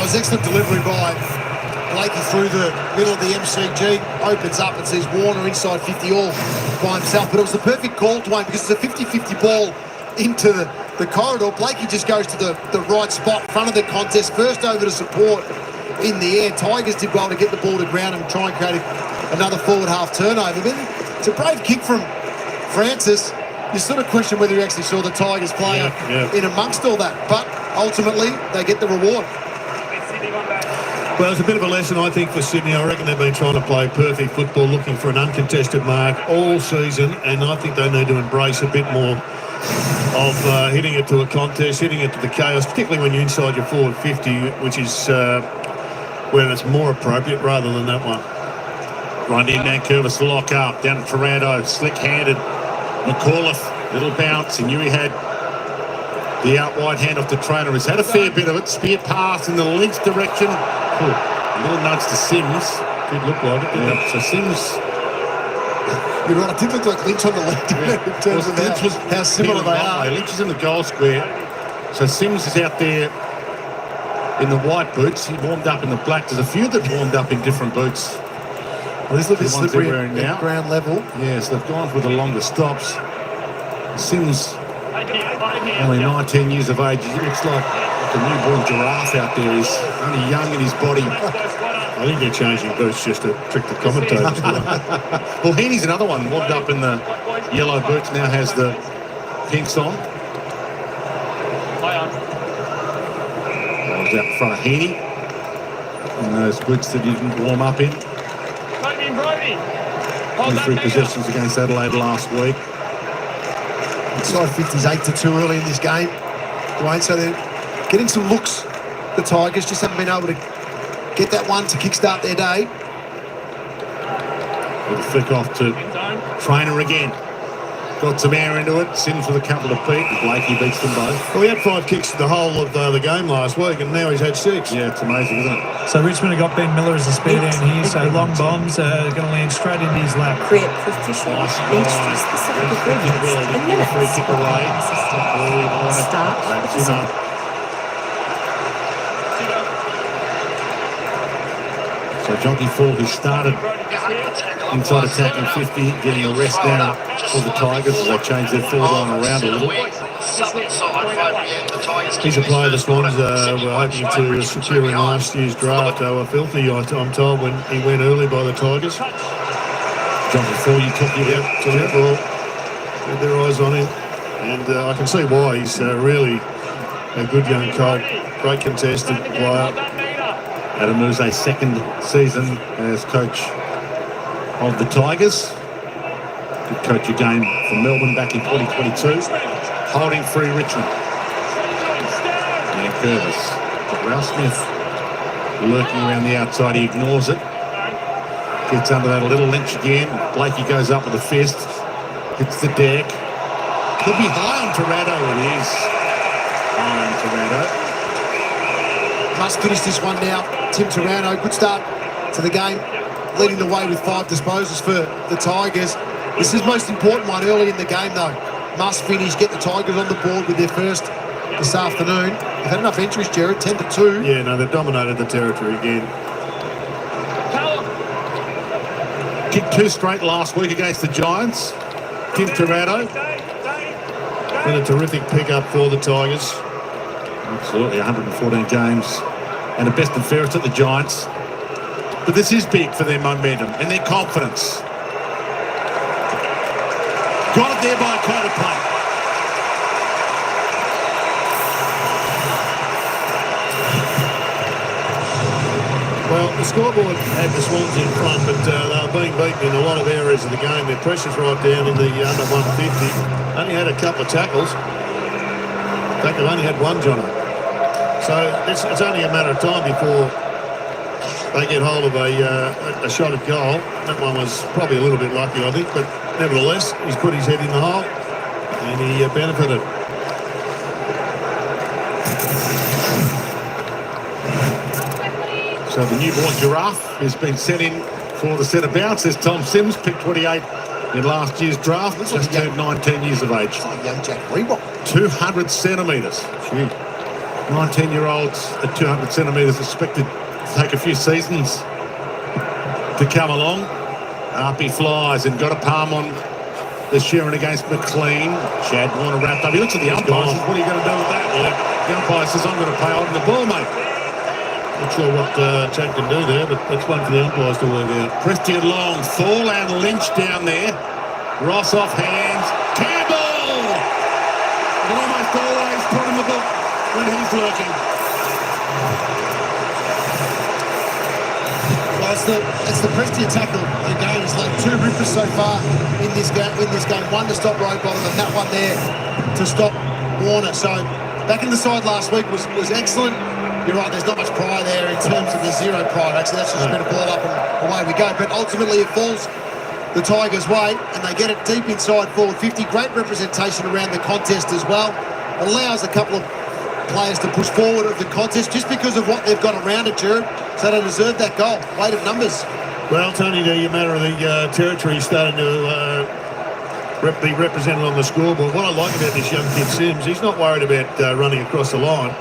Well, it was excellent delivery by Blakey through the middle of the MCG, opens up and sees Warner inside 50 all by himself. But it was the perfect call, Dwayne, because it's a 50-50 ball into the corridor. Blakey just goes to the right spot, front of the contest, first over to support in the air. Tigers did well to get the ball to ground and try and create another forward half turnover. But it's a brave kick from Francis. You sort of question whether you actually saw the Tigers player in amongst all that. But ultimately, they get the reward. Well, it's a bit of a lesson, I think, for Sydney. I reckon they've been trying to play perfect football, looking for an uncontested mark all season, and I think they need to embrace a bit more of hitting it to a contest, hitting it to the chaos, particularly when you're inside your forward 50, which is where it's more appropriate rather than that one. Right in that Curvis to lock up, down to Toronto, slick-handed. McAuliffe, little bounce. He knew he had the out wide hand off the trainer. He's had a fair bit of it. Spear pass in the Lynch direction. A little nudge to Sims. Did look like it, didn't it? So Sims... You're right, it did look like Lynch on the left in terms of how similar they are. Lynch is in the goal square. So Sims is out there in the white boots. He warmed up in the black. There's a few that warmed up in different boots. Well, this looks slippery at ground level. Yes, they've gone for the longer stops. Sims, only 19 years of age. He looks like a newborn giraffe out there. He's only young in his body. I think they're changing boots just to trick the commentators. Well, Heaney's another one, warmed up in the yellow boots, now has the pinks on. That was out in front of Heaney in those boots that he didn't warm up in. 23 possessions against Adelaide last week. Inside 50's 8-2 early in this game, Dwayne, so they're getting some looks. The Tigers just haven't been able to get that one to kickstart their day. Little flick off to Trainer again. Got some air into it. Sims with a couple of feet. Blakey beats them both. Well, he had 5 kicks the whole of the game last week, and now he's had 6. Yeah, it's amazing, isn't it? So Richmond have got Ben Miller as a speed end here, so long bombs are going to land straight into his lap. Create professional industry-specific ingredients and minutes. Free kick away. Start with the song. So Jockey Fall, who started inside attacking 50, getting a rest now for the Tigers as they change their forward line around a little. He's a player the Swans were hoping to secure in last year's draft. They were filthy, I'm told, when he went early by the Tigers. Jockey Fall, you talking about? Well, had their eyes on him, and I can see why. He's really a good young colt, great contested player. Adam Muse's second season as coach of the Tigers. Did coach a game for Melbourne back in 2022. Holding free Richmond. And Curvis. Ralph Smith lurking around the outside. He ignores it. Gets under that a little. Lynch again. Blakey goes up with a fist. Hits the deck. Could be high on Toronto. It is high on Toronto. Must finish this one now. Tim Toronto, good start to the game, leading the way with 5 disposals for the Tigers. This is the most important one early in the game, though. Must finish, get the Tigers on the board with their first this afternoon. They've had enough entries, Jared, 10-2. Yeah, no, they've dominated the territory again. Kicked 2 straight last week against the Giants. Tim Toronto. Been a terrific pickup for the Tigers. Absolutely, 114 games and a best and fairest at the Giants. But this is big for their momentum and their confidence. Got it there by a quarter play. Well, the scoreboard had the Swans in front, but they were being beaten in a lot of areas of the game. Their pressure's right down in the under 150. Only had a couple of tackles. In fact, they've only had one, Jono. So it's only a matter of time before they get hold of a shot at goal. That one was probably a little bit lucky, I think, but nevertheless, he's put his head in the hole and he benefited. So the newborn giraffe has been sent in for the centre bounce. There's Tom Sims, picked 28 in last year's draft. Just turned 19 years of age. Young Jack Reebok. 200 centimetres. Gee. 19-year-olds at 200 centimetres expected to take a few seasons to come along. Up he flies and got a palm on the Sheeran against McLean. Chad Warner wrapped up. He looks at the umpire and says, what are you going to do with that? Well, the umpire says, I'm going to play holding the ball, mate. Not sure what Chad can do there, but that's one for the umpires to work out. Christian Long, Fall and Lynch down there. Ross off hands. Campbell! You can almost always put him a book when he's lurking. Well, it's the Prestia tackle again. It's like 2 rippers so far in this game. One to stop Rowbottom and that one there to stop Warner. So back in the side last week was excellent. You're right, there's not much pride there in terms of the zero pride. Actually, that's just a bit of ball up and away we go. But ultimately it falls the Tigers' way and they get it deep inside forward 50. Great representation around the contest as well. Allows a couple of players to push forward of the contest just because of what they've got around it, Jared. So they deserve that goal. Weight of numbers. Well, Tony, the matter of the territory starting to be represented on the scoreboard. What I like about this young kid Sims, he's not worried about running across the line.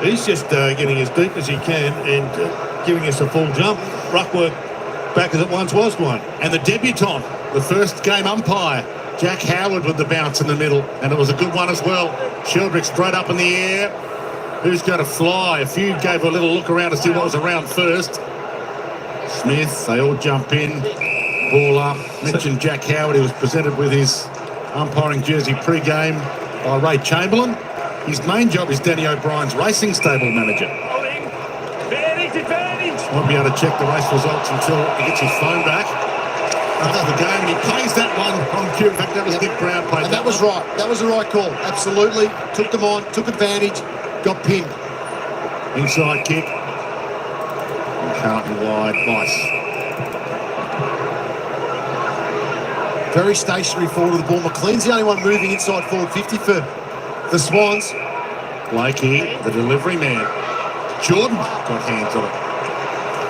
He's just getting as deep as he can and giving us a full jump. Ruck work back as it once was one. And the debutant, the first game umpire, Jack Howard with the bounce in the middle. And it was a good one as well. Sheldrick straight up in the air. Who's going to fly? A few gave a little look around to see what was around first. Smith, they all jump in. Ball up. Mentioned Jack Howard. He was presented with his umpiring jersey pre-game by Ray Chamberlain. His main job is Danny O'Brien's racing stable manager. Won't be able to check the race results until he gets his phone back after the game. And he plays that one on cue. In fact, that was Nick Brown played and that was right. That was the right call. Absolutely. Took them on, took advantage, got pinned. Inside kick. Carlton wide. Nice. Very stationary forward of the ball. McLean's the only one moving inside forward 50 for the Swans. Blakey, the delivery man. Jordan got hands on it.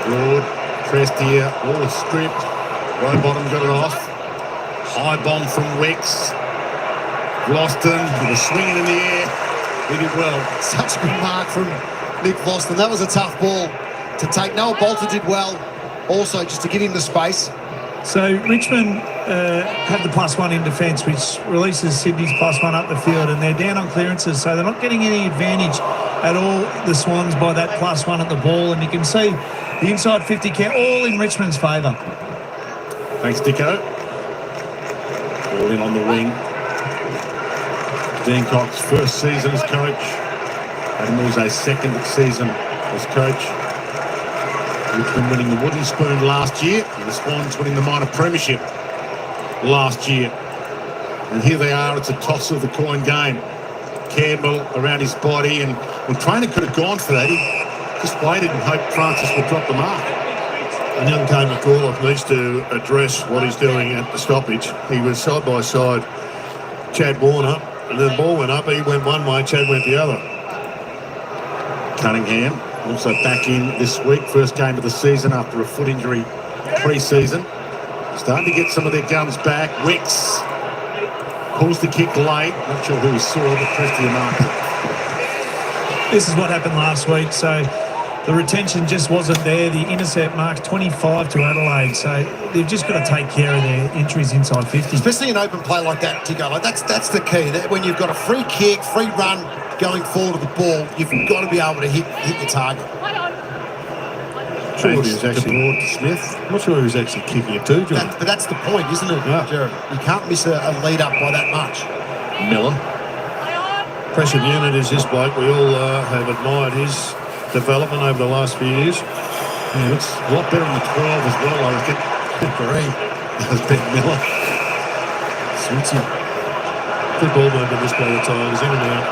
Broad, Prestia, all the script. Rowbottom got it off. High bomb from Wex. Gloston, he was swinging in the air. He did well. Such a good mark from Nick Gloston. That was a tough ball to take. Noah Bolter did well also just to get him the space. So Richmond have the +1 in defence, which releases Sydney's +1 up the field, and they're down on clearances, so they're not getting any advantage at all, the Swans, by that +1 at the ball. And you can see the inside 50 count all in Richmond's favour. Thanks, Dicko. All in on the wing. Dean Cox, first season as coach. Adam Muse's second season as coach. Richmond winning the Wooden Spoon last year, and the Swans winning the minor premiership last year. And here they are, it's a toss of the coin game. Campbell around his body, and when trainer could have gone for that, he just waited and hoped Francis would drop the mark. And young Kane McAuliffe needs to address what he's doing at the stoppage. He was side by side Chad Warner, and then the ball went up, he went one way, Chad went the other. Cunningham also back in this week, first game of the season after a foot injury pre-season. Starting to get some of their guns back. Wicks pulls the kick late. Not sure who he saw, but Prestia marked it. This is what happened last week, so the retention just wasn't there. The intercept marks 25 to Adelaide, so they've just got to take care of their entries inside 50. Especially an open play like that, Tico. Like that's the key. That when you've got a free kick, free run going forward of the ball, you've got to be able to hit your target. Sure, he was actually Broad to Smith. I'm not sure he was actually kicking it too, John. But that's the point, isn't it, Yeah. Jared? You can't miss a lead up by that much. Miller. Pressure unit is this bloke. We all have admired his development over the last few years. Yeah, looks a lot better in the 12 as well, I reckon. Agree. That was Ben Miller. Suits you. Good ball movement this by the Tigers, in and out.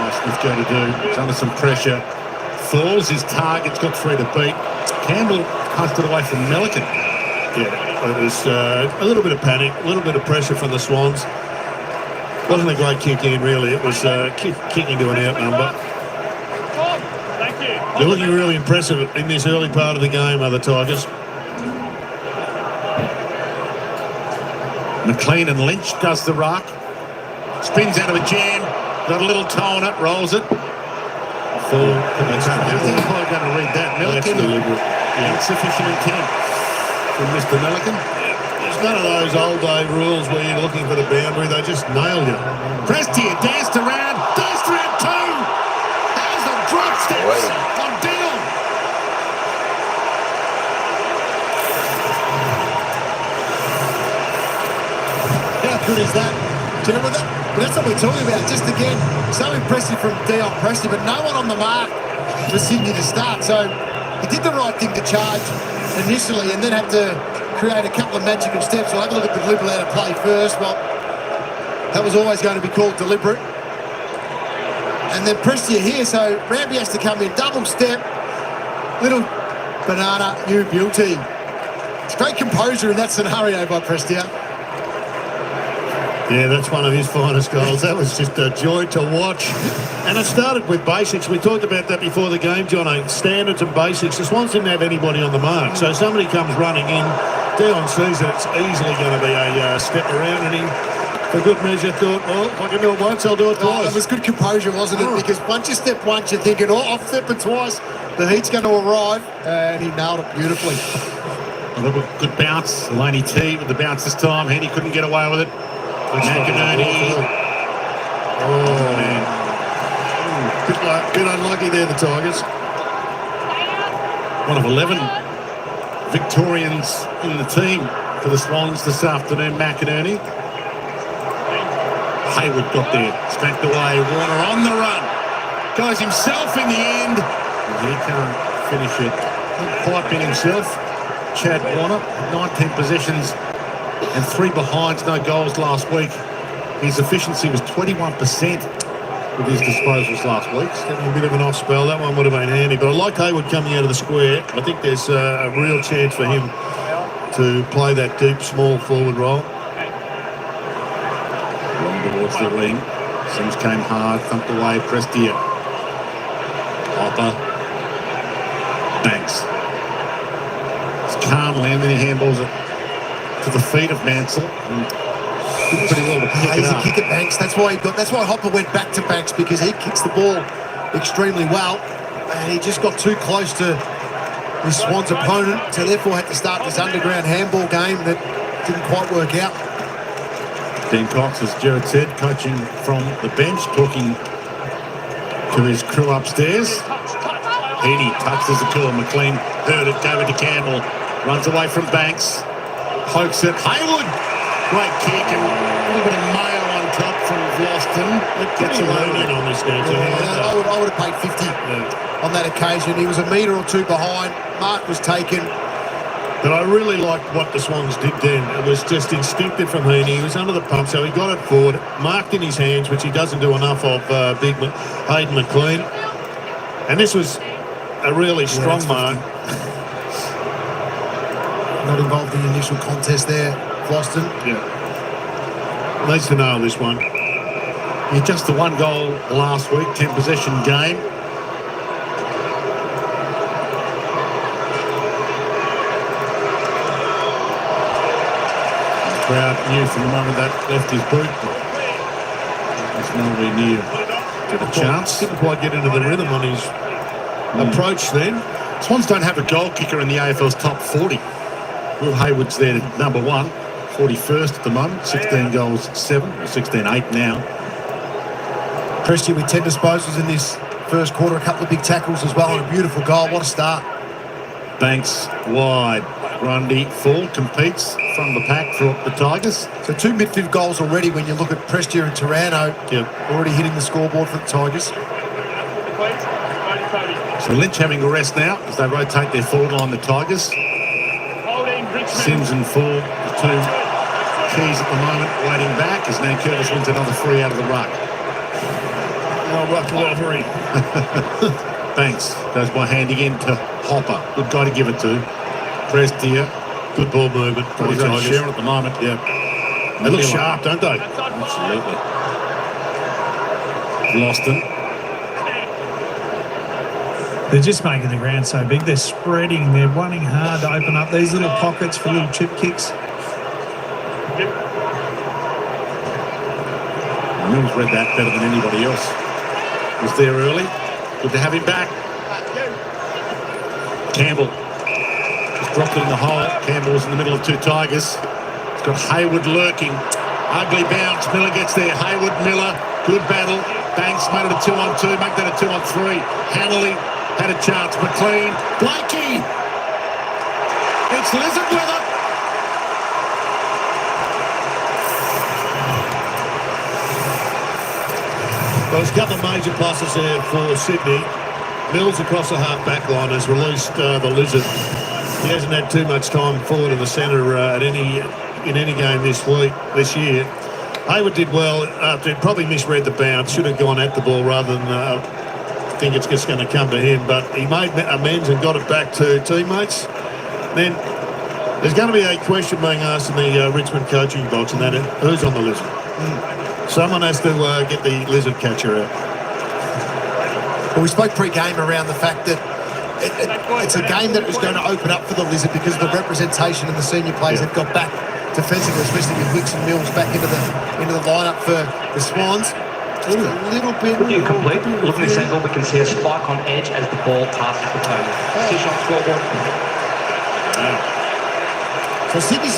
Nice Smith go to do. He's under some pressure. Falls his target's got 3 to beat. Campbell passed it away from Melican. Yeah, it was a little bit of panic, a little bit of pressure from the Swans. Wasn't a great kick in, really. It was kicking to an out number. They're looking really impressive in this early part of the game, are the Tigers. McLean and Lynch does the rock. Spins out of a jam. Got a little toe on it, rolls it. Full. I think I'm probably going to read that. That's Milliken. deliberate. Yeah. Insufficient intent from Mr. Milliken. It's none of those old day rules where you're looking for the boundary. They just nail you. Prestia danced around two. Has the drop steps on Dion. How good is that? Do you remember that? But that's what we're talking about. Just again, so impressive from Dion Prestia, but no one on the mark for Sydney to start. So he did the right thing to charge initially and then had to create a couple of magical steps. We'll have a look at the deliberate out of play first. Well, that was always going to be called deliberate. And then Prestia here, so Ramby has to come in, double step, little banana, new beauty. It's great composure in that scenario by Prestia. Yeah, that's one of his finest goals. That was just a joy to watch. And it started with basics. We talked about that before the game, Jono. Standards and basics. The Swans didn't have anybody on the mark. So somebody comes running in. Dion sees that it's easily going to be a step around, and he, for good measure, thought, well, if I can do it once, I'll do it twice. It was good composure, wasn't it? Because once you step once, you're thinking, oh, I've stepped it twice. The heat's going to arrive. And he nailed it beautifully. A little good bounce. Eleni T with the bounce this time. Hendy couldn't get away with it. McInerney. Oh, man. Bit unlucky there, the Tigers. One of 11 Victorians in the team for the Swans this afternoon. McInerney. Hayward got there. Spanked away. Warner on the run. Goes himself in the end. And he can't finish it. Pipe in himself. Chad Warner, 19 possessions and 3 behinds, no goals last week. His efficiency was 21% with his disposals last week. Getting a bit of an off spell. That one would have been handy. But I like Hayward coming out of the square. I think there's a real chance for him to play that deep, small forward role. Long towards the ring. Sims came hard, thumped away, Prestia. Hopper. Banks. It's calmly, and then he handballs it to the feet of Mansell. Did pretty well to pick it Easy up. kick at Banks. That's why Hopper went back to Banks, because he kicks the ball extremely well, and he just got too close to his Swans opponent, so therefore had to start this underground handball game that didn't quite work out. Dean Cox, as Jared said, coaching from the bench, talking to his crew upstairs. Heaney touches the cool. McLean heard it, gave it to Campbell. Runs away from Banks. Pokes it. Hayward! Great kick and a little bit of mayo on top from Vlosten. It gets Pretty away lean in on this game. I would have paid 50 on that occasion. He was a metre or two behind. Mark was taken. But I really liked what the Swans did then. It was just instinctive from Heaney. He was under the pump, so he got it forward, marked in his hands, which he doesn't do enough of, big Hayden McLean. And this was a really strong mark. Not involved in the initial contest there, Boston. Yeah. Needs to nail this one. He just the one goal last week, 10 possession game. The crowd knew from the moment that left his boot, but he's nowhere near to the chance. Didn't quite get into the rhythm on his approach then. Swans don't have a goal kicker in the AFL's top 40. Will Hayward's there at number 1, 41st at the moment, 16 goals, 7, or 16-8 now. Prestia with 10 disposals in this first quarter, a couple of big tackles as well, and a beautiful goal. What a start. Banks wide. Grundy full, competes from the pack for the Tigers. So 2 midfield goals already when you look at Prestia and Taranto. Yep. Already hitting the scoreboard for the Tigers. So Lynch having a rest now as they rotate their forward line, the Tigers. Sims and Ford, the 2 keys at the moment, waiting back as now Curtis wins another 3 out of the ruck. Oh, ruck lottery. Banks goes by hand again to Hopper. Good guy to give it to. Prestia. Good ball movement. Probably going to share at the moment. Yeah. They look sharp, don't they? Absolutely. Loston. They're just making the ground so big. They're spreading. They're running hard to open up these little pockets for little chip kicks. Mills read that better than anybody else. Was there early. Good to have him back. Campbell just dropped it in the hole. Campbell was in the middle of two Tigers. He's got Hayward lurking. Ugly bounce. Miller gets there. Hayward, Miller. Good battle. Banks made it a 2-on-2. Make that a 2-on-3. Hanley had a chance. McLean. Blakey. It's Lizard with it. Well, there's a couple of major pluses there for Sydney. Mills across the half-back line has released the Lizard. He hasn't had too much time forward in the centre in any game this year. Hayward did well. Probably misread the bounce. Should have gone at the ball rather than think it's just going to come to him. But he made amends and got it back to teammates. Then there's going to be a question being asked in the Richmond coaching box, and that is, who's on the Lizard? Someone has to get the Lizard catcher out. Well, we spoke pre-game around the fact that it's a game that was going to open up for the Lizard because the representation and the senior players have got back defensively, especially with Wicks and Mills back into the lineup for the Swans. A little bit. Looking complete. Looking at this angle, we can see a spike on edge as the ball passes the toe. 6-shot scoreboard. So Sydney's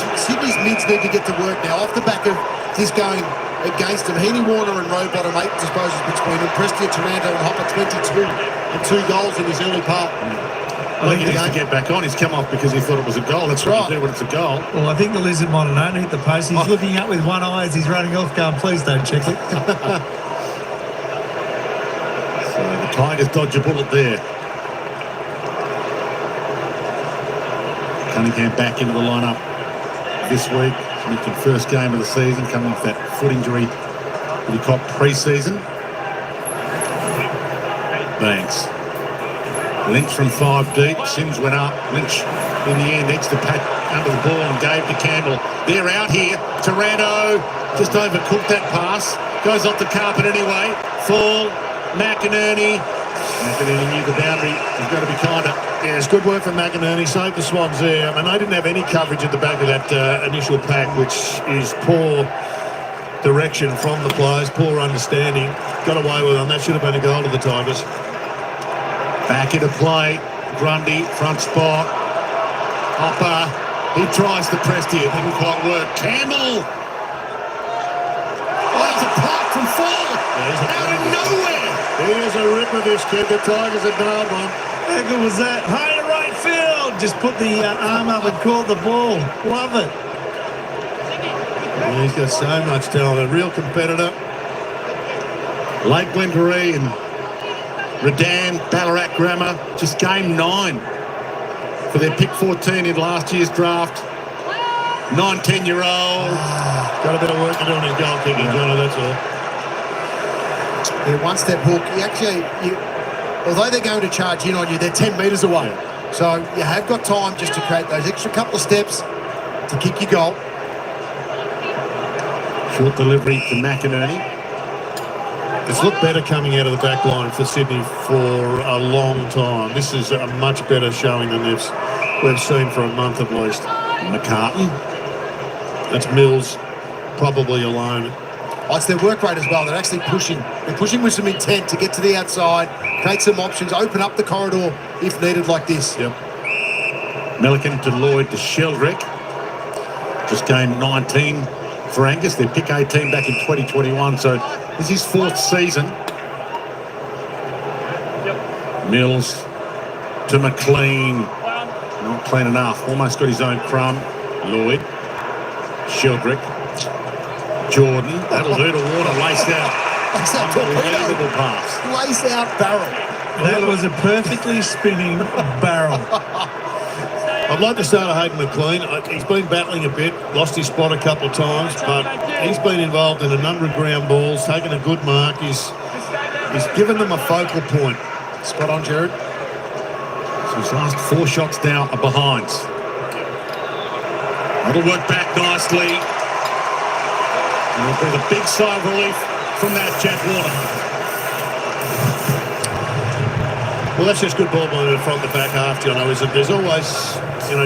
mids need to get to work now off the back of this going against them. Heaney, Warner and Rowbottom 8 disposals between them. Prestia, Taranto and Hopper 22 and 2 goals in his early part. I think he needs to get back on. He's come off because he thought it was a goal. That's right. You do when it's a goal. Well, I think the Lizard might have known hit the post. He's looking up with one eye as he's running off going, please don't check it. So the Tigers dodge a bullet there. Cunningham back into the lineup this week. Making first game of the season, coming off that foot injury that he caught pre-season. Banks. Lynch from 5 deep. Sims went up. Lynch in the air next to Pat under the ball and gave to Campbell. They're out here. Taranto just overcooked that pass. Goes off the carpet anyway. Fall. McInerney. McInerney knew the boundary was going to be kinder. Yeah, it's good work from McInerney. Saved the Swans there. I mean, they didn't have any coverage at the back of that initial pack, which is poor direction from the players, poor understanding. Got away with them. That should have been a goal to the Tigers. Back into play. Grundy, front spot. Hopper. He tries to press here. Didn't quite work. Campbell. Oh, there's a pop from Fall. Out of nowhere. He is a ripper, this kid. The Tigers have nailed one. How good was that? High to right field. Just put the arm up and caught the ball. Love it. Yeah, he's got so much talent. A real competitor. Lake Glengaree and Redan, Ballarat Grammar, just game 9 for their pick 14 in last year's draft. 9-10-year-old. Got a bit of work to do on his goal kicking, Jono, that's all. Yeah, one-step hook. Although they're going to charge in on you, they're 10 metres away. So you have got time just to create those extra couple of steps to kick your goal. Short delivery to McInerney. It's looked better coming out of the back line for Sydney for a long time. This is a much better showing than we've seen for a month at least. McCartan. That's Mills, probably alone. Oh, it's their work rate as well. They're actually pushing. They're pushing with some intent to get to the outside, create some options, open up the corridor if needed like this. Yep. Milliken to Lloyd to Sheldrick. Just game 19 for Angus. Their pick 18 back in 2021. So this is his 4th season. Yep. Mills to McLean. Not clean enough. Almost got his own crumb. Lloyd. Sheldrick. Jordan, that'll do to water, laced out. Unbelievable pass. Lace out barrel. That was a perfectly spinning barrel. I'd like to start at Hayden McLean. He's been battling a bit, lost his spot a couple of times, but he's been involved in a number of ground balls, taken a good mark. He's given them a focal point. Spot on, Jared. So his last 4 shots now are behind. That'll work back nicely. And it'll be the big sigh of relief from that Jack Warner. Well, that's just good ball movement from the back half, Jono, isn't it? There's always,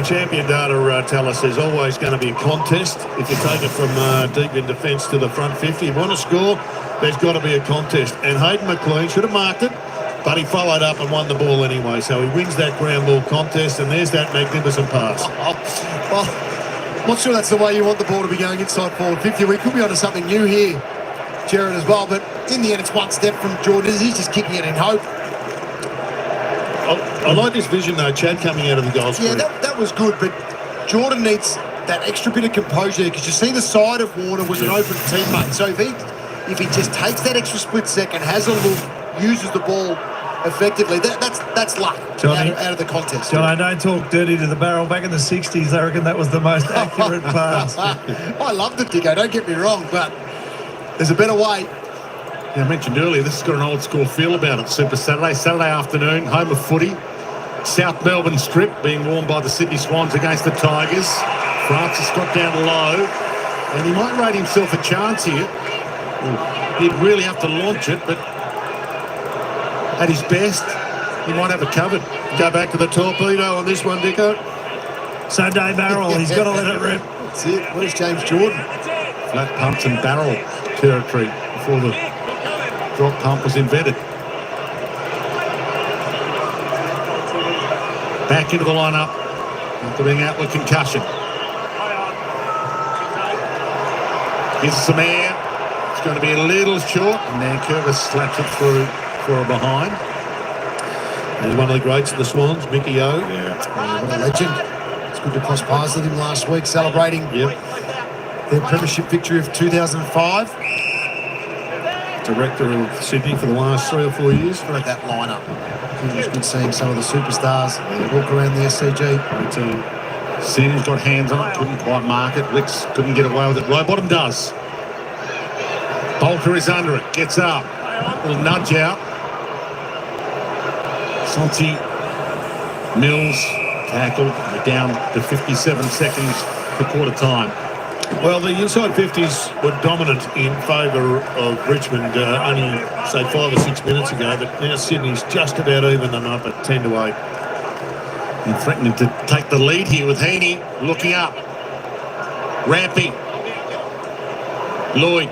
champion data tell us there's always going to be a contest. If you take it from deep in defence to the front 50, you want to score, there's got to be a contest. And Hayden McLean should have marked it. But he followed up and won the ball anyway, so he wins that ground ball contest, and there's that magnificent pass. Well, I'm not sure that's the way you want the ball to be going inside forward 50. We could be onto something new here, Jared, as well, but in the end, it's one step from Jordan. He's just kicking it in hope. I like this vision, though, Chad, coming out of the goal Yeah, screen. that was good, but Jordan needs that extra bit of composure because you see the side of Warner was an open teammate. So if he just takes that extra split second, has a look, uses the ball effectively, that's luck Johnny, out of the contest. John, I don't talk dirty to the barrel. Back in the 60s, I reckon that was the most accurate pass. I love the Dicko, don't get me wrong, but there's a better way. Yeah, I mentioned earlier, this has got an old school feel about it. Super Saturday afternoon, home of footy. South Melbourne strip being worn by the Sydney Swans against the Tigers. Francis got down low, and he might rate himself a chance here. He'd really have to launch it, but at his best, he might have it covered. Go back to the torpedo on this one, Dicko. So Dave Barrel, he's got to let it rip. That's it. Where's James Jordan? Flat pumps and barrel territory before the drop pump was invented. Back into the lineup after being out with concussion. Gives some air. It's going to be a little short, and then Curvis slaps it through for a behind. He's one of the greats of the Swans, Mickey O. Yeah, what a legend. It's good to cross paths with him last week, celebrating their premiership victory of 2005. Director of Sydney for the last 3 or 4 years. What about that lineup? It was good seeing some of the superstars walk around the SCG. Sims got hands on it, couldn't quite mark it. Licks couldn't get away with it. Rowbottom does. Bolter is under it, gets up. Little nudge out. Sonti, Mills, tackled. We're down to 57 seconds for quarter time. Well, the inside 50s were dominant in favour of Richmond only, say, 5 or 6 minutes ago, but now Sydney's just about even them up at 10 to 8. And threatening to take the lead here with Heaney looking up. Rampy. Lloyd.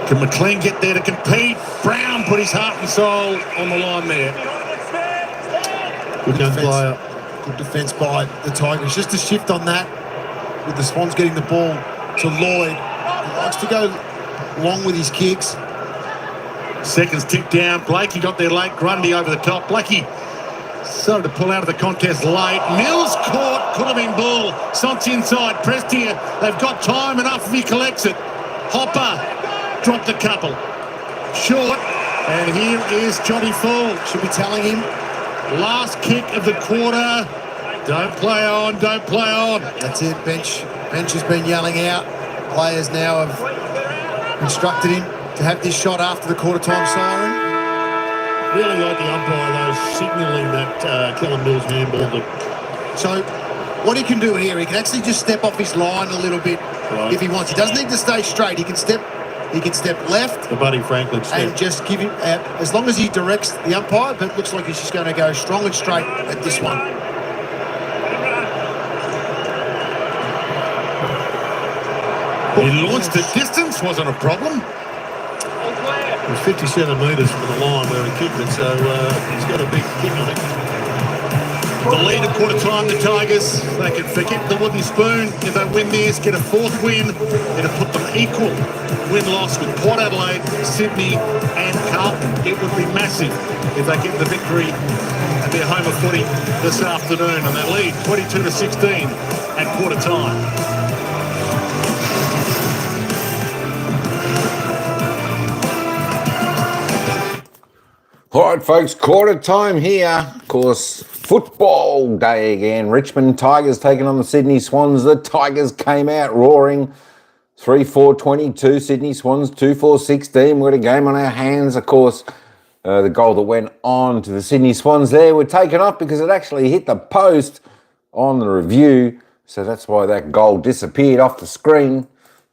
Can McLean get there to compete? Brown put his heart and soul on the line there. Good young player. Good defence by the Tigers. Just a shift on that, with the Swans getting the ball to Lloyd. He likes to go long with his kicks. Seconds tick down. Blakey got there late. Grundy over the top. Blakey started to pull out of the contest late. Mills caught. Could have been ball. Sont's inside. Pressed here. They've got time enough if he collects it. Hopper dropped a couple. Short. And here is Johnny Fall. Should be telling him. Last kick of the quarter. Don't play on. Don't play on. That's it. Bench has been yelling out. Players now have instructed him to have this shot after the quarter time siren. Really like the umpire, though, signalling that Kellen Mills handball. So what he can do here, he can actually just step off his line a little bit if he wants. He doesn't need to stay straight. He can step left. The Buddy Franklin step. And just give him, as long as he directs the umpire, but it looks like he's just going to go strong and straight at this one. He launched the distance, wasn't a problem. It was 57 metres from the line where he kicked it, so he's got a big kick on it. The lead at quarter time, the Tigers, they can forget the wooden spoon. If they win this, get a 4th win, it'll put them equal win-loss with Port Adelaide, Sydney and Carlton. It would be massive if they get the victory at their home of footy this afternoon, and they lead 22-16 at quarter time. All right, folks, quarter time here. Of course, football day again. Richmond Tigers taking on the Sydney Swans. The Tigers came out roaring 3-4-22. Sydney Swans 2-4-16. We've got a game on our hands. Of course, the goal that went on to the Sydney Swans there were taken off because it actually hit the post on the review. So that's why that goal disappeared off the screen.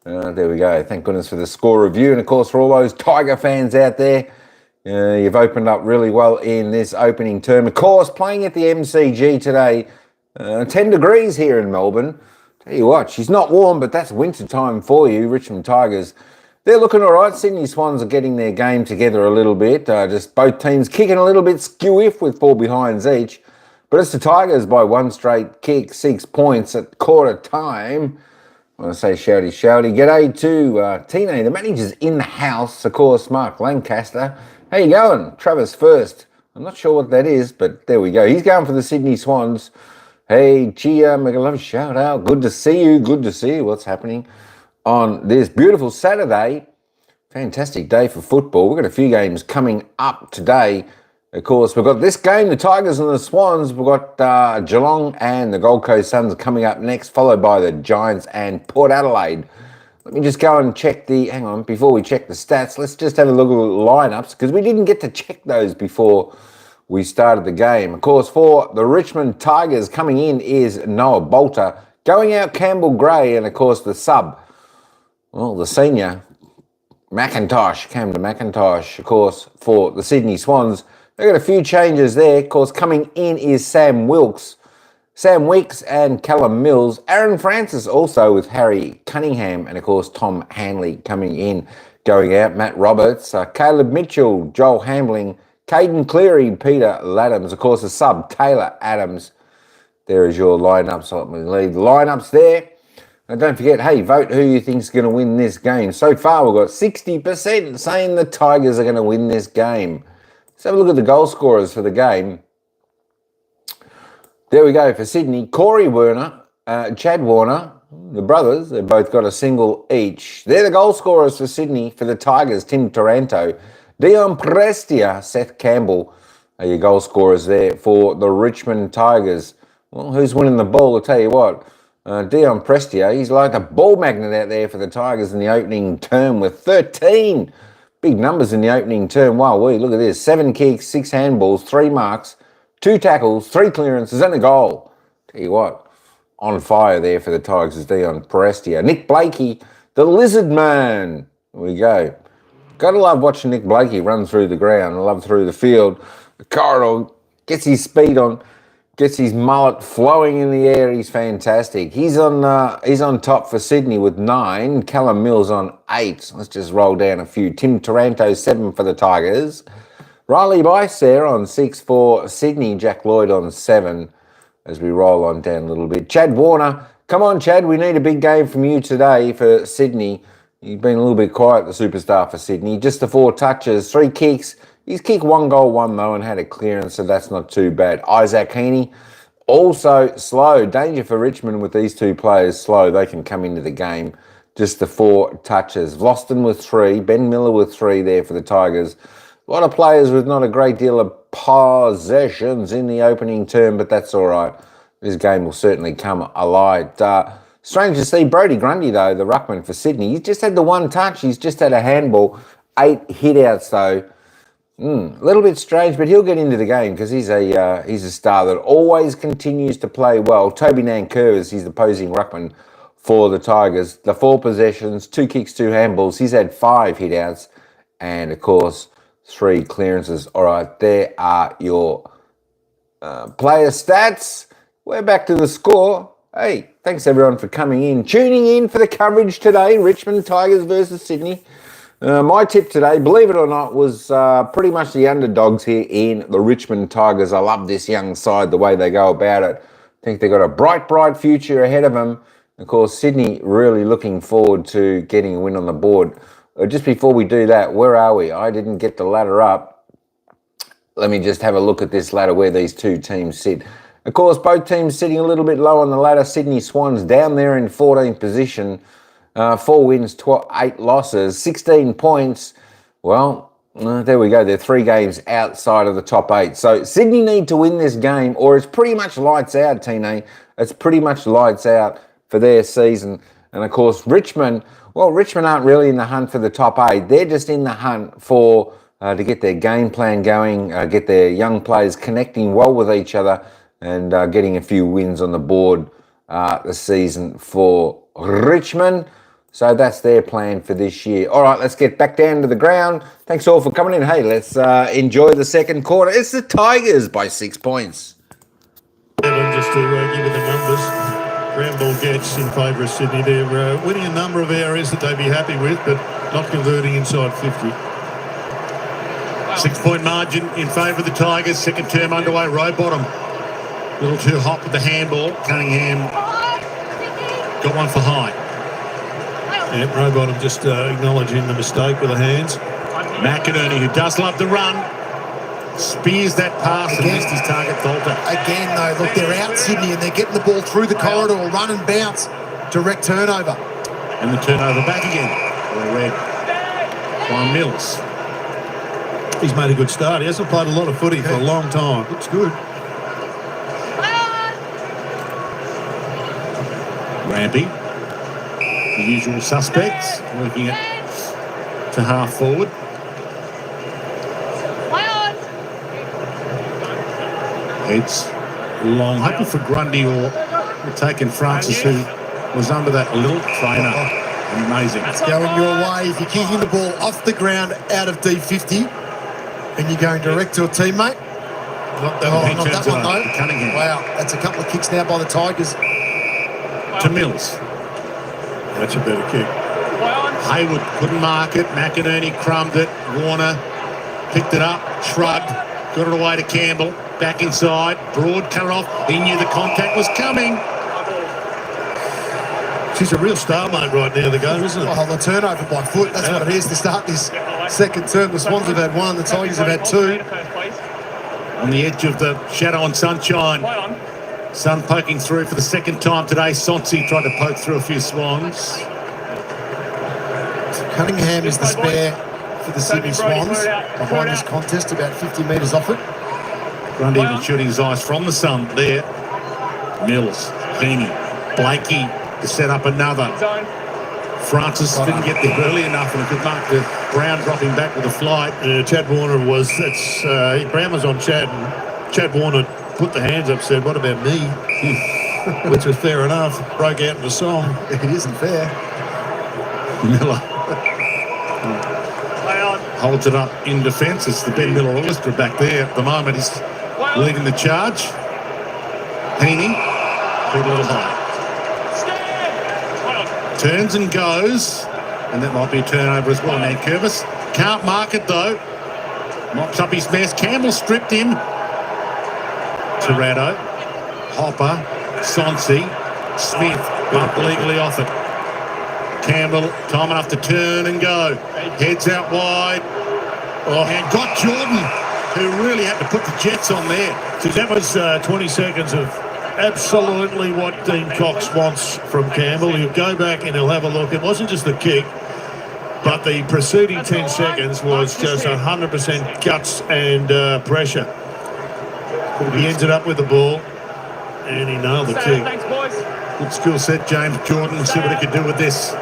There we go. Thank goodness for the score review. And, of course, for all those Tiger fans out there, you've opened up really well in this opening term. Of course, playing at the MCG today, 10 degrees here in Melbourne. Tell you what, she's not warm, but that's winter time for you. Richmond Tigers They're looking all right. Sydney Swans are getting their game together a little bit. Just both teams kicking a little bit skew-if with 4 behinds each. But it's the Tigers by one straight kick, 6 points at quarter time. I want to say shouty, shouty. G'day to Tina, the manager's in the house. Of course, Mark Lancaster. How you going? Travis first. I'm not sure what that is, but there we go. He's going for the Sydney Swans. Hey, Chia, make a love shout out. Good to see you. Good to see you. What's happening on this beautiful Saturday? Fantastic day for football. We've got a few games coming up today. Of course, we've got this game, the Tigers and the Swans. We've got Geelong and the Gold Coast Suns coming up next, followed by the Giants and Port Adelaide. Let me just go and check hang on, before we check the stats, let's just have a look at the lineups, because we didn't get to check those before we started the game. Of course, for the Richmond Tigers, coming in is Noah Bolter, going out Campbell Gray, and of course the sub, well, the senior, Camden McIntosh, of course, for the Sydney Swans. They've got a few changes there. Of course, coming in is Sam Weeks and Callum Mills. Aaron Francis also with Harry Cunningham, and of course Tom Hanley coming in. Going out, Matt Roberts, Caleb Mitchell, Joel Hambling, Caden Cleary, Peter Laddams. Of course, the sub, Taylor Adams. There is your lineups. Let me leave the lineups there. And don't forget, hey, vote who you think's going to win this game. So far, we've got 60% saying the Tigers are going to win this game. Let's have a look at the goal scorers for the game. There we go for Sydney. Corey Werner, Chad Warner, the brothers, they've both got a single each. They're the goal scorers for Sydney. For the Tigers, Tim Taranto, Dion Prestia, Seth Campbell are your goal scorers there for the Richmond Tigers. Well, who's winning the ball? I'll tell you what. Dion Prestia, he's like a ball magnet out there for the Tigers in the opening term with 13. Big numbers in the opening term. Wow, look at this. 7 kicks, 6 handballs, 3 marks, 2 tackles, 3 clearances, and a goal. Tell you what, on fire there for the Tigers is Dion Prestia. Nick Blakey, the Lizard Man. There we go. Gotta love watching Nick Blakey run through the ground. I love through the field. The corridor, gets his speed on, gets his mullet flowing in the air. He's fantastic. He's on top for Sydney with 9. Callum Mills on 8. Let's just roll down a few. Tim Taranto, 7 for the Tigers. Riley Bice there on 6 for Sydney. Jack Lloyd on 7 as we roll on down a little bit. Chad Warner. Come on, Chad. We need a big game from you today for Sydney. You've been a little bit quiet, the superstar for Sydney. Just the 4 touches, 3 kicks. He's kicked 1 goal, 1 though, and had a clearance, so that's not too bad. Isaac Heaney, also slow. Danger for Richmond with these 2 players slow. They can come into the game. Just the 4 touches. Vlosten with 3. Ben Miller with 3 there for the Tigers. A lot of players with not a great deal of possessions in the opening term, but that's all right. This game will certainly come alive. Strange to see Brodie Grundy, though, the ruckman for Sydney. He's just had the 1 touch. He's just had a handball. 8 hit-outs, though. A little bit strange, but he'll get into the game because he's a star that always continues to play well. Toby Nankervis, he's the posing ruckman for the Tigers. The 4 possessions, 2 kicks, 2 handballs. He's had 5 hit-outs and, of course, 3 clearances. All right, there are your player stats. We're back to the score. Hey, thanks everyone for coming in, tuning in for the coverage today. Richmond Tigers versus Sydney. My tip today, believe it or not, was pretty much the underdogs here in the Richmond Tigers. I love this young side, the way they go about it. I think they've got a bright, bright future ahead of them. Of course, Sydney really looking forward to getting a win on the board. Just before we do that, where are we? I didn't get the ladder up. Let me just have a look at this ladder where these 2 teams sit. Of course, both teams sitting a little bit low on the ladder. Sydney Swans down there in 14th position. 4 wins, 8 losses, 16 points. Well, there we go. They're 3 games outside of the top 8. So Sydney need to win this game or it's pretty much lights out, Tine. It's pretty much lights out for their season. And, of course, Richmond aren't really in the hunt for the top 8. They're just in the hunt for to get their game plan going, get their young players connecting well with each other and getting a few wins on the board this season for Richmond. So that's their plan for this year. All right, let's get back down to the ground. Thanks all for coming in. Hey, let's enjoy the second quarter. It's the Tigers by 6 points. Just to give you the numbers. ground ball gets in favour of Sydney. They're winning a number of areas that they'd be happy with, but not converting inside 50. 6-point margin in favour of the Tigers. Second term underway. Row bottom. A little too hot with the handball. Cunningham got one for high. Yeah, Rowbottom just acknowledging the mistake with the hands. McInerney, who does love the run, spears that pass and missed his target, Bolter. Again, though, look, they're out Sydney and they're getting the ball through the corridor, run and bounce, direct turnover. And the turnover back again. Red. Juan Mills. He's made a good start. He hasn't played a lot of footy for a long time. Looks good. Rampy. The usual suspects, working it to half forward. Heads long, hoping for Grundy or taking Francis, who was under that little trainer. Amazing. Going your way, if you're kicking the ball off the ground out of D50 and you're going direct to a teammate. Not that one though. Cunningham. Wow, that's a couple of kicks now by the Tigers. To Mills. That's a better kick. Hayward couldn't mark it. McInerney crumbed it. Warner picked it up, shrugged, got it away to Campbell. Back inside, Broad cut it off. He knew the contact was coming. She's a real stalemate right now, the game, isn't it? Oh, the turnover by foot, that's what it is to start this second term. The Swans have had one, the Tigers have had two. On the edge of the shadow and sunshine. Sun poking through for the second time today. Sonsi tried to poke through a few Swans. Cunningham is the spare for the Sydney Swans behind this contest, about 50 metres off it. Grundy even shooting his eyes from the sun there. Mills, Heaney, Blakey to set up another. Francis didn't get there early enough and a good mark to Brown dropping back with a flight. Chad Warner was, Brown was on Chad, and Chad Warner put the hands up, said, "What about me?" Which was fair enough. Broke out in the song. It isn't fair. Miller holds it up in defence. It's the Ben Miller Orchestra back there at the moment. He's leading the charge. Heaney, a little high. Turns and goes, and that might be a turnover as well. Nankervis can't mark it though. Mops up his mess. Campbell stripped him. Tirado, Hopper, Sonsi, Smith bumped legally off it. Campbell, time enough to turn and go. Heads out wide. And got Jordan, who really had to put the Jets on there. So that was 20 seconds of absolutely what Dean Cox wants from Campbell. He'll go back and he'll have a look. It wasn't just the kick, but the preceding 10 seconds was just 100% guts and pressure. He ended up with the ball and he nailed the kick. Good skill set, James Jordan. We'll see what he could do with this.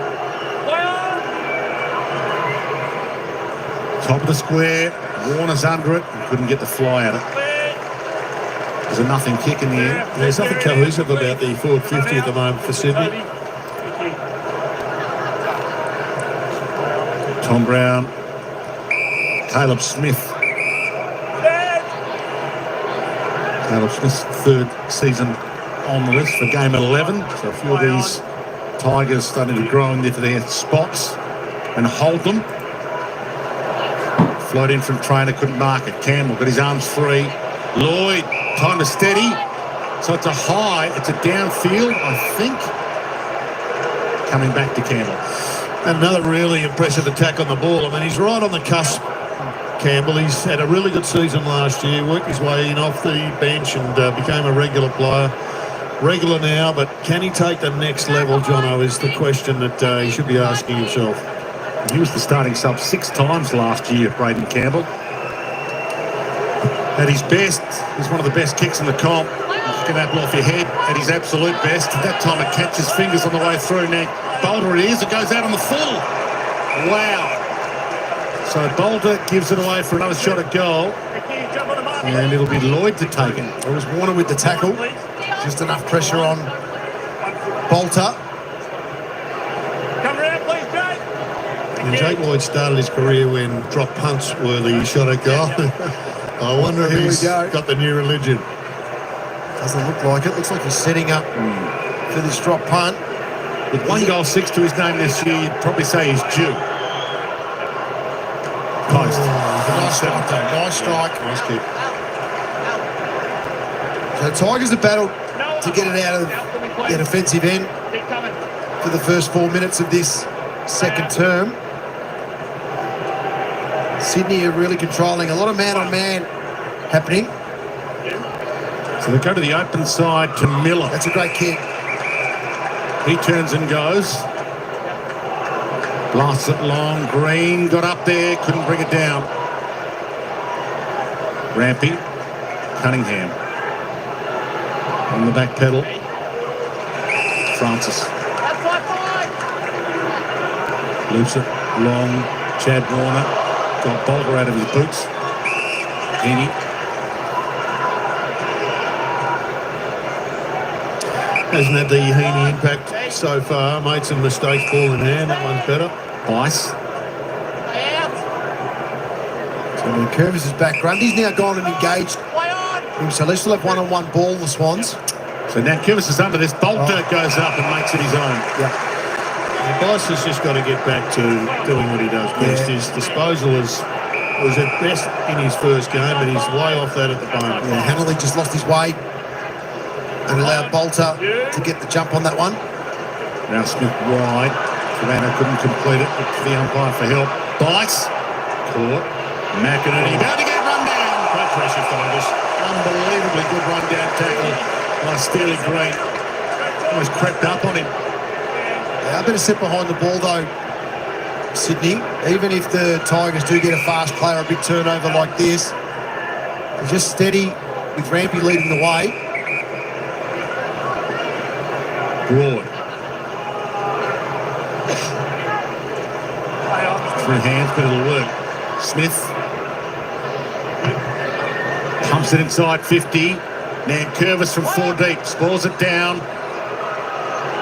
Top of the square, Warner's under it. He couldn't get the fly at it. There's a nothing kick in the end. There's nothing cohesive about the forward 50 at the moment for Sydney. Tom Brown, Caleb Smith. Caleb Smith's third season on the list for game 11. So a few of these Tigers starting to grow into their spots and hold them. Float in from trainer, couldn't mark it. Campbell got his arms free. Lloyd, time to steady. So it's a high, it's a downfield, I think. Coming back to Campbell. Another really impressive attack on the ball. I mean, he's right on the cusp, Campbell. He's had a really good season last year, worked his way in off the bench and became a regular player. Regular now, but can he take the next level, Jono, is the question that he should be asking himself. He was the starting sub 6 times last year, Braden Campbell. At his best, he's one of the best kicks in the comp. Can apple off your head at his absolute best. At that time, it catches fingers on the way through. Now, Bolter it is. It goes out on the full. Wow. So Bolter gives it away for another shot at goal. And it'll be Lloyd to take it. It was Warner with the tackle. Just enough pressure on Bolter. And Jake Lloyd started his career when drop punts were the shot at goal. I wonder if he's got the new religion. Doesn't look like it. Looks like he's setting up for this drop punt. With 1 goal, 6 to his name this year, you'd probably say he's due. Post. Nice strike, though. Nice strike. Nice kick. So the Tigers have battled to get it out of their defensive end for the first 4 minutes of this second term. Sydney are really controlling. A lot of man-on-man happening. So they go to the open side to Miller. That's a great kick. He turns and goes. Blasts it long. Green got up there. Couldn't bring it down. Rampy. Cunningham. On the back pedal. Francis. Loops it. Long. Chad Warner. Got Bolger out of his boots. Heaney. Hasn't had the Heaney impact so far. Made some mistakes, ball in hand. That one's better. Bice. So Curvis is back. Grundy's now gone and engaged him. So they still have one-on-one ball, the Swans. So now Curvis is under this. Bolter goes up and makes it his own. Yeah. And Bice has just got to get back to doing what he does best. His disposal was at best in his first game, but he's way off that at the moment. Yeah, Hanley just lost his way and allowed Bolter to get the jump on that one. Now Smith wide. Savannah couldn't complete it. Looked for the umpire for help. Bice. Caught. McInerney about to get run down. Great pressure from us. Unbelievably good run down tackle by Steely Green. Almost crept up on him. Yeah, better sit behind the ball though, Sydney. Even if the Tigers do get a fast player, a big turnover like this, they're just steady with Rampy leading the way. Broad. Through hands, but it'll work. Smith. Pumps it inside 50. Nankervis from 4 deep. Spores it down.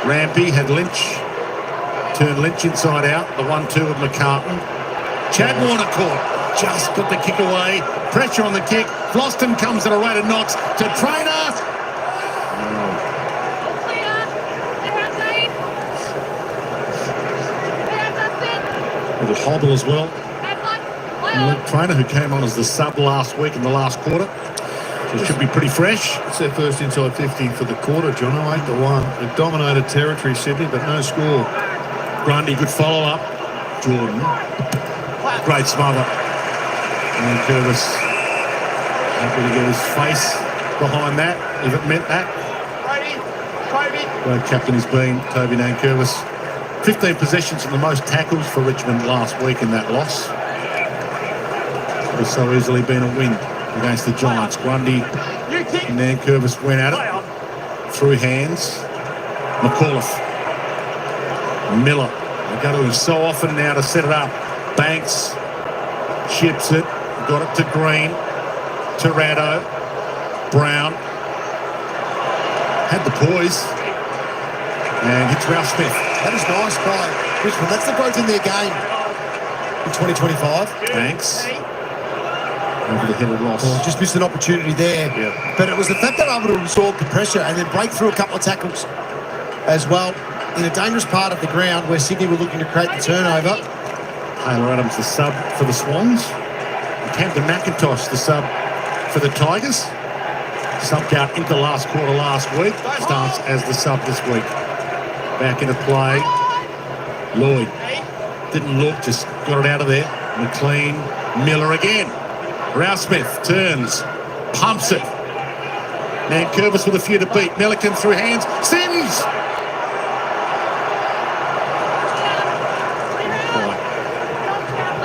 Rampy had Lynch. Turned Lynch inside out. The 1-2 of McCartan. Chad Warner caught. Just got the kick away. Pressure on the kick. Floston comes at a rate of knots to Trainer. Little hobble as well. And Luke Trainer, who came on as the sub last week in the last quarter. So it should be pretty fresh. It's their first inside 50 for the quarter, John. 8-1. They've dominated territory, Sydney, but no score. Grundy, good follow-up. Jordan. Great smother. And Curtis happy to get his face behind that, if it meant that. Great captain he's been, Toby Nankervis. 15 possessions and the most tackles for Richmond last week in that loss. Could have so easily been a win against the Giants. Grundy and Nankervis went at it. Through hands. McAuliffe. Miller. They go to him so often now to set it up. Banks chips it. Got it to Green. Tirado. Brown. Had the poise. And hits Ralph Smith. That is nice by Richmond. That's the growth in their game in 2025. Banks. Over the head of Ross. Well, just missed an opportunity there. Yeah. But it was the fact that they were able to absorb the pressure and then break through a couple of tackles as well in a dangerous part of the ground where Sydney were looking to create the turnover. Taylor Adams, the sub for the Swans. And Camden McIntosh, the sub for the Tigers. Subbed out into last quarter last week. Starts as the sub this week. Back into play. Lloyd. Didn't look, just got it out of there. McLean. Miller again. Ralph Smith turns. Pumps it. Nankervis with a few to beat. Milliken through hands. Sims!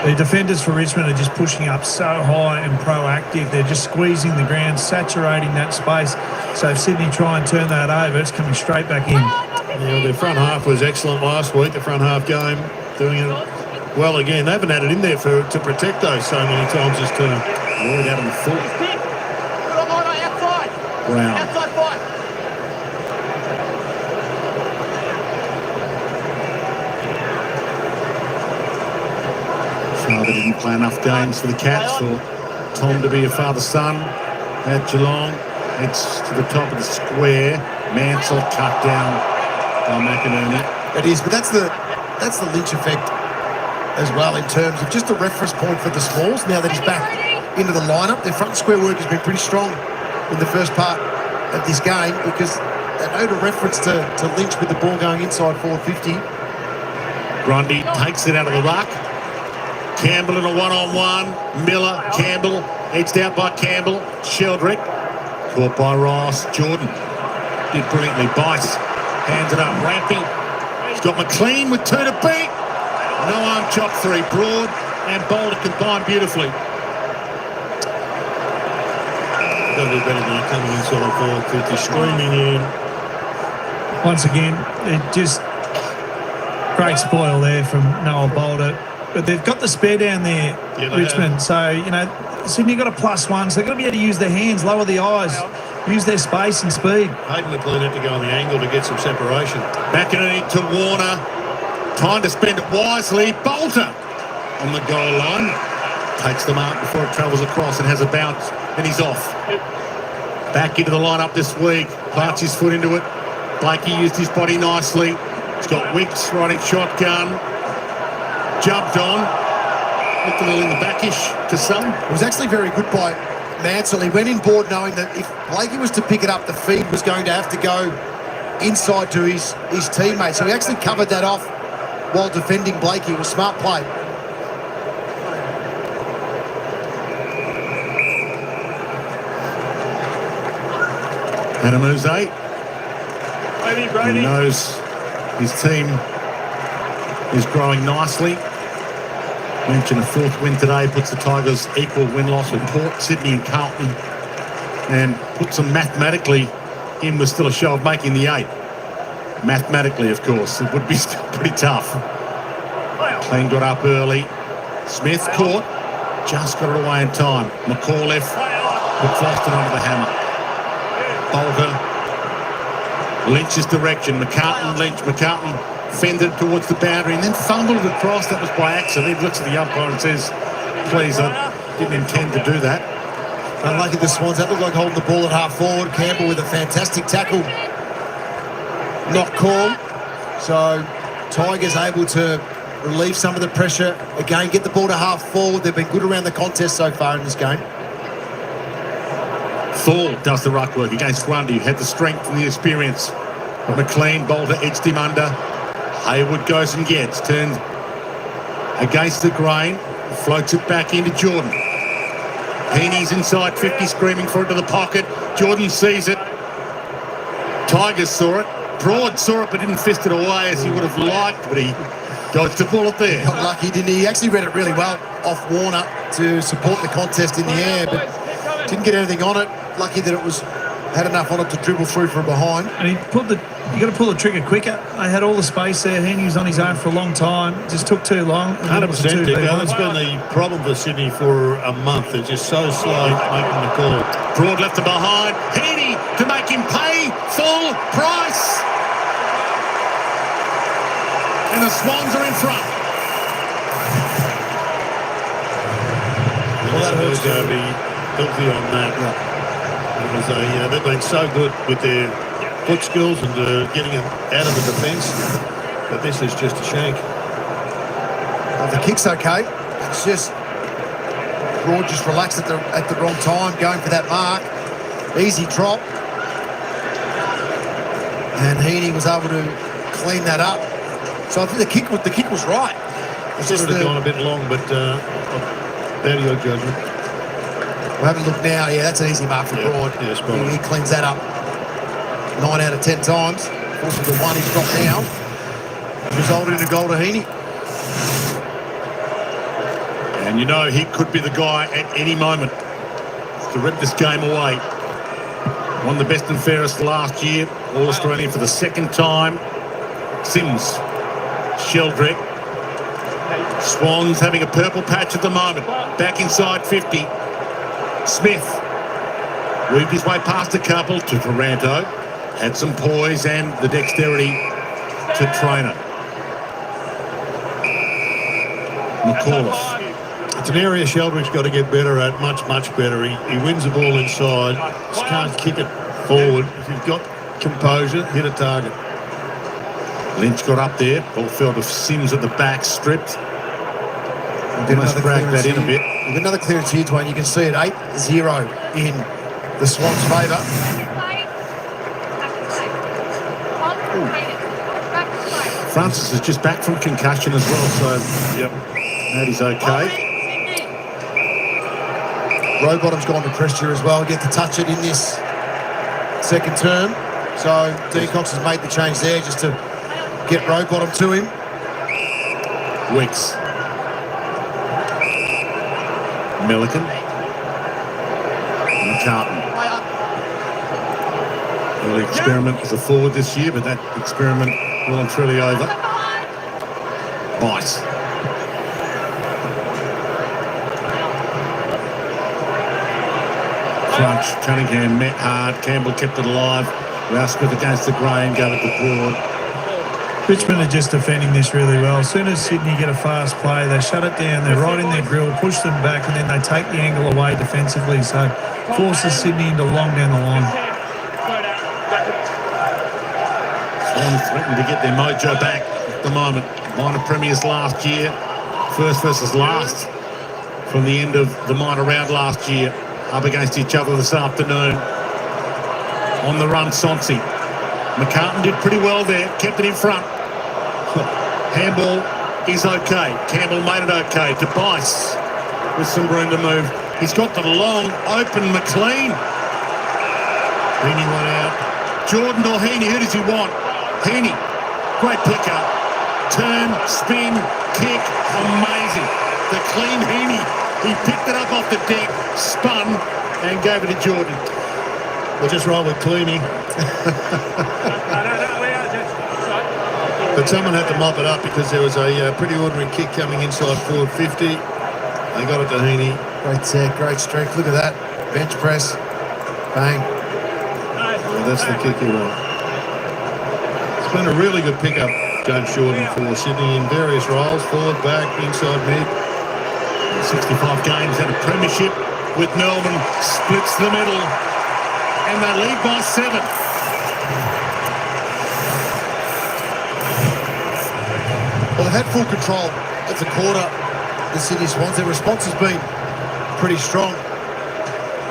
The defenders for Richmond are just pushing up so high and proactive. They're just squeezing the ground, saturating that space. So if Sydney try and turn that over, it's coming straight back in. Yeah, their front half was excellent last week. The front half game doing it well again. They haven't had it in there to protect those so many times this term. Lloyd out on the full. Brown. Father didn't play enough games for the Cats. For Tom to be a father-son at Geelong. Heads to the top of the square. Mansell cut down by McInerney. It is, but that's the Lynch effect as well in terms of just a reference point for the Smalls now that he's back into the lineup. Their front square work has been pretty strong in the first part of this game because they know the reference to Lynch with the ball going inside 450. Grundy takes it out of the ruck. Campbell in a one-on-one. Miller, Campbell, edged out by Campbell. Sheldrick, caught by Ross. Jordan did brilliantly. Bice hands it up. Rampy. He's got McLean with 2 to beat. No arm chop 3. Broad and Boulder combined beautifully. Got to do better than that coming inside 450, screaming in. Once again, it just great spoil there from Noah Boulder. But they've got the spare down there, Richmond. So, you know, Sydney got a +1, so they've got to be able to use their hands, lower the eyes, use their space and speed. Hayden McLean had to go on the angle to get some separation. McInerney to Warner. Time to spend it wisely. Bolter on the goal line. Takes the mark before it travels across and has a bounce, and he's off. Back into the lineup this week. Plants his foot into it. Blakey used his body nicely. He's got Wicks riding shotgun. Jumped on. Looked a little in the backish to some. It was actually very good by Mansell. He went in board knowing that if Blakey was to pick it up, the feed was going to have to go inside to his teammate. So he actually covered that off while defending Blakey. It was smart play. Adamuze. He knows his team is growing nicely. Mentioned a 4th win today, puts the Tigers equal win-loss with Port, Sydney and Carlton, and puts them mathematically in with still a show of making the 8. Mathematically, of course, it would be still pretty tough. Clean got up early. Smith caught, just got it away in time. McAuliffe put Floston under the hammer. Bolter, Lynch's direction. McCartan, fended towards the boundary and then fumbled it across. That was by accident. He looks at the umpire and says, please, I didn't intend to do that. Unlucky the Swans. That looked like holding the ball at half forward. Campbell with a fantastic tackle. Not called. So Tigers able to relieve some of the pressure. Again, get the ball to half forward. They've been good around the contest so far in this game. Thal does the ruck work against Grundy, who had the strength and the experience. But McLean, Bolter edged him under. Hayward goes and gets, turned against the grain, floats it back into Jordan. Heaney's inside 50, screaming for it to the pocket. Jordan sees it. Tigers saw it. Broad saw it, but didn't fist it away as he would have liked, but he dodged the bullet there. Got lucky, didn't he? He actually read it really well off Warner to support the contest in the air, but didn't get anything on it. Lucky that it was had enough on it to dribble through from behind. And you got to pull the trigger quicker. They had all the space there. Heaney was on his own for a long time. It just took too long. 100%. That's been the problem for Sydney for a month. They're just so slow making the call. Broad left it behind. Heaney to make him pay full price. And the Swans are in front. Well, that hurts to be healthy on that. Because they've been so good with their foot skills and getting it out of the defence. But this is just a shank. Well, the kick's okay. It's just Broad just relaxed at the wrong time, going for that mark. Easy drop. And Heaney was able to clean that up. So I think the kick was right. It's just gone a bit long, but out of your judgment. We'll have a look now. Yeah, that's an easy mark for Broad. Yeah, he cleans that up 9 out of 10 times. Also, the one he's dropped down resulted in a goal to Heaney. And you know he could be the guy at any moment to rip this game away. Won the best and fairest last year. All-Australian for the 2nd time. Sims, Sheldrick. Swans having a purple patch at the moment. Back inside 50. Smith weaved his way past a couple to Taranto. Had some poise and the dexterity to Trainer. McAuliffe. It's an area Sheldrick's got to get better at, much better. He wins the ball inside, just can't kick it forward. If you've got composure, hit a target. Lynch got up there. Ball fell to Sims at the back, stripped. Almost dragged that in a bit. You've got another clearance here, Dwayne. You can see it 8-0 in the Swans' favour. Francis is just back from concussion as well, so yep, that is okay. Rowbottom's gone to pressure as well. Get to touch it in this second term. So Dean Cox has made the change there just to get Rowbottom to him. Wicks. Milliken. And Carlton. Early experiment as a forward this year, but that experiment well and truly over. Bice. Crunch. Cunningham met hard. Campbell kept it alive. Rouse Smith against the grain, gave it the broad. Richmond are just defending this really well. As soon as Sydney get a fast play, they shut it down. They're right in their grill, push them back, and then they take the angle away defensively. So forces Sydney into long down the line. Swans threatened to get their mojo back at the moment. Minor premiers last year. First versus last from the end of the minor round last year. Up against each other this afternoon. On the run, Sonsi. McCartan did pretty well there, kept it in front. Handball is okay. Campbell made it okay. To Bice with some room to move. He's got the long, open McLean. Heaney went out. Jordan or Heaney, who does he want? Heaney, great pickup. Turn, spin, kick, amazing. The clean Heaney. He picked it up off the deck, spun, and gave it to Jordan. We'll just roll with Cleany. But someone had to mop it up because there was a pretty ordinary kick coming inside forward 50. They got it to Heaney. Great set, great strength. Look at that. Bench press. Bang. Well, that's the kick you want. It's been a really good pickup, James Jordan, for Sydney in various roles. Forward, back, inside mid. 65 games at a premiership with Melbourne. Splits the middle. And they lead by 7. Well, they've had full control of the quarter, the Sydney Swans. Their response has been pretty strong.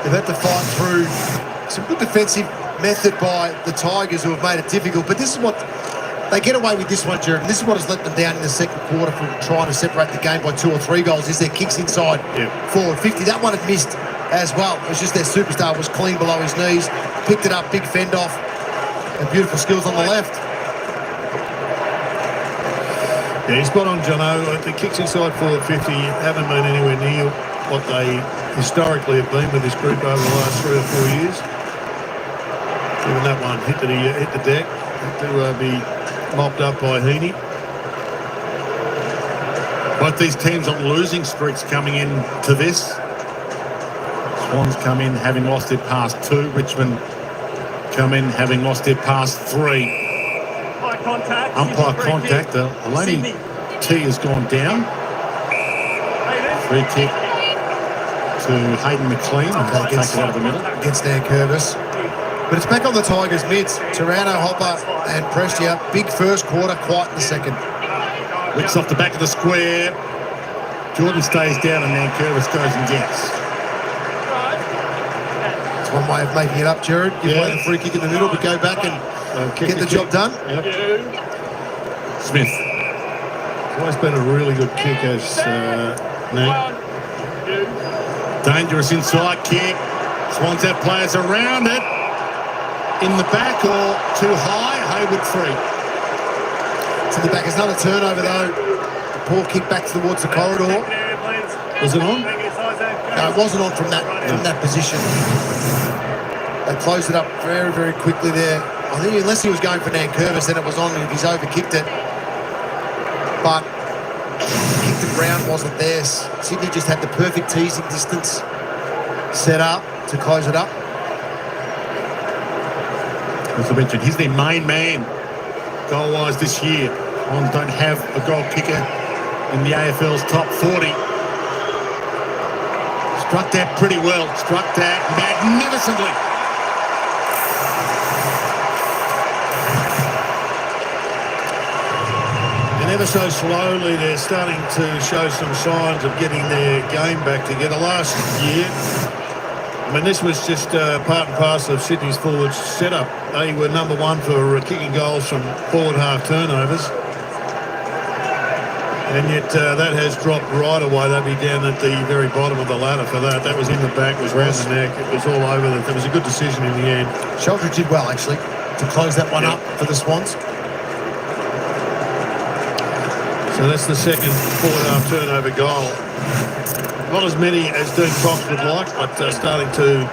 They've had to fight through some good defensive method by the Tigers, who have made it difficult. But this is what they get away with this one, Jared. This is what has let them down in the second quarter from trying to separate the game by 2 or 3 goals, is their kicks inside forward 50. That one had missed as well. It was just their superstar was clean below his knees, picked it up, big fend off, and beautiful skills on the left. Yeah, he's spot on, Jono. The kicks inside forward 50 haven't been anywhere near what they historically have been with this group over the last 3 or 4 years. Even that one hit the deck, had to be mopped up by Heaney. Both these teams on losing streaks coming in to this. Swans come in having lost their past 2. Richmond come in having lost their past 3. Umpire contact. Alani T has gone down. Free kick to Hayden McLean. Okay, Take it out of the middle. Against Dan Curvis. But it's back on the Tigers' mids. Taranto, Hopper and Prestia. Big first quarter, quiet in the second. Wicks off the back of the square. Jordan stays down and Dan Curvis goes and gets. It's one way of making it up, Jared. Give away the free kick in the middle, but go back and get the job done. Yep. Smith. It's always been a really good kick as Nate. Dangerous inside kick. Swans have players around it. In the back or too high. Hayward free. It's in the back. There's another turnover though. The poor kick back towards the corridor. Was it on? No, it wasn't on from that position. They closed it up very, very quickly there. I think unless he was going for Dan Curvis, then it was on if he's over-kicked it. But the kick to ground wasn't there. Sydney just had the perfect teasing distance set up to close it up. As I mentioned, he's their main man goal-wise this year. Swans don't have a goal kicker in the AFL's top 40. Struck that pretty well. Struck that magnificently. ever so slowly they're starting to show some signs of getting their game back together. Last year, I mean, this was just part and parcel of Sydney's forward setup. They were number one for kicking goals from forward half turnovers. And yet that has dropped right away. They'll be down at the very bottom of the ladder for that. That was in the back, was round the neck. It was all over. It was a good decision in the end. Sheldrick did well, actually, to close that one up for the Swans. So that's the second forward half turnover goal. Not as many as Dean Cox would like, but starting to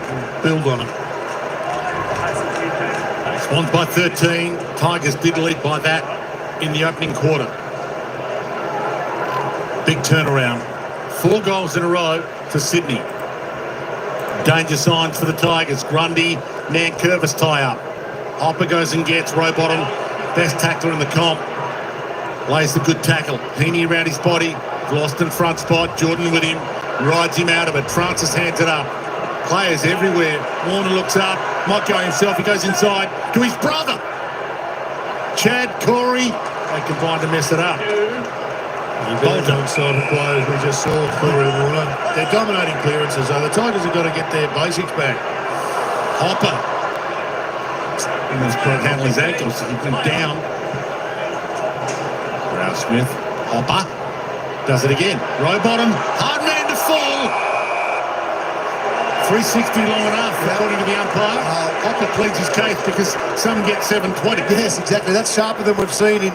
build on it. Swans by 13. Tigers did lead by that in the opening quarter. Big turnaround. 4 goals in a row to Sydney. Danger signs for the Tigers. Grundy, Nankervis tie up. Hopper goes and gets Rowbottom. Best tackler in the comp. Lays the good tackle. Heaney around his body. Lost in front spot. Jordan with him. Rides him out of it. Francis hands it up. Players everywhere. Warner looks up. Might go himself. He goes inside to his brother. Chad, Corey. They combine to mess it up. Both one-sided players we just saw, Cleary and Warner. They're dominating clearances, though. The Tigers have got to get their basics back. Hopper. He was trying to handle his ankles. He went down. Rouse Smith. Hopper. Does it again. Rowbottom. Hard man to fall. 360 long enough, according to the umpire. Hopper pleads his case because some get 720. Yes, exactly. That's sharper than we've seen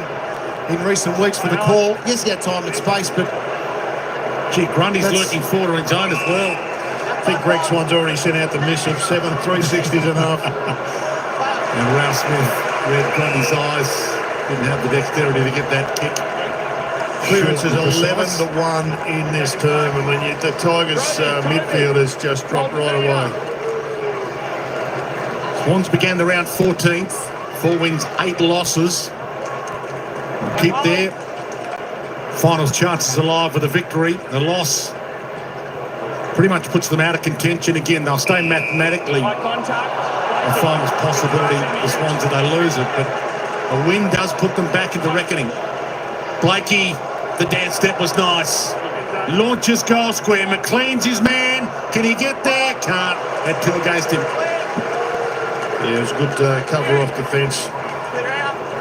in recent weeks for the call. Yes, he had time and space, but... Gee, Grundy's lurking forward on his own as well. I think Greg Swan's already sent out the miss of 7 360s and a half. And Rouse Smith read Grundy's eyes. Didn't have the dexterity to get that kick. Clearance is 11-1 in this term. I mean, the Tigers' midfield has just dropped right away. Swans began the round 14th. 4 wins, 8 losses. Keep their finals chances alive with a victory. The loss pretty much puts them out of contention again. They'll stay mathematically a finals possibility, the Swans, if they lose it. But a win does put them back into reckoning. Blakey, the dance step was nice. Launches goal square. McLean's his man. Can he get there? Can't. Had 2 against him. Yeah, it was good cover off defence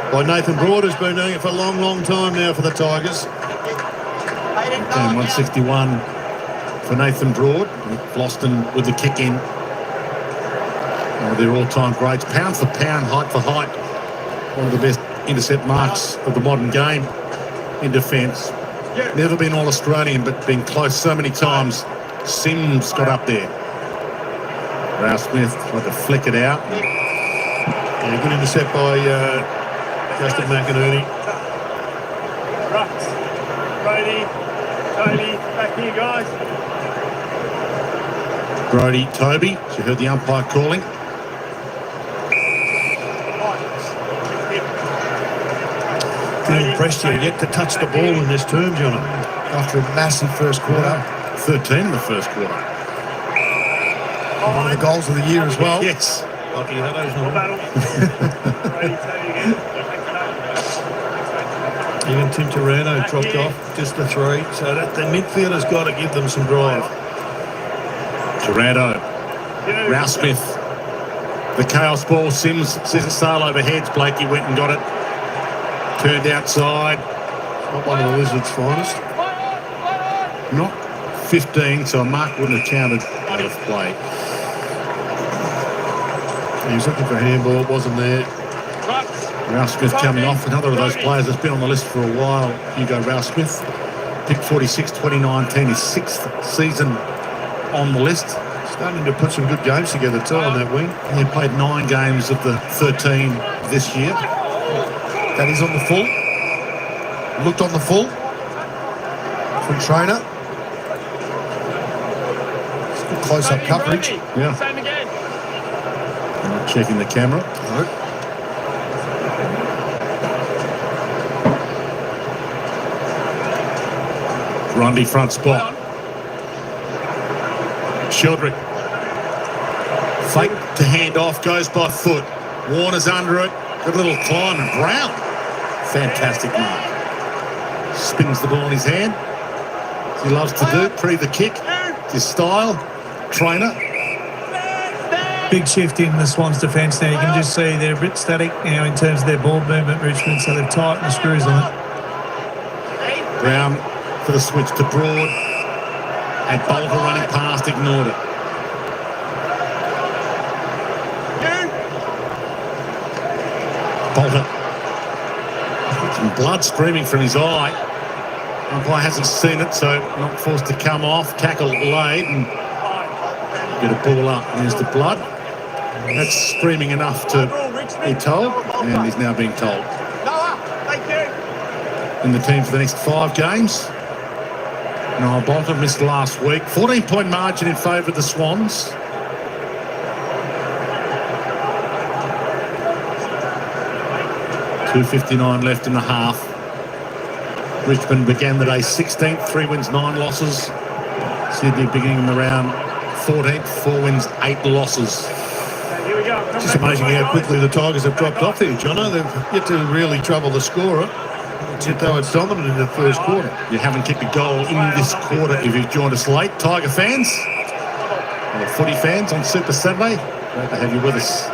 by Nathan Broad, who's been doing it for a long, long time now for the Tigers. Game 161 for Nathan Broad. Floston with the kick in. They're all-time greats. Pound for pound, height for height. One of the best intercept marks of the modern game in defence. Never been All-Australian, but been close so many times. Sims got up there. Rouse Smith tried to flick it out. Yeah, good intercept by Justin McInerney. Brody, Tony, back here, guys. Brody, Toby. She heard the umpire calling. Too impressed you yet to touch the ball in this term, John. After a massive first quarter. 13 in the first quarter. One of the goals of the year as well. Yes. Lucky Hutto's not. Even Tim Taranto dropped off just the 3. So that the midfielder's got to give them some drive. Taranto. Rouse Smith. The chaos ball. Sims scissor sail overheads. Blakey went and got it. Turned outside. Not one of the Wizards' finest. Not 15, so a mark wouldn't have counted out of play. He was looking for a handball, it wasn't there. Rouse Smith coming off, another of those players that's been on the list for a while. Hugo Rouse Smith, picked 46, 2019, his 6th season on the list. Starting to put some good games together too on that wing. He played 9 games of the 13 this year. That is on the full. Looked on the full. From trainer. It's good close-up coverage. Yeah. Same again. Not checking the camera. No. Grundy front spot. Sheldrick. Fake to hand off, goes by foot. Warner's under it. Good little climb, and Brown. Fantastic mark. Spins the ball in his hand. As he loves to do. Pre the kick. It's his style. Trainer. Big shift in the Swans defence now. You can just see they're a bit static now in terms of their ball movement, Richmond, so they've tightened the screws on it. Brown for the switch to Broad. And Bolter running past, ignored it. Bolter. Some blood streaming from his eye. Umpire hasn't seen it, so not forced to come off. Tackle laid and get a ball up. There's the blood. That's streaming enough to be told, and he's now being told. In the team for the next 5 games. Noah Bolter missed last week. 14-point margin in favour of the Swans. .259 left in the half. Richmond began the day 16th, 3 wins, 9 losses. Sydney beginning the round 14th, 4 wins, 8 losses. It's just amazing how quickly the Tigers have dropped off there, Jono. They've yet to really trouble the scorer. Yet they were dominant in the first quarter. You haven't kicked a goal in this quarter if you've joined us late. Tiger fans, or footy fans on Super Saturday, great to have you with us.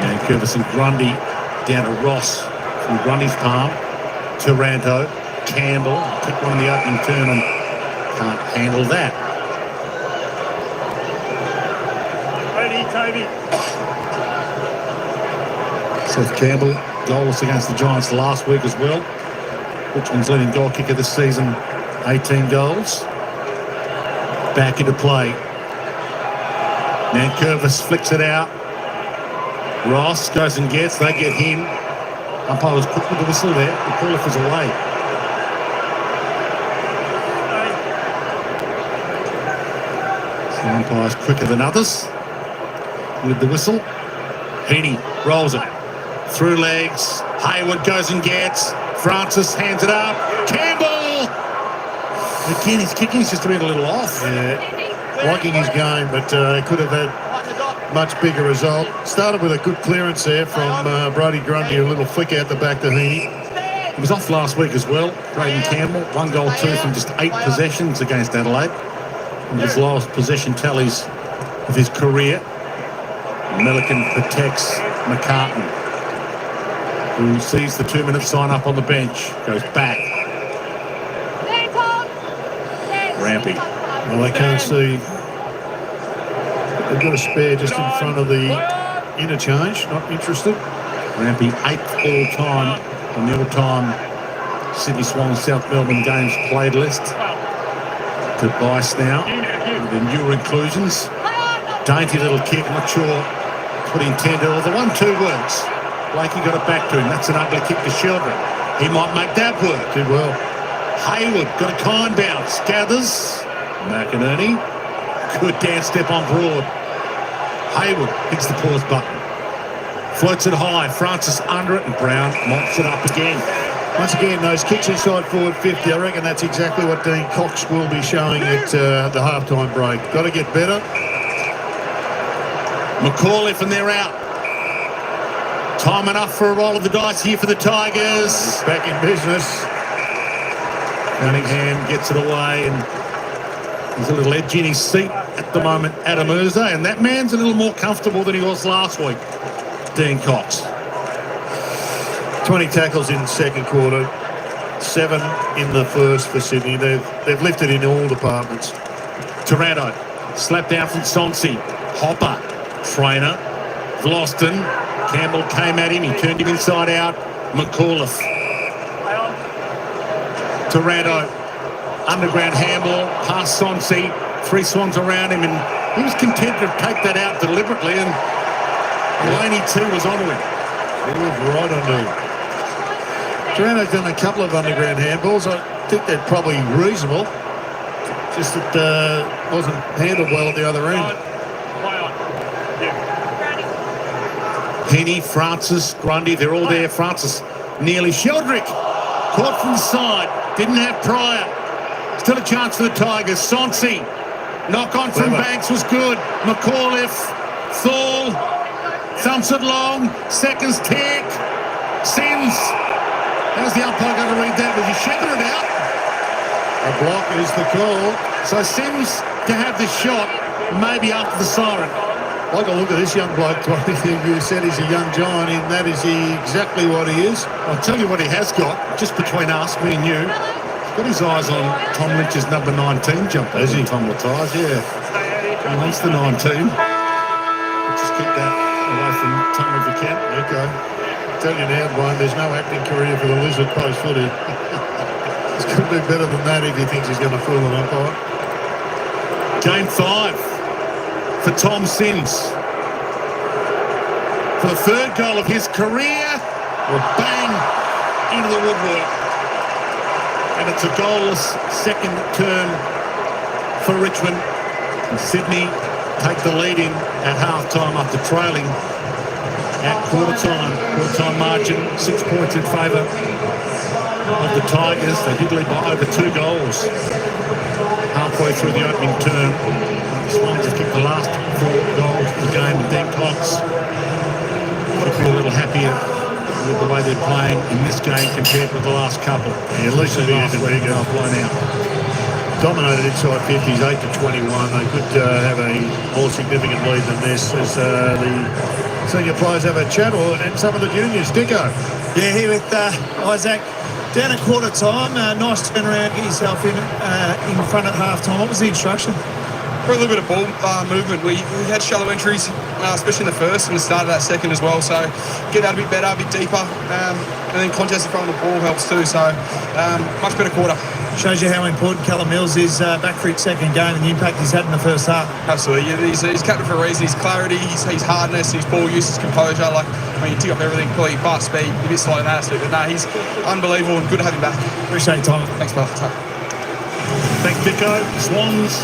And Curtis and Grundy down to Ross from Grundy's palm. Taranto, Campbell, picked one in the opening turn and can't handle that. Seth Campbell, goalless against the Giants last week as well. Richmond's leading goal kicker this season, 18 goals. Back into play. Nankervis flicks it out. Ross goes and gets, they get him. Umpire was quick with the whistle there. The call-off was away. So umpire's quicker than others with the whistle. Heaney rolls it. Through legs. Hayward goes and gets. Francis hands it up. Campbell! Again, his kicking's just been a little off. Yeah, liking his game, but could have had much bigger result. Started with a good clearance there from Brodie Grundy, a little flick out the back to Heaney. He was off last week as well. Braden Campbell, 1 goal, 2 from just 8 possessions against Adelaide. One of his lowest possession tallies of his career. Milliken protects McCartan, who sees the 2-minute sign up on the bench, goes back. Rampy. Well, they can't see. They've got a spare just in front of the interchange. Not interested. Rampy 8th all-time on the all-time Sydney Swans South Melbourne games played list. To Bice now with the newer inclusions. Dainty little kick, not sure what he intended. Or the 1-2 works. Blakey got it back to him. That's an ugly kick to Sheldon. He might make that work. Did well. Hayward got a kind bounce. Gathers. McInerney. Good dance step on Broad. Hayward hits the pause button. Floats it high. Francis under it, and Brown mops it up again. Once again, those kicks inside forward 50, I reckon that's exactly what Dean Cox will be showing at the halftime break. Got to get better. McAuliffe, and they're out. Time enough for a roll of the dice here for the Tigers. Back in business. Cunningham gets it away, and there's a little edge in his seat at the moment, Adam Urza, and that man's a little more comfortable than he was last week, Dean Cox. 20 tackles in the second quarter, 7 in the first for Sydney. They've lifted in all departments. Taranto, slapped down from Sonsi. Hopper, Trainer, Vlosten. Campbell came at him, he turned him inside out. McAuliffe. Taranto, underground handball, past Sonsi. 3 Swans around him, and he was content to take that out deliberately, and Laney too was onto him. He was right onto him. Taranto's done a couple of underground handballs. I think they're probably reasonable. Just that wasn't handled well at the other end. Penny, Francis, Grundy, they're all there. Francis nearly. Sheldrick caught from the side. Didn't have Pryor. Still a chance for the Tigers. Sonsi. Knock on from Banks was good. McAuliffe. Thal. thumps it long, seconds tick, Sims. How's the umpire going to read that? Was he shaking it out? A block is the call. So Sims to have this shot, maybe after the siren. Like a look at this young bloke, you said he's a young giant, and that is exactly what he is. I'll tell you what he has got, just between us, me and you. He's got his eyes on Tom Lynch's number 19 jumper, as he Tom retires, yeah. He wants the 19. Just keep that away from Tom if you can. Okay. Tell you now, Brian, there's no acting career for the Lizard post footy. He's going to do better than that if he thinks he's going to fool an umpire. Game 5 for Tom Sims. For the third goal of his career, bang into the woodwork. And it's a goalless second term for Richmond. And Sydney take the lead in at half-time after trailing at quarter-time. Quarter-time margin, 6 points in favour of the Tigers. They did lead by over 2 goals halfway through the opening term. The Swans have kicked the last 4 goals of the game, and Dan Cox would be a little happier with the way they're playing in this game compared with the last couple. Yeah, at least they're nice when they're blown out. Dominated inside 50s, 8-21. They could have a more significant lead than this as the senior players have a chat, and some of the juniors. Dicko. Yeah, here with Isaac. Down at quarter time, nice turnaround, get yourself in front at half time. What was the instruction? For a little bit of ball movement. We had shallow entries, especially in the first and the start of that second as well. So get out a bit better, a bit deeper, and then contest in front of the ball helps too. So much better quarter. Shows you how important Callum Mills is back for his second game and the impact he's had in the first half. Absolutely. Yeah, he's captain for a reason. His clarity, his hardness, his ball use, his composure. Like, I mean, you tick up everything, probably fast speed, a bit slow in that aspect. But no, he's unbelievable and good to have him back. Appreciate your time. Thanks, pal. Thanks, Dicko. Swans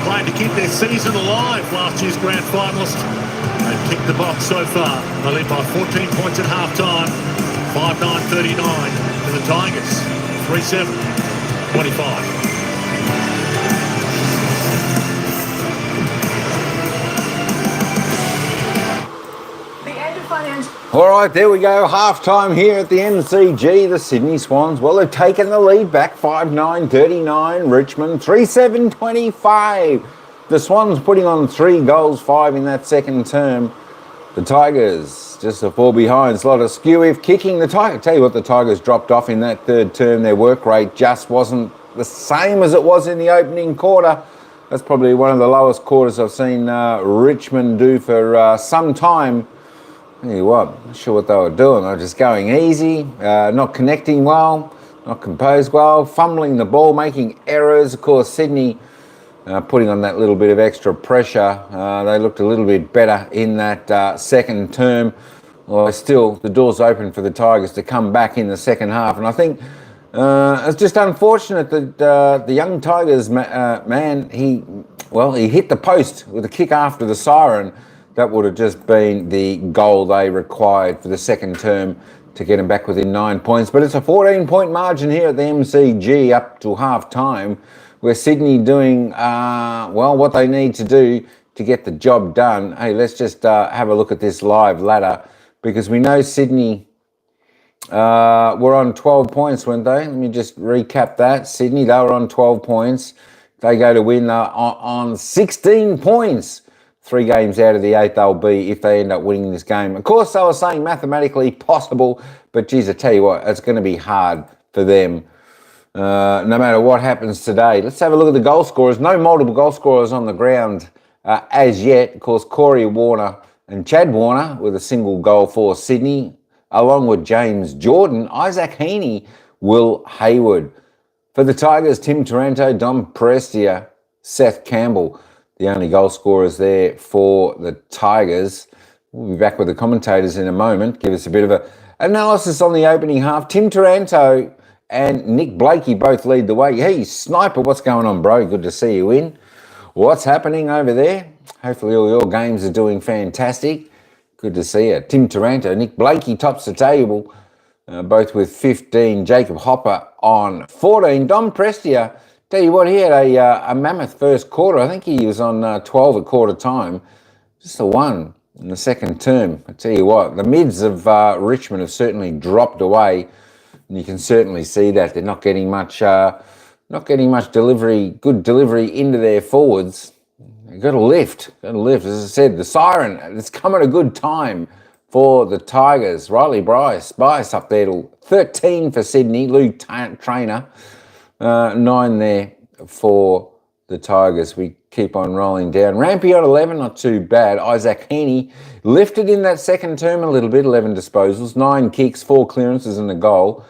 playing to keep their season alive. Last year's grand finalist. They've kicked the box so far. They lead by 14 points at half-time. 5-9-39 to the Tigers. 3-7-25. All right, there we go. Half-time here at the MCG. The Sydney Swans, well, they've taken the lead back. 5-9-39. Richmond, 3-7-25. The Swans putting on 3 goals, 5 in that second term. The Tigers just a fall behind. It's a lot of skew if kicking. The Tigers, tell you what, the Tigers dropped off in that third term. Their work rate just wasn't the same as it was in the opening quarter. That's probably one of the lowest quarters I've seen Richmond do for some time. Tell you what, not sure what they were doing. They were just going easy, not connecting well, not composed well, fumbling the ball, making errors. Of course, Sydney putting on that little bit of extra pressure. They looked a little bit better in that second term. Well, still, the door's open for the Tigers to come back in the second half. And I think it's just unfortunate that the young Tigers man, he hit the post with a kick after the siren. That would have just been the goal they required for the second term to get them back within 9 points. But it's a 14-point margin here at the MCG up to half-time, where Sydney doing, what they need to do to get the job done. Hey, let's just have a look at this live ladder, because we know Sydney were on 12 points, weren't they? Let me just recap that. Sydney, they were on 12 points. They go to win on 16 points. 3 games out of the 8 they'll be if they end up winning this game. Of course, they were saying mathematically possible, but geez, I tell you what, it's going to be hard for them no matter what happens today. Let's have a look at the goal scorers. No multiple goal scorers on the ground as yet. Of course, Corey Warner and Chad Warner with a single goal for Sydney, along with James Jordan, Isaac Heaney, Will Hayward. For the Tigers, Tim Taranto, Dom Prestia, Seth Campbell. The only goal scorers there for the Tigers. We'll be back with the commentators in a moment. Give us a bit of an analysis on the opening half. Tim Taranto and Nick Blakey both lead the way. Hey, Sniper, what's going on, bro? Good to see you in. What's happening over there? Hopefully all your games are doing fantastic. Good to see you. Tim Taranto, Nick Blakey tops the table, both with 15. Jacob Hopper on 14. Dom Prestia, tell you what, he had a mammoth first quarter. I think he was on 12 at quarter time. Just the one in the second term. I tell you what, the mids of Richmond have certainly dropped away, and you can certainly see that they're not getting much delivery, good delivery into their forwards. They've got to lift. As I said, the siren, it's come at a good time for the Tigers. Riley Bias up there to 13 for Sydney. Luke Trainer, 9 there for the Tigers. We keep on rolling down. Rampy on 11, not too bad. Isaac Heaney lifted in that second term a little bit, 11 disposals, 9 kicks, 4 clearances and a goal.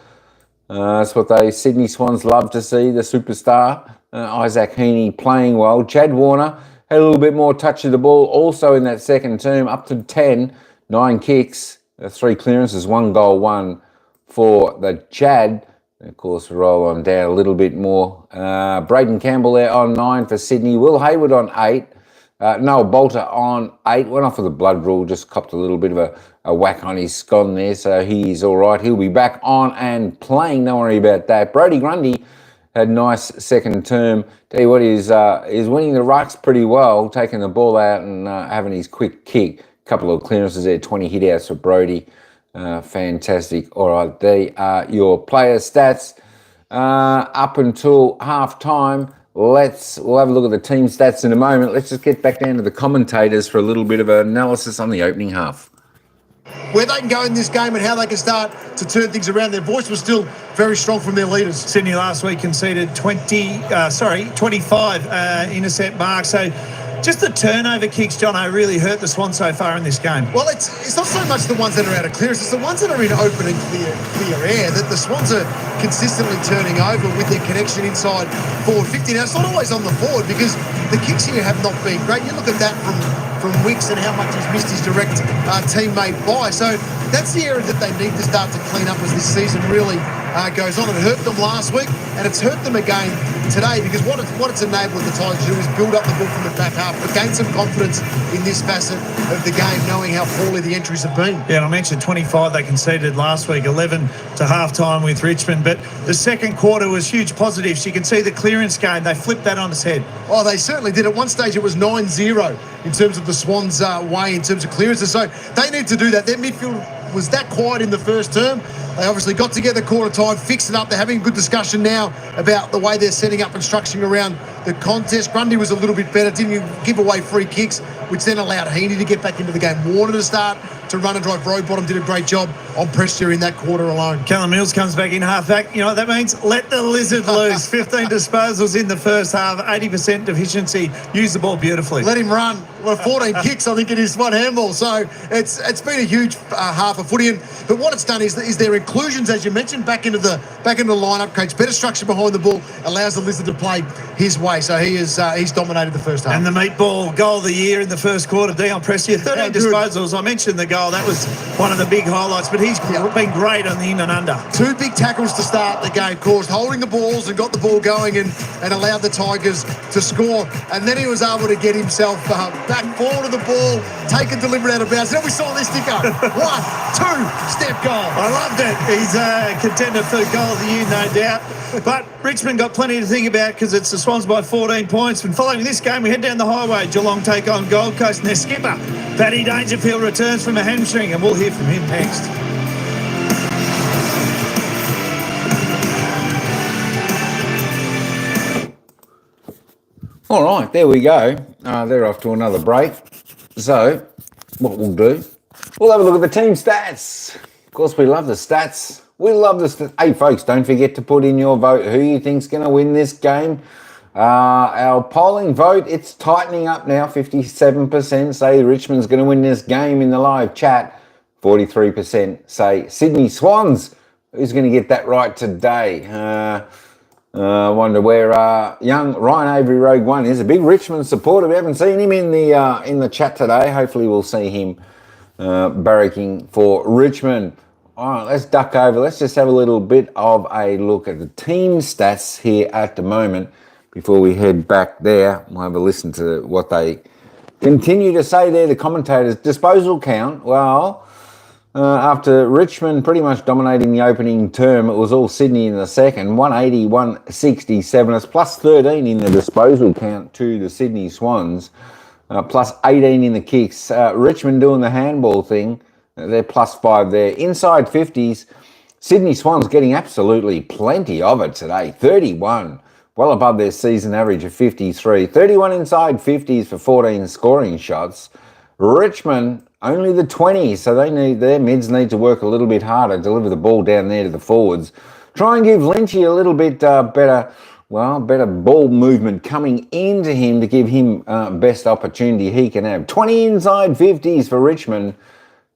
That's what they Sydney Swans love to see, the superstar. Isaac Heaney playing well. Chad Warner had a little bit more touch of the ball also in that second term, up to 10, 9 kicks, 3 clearances, 1 goal, 1 for the Chad. And of course, we roll on down a little bit more. Braden Campbell there on 9 for Sydney. Will Hayward on 8. Noah Bolter on 8. Went off with a blood rule, just copped a little bit of a whack on his scon there, so he's all right. He'll be back on and playing, don't worry about that. Brody Grundy had a nice second term. Tell you what, he's winning the rucks pretty well, taking the ball out and having his quick kick. Couple of clearances there, 20 hit-outs for Brody. Fantastic. All right, they are your player stats up until half-time. We'll have a look at the team stats in a moment. Let's just get back down to the commentators for a little bit of analysis on the opening half. Where they can go in this game and how they can start to turn things around. Their voice was still very strong from their leaders. Sydney last week conceded 25 intercept marks. So just the turnover kicks, Jono, really hurt the Swans so far in this game. Well, it's not so much the ones that are out of clearance, it's the ones that are in open and clear air that the Swans are consistently turning over with their connection inside forward 50. Now, it's not always on the forward because the kicks here have not been great. You look at that from Wicks and how much he's missed his direct teammate by. So that's the area that they need to start to clean up as this season really goes on. It hurt them last week and it's hurt them again today because what it's enabled the Tigers to do is build up the ball from the back half, but gain some confidence in this facet of the game, knowing how poorly the entries have been. Yeah, and I mentioned 25 they conceded last week, 11 to half-time with Richmond, but the second quarter was huge positives. You can see the clearance game, they flipped that on its head. Oh, they certainly did. At one stage it was 9-0 in terms of the Swans' way in terms of clearances, so they need to do that. Their midfield was that quiet in the first term. They obviously got together quarter time, fixed it up. They're having a good discussion now about the way they're setting up and structuring around the contest. Grundy was a little bit better, didn't give away free kicks, which then allowed Heaney to get back into the game. Warner to start to run and drive. Rowbottom did a great job on pressure in that quarter alone. Callum Mills comes back in half-back. You know what that means? Let the lizard loose. 15 disposals in the first half, 80% efficiency. Use the ball beautifully. Let him run. Well, 14 kicks, I think it is, one handball. So it's been a huge half of footy. But what it's done is their inclusions, as you mentioned, back into the lineup, creates better structure behind the ball, allows the lizard to play his way. So he's dominated the first half. And the meatball goal of the year in the first quarter, Dion Prestia, 13 disposals. I mentioned the goal. That was one of the big highlights, but he's been great on the in and under. 2 big tackles to start the game, caused holding the balls and got the ball going and allowed the Tigers to score. And then he was able to get himself back forward of the ball, take a deliberate out of bounds. Then we saw this thing go. 1, 2, step goal. I loved it. He's a contender for goal of the year, no doubt. But Richmond got plenty to think about because it's the Swans by 14 points. And following this game, we head down the highway. Geelong take on Gold Coast, and their skipper, Paddy Dangerfield, returns from a hamstring, and we'll hear from him next. All right, there we go. They're off to another break. So, what we'll do, we'll have a look at the team stats. Of course, we love the stats. We love the stats. Hey, folks, don't forget to put in your vote. Who you think's going to win this game? Our polling vote, it's tightening up now. 57% say Richmond's going to win this game in the live chat. 43% say Sydney Swans. Who's going to get that right today? I wonder where young Ryan Avery Rogue One is. A big Richmond supporter. We haven't seen him in the chat today. Hopefully we'll see him barracking for Richmond. All right, let's duck over. Let's just have a little bit of a look at the team stats here at the moment before we head back there. We'll have a listen to what they continue to say there, the commentators. Disposal count, well, after Richmond pretty much dominating the opening term, it was all Sydney in the second, 180, 167. It's plus 13 in the disposal count to the Sydney Swans. plus 18 in the kicks. Richmond doing the handball thing. They're plus 5 there. Inside 50s, Sydney Swans getting absolutely plenty of it today. 31, well above their season average of 53. 31 inside 50s for 14 scoring shots. Richmond only the 20s, so their mids need to work a little bit harder, deliver the ball down there to the forwards. Try and give Lynchy a little bit better ball movement coming into him to give him best opportunity he can have. 20 inside 50s for Richmond.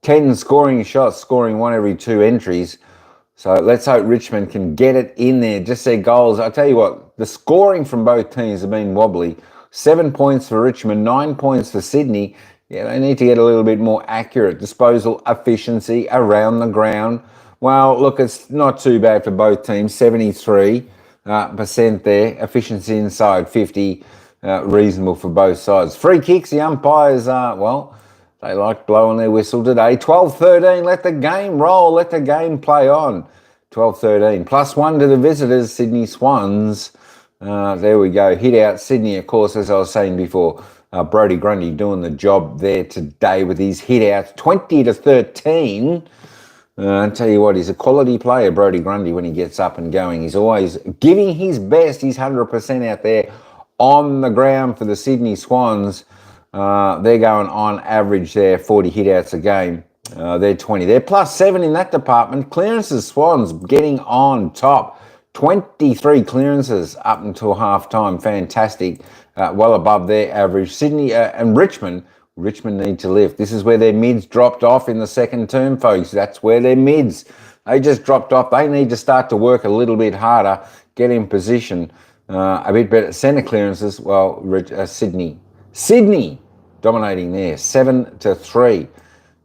10 scoring shots, scoring 1 every 2 entries. So let's hope Richmond can get it in there. Just their goals. I tell you what, the scoring from both teams have been wobbly. 7 points for Richmond, 9 points for Sydney. Yeah, they need to get a little bit more accurate disposal efficiency around the ground. Well, look, it's not too bad for both teams. 73% there. Efficiency inside 50, reasonable for both sides. Free kicks, the umpires they like blowing their whistle today. 12-13, let the game roll, let the game play on. 12-13, plus 1 to the visitors, Sydney Swans. There we go, hit out Sydney, of course, as I was saying before. Brodie Grundy doing the job there today with his hit outs. 20-13. I tell you what, he's a quality player, Brodie Grundy, when he gets up and going. He's always giving his best. He's 100% out there on the ground for the Sydney Swans. They're going on average there, 40 hit-outs a game. They're 20. They're plus 7 in that department. Clearances, Swans getting on top. 23 clearances up until half-time. Fantastic. Well above their average. Sydney and Richmond need to lift. This is where their mids dropped off in the second term, folks. That's where their mids, they just dropped off. They need to start to work a little bit harder, get in position. A bit better. Centre clearances, well, Sydney dominating there, 7-3.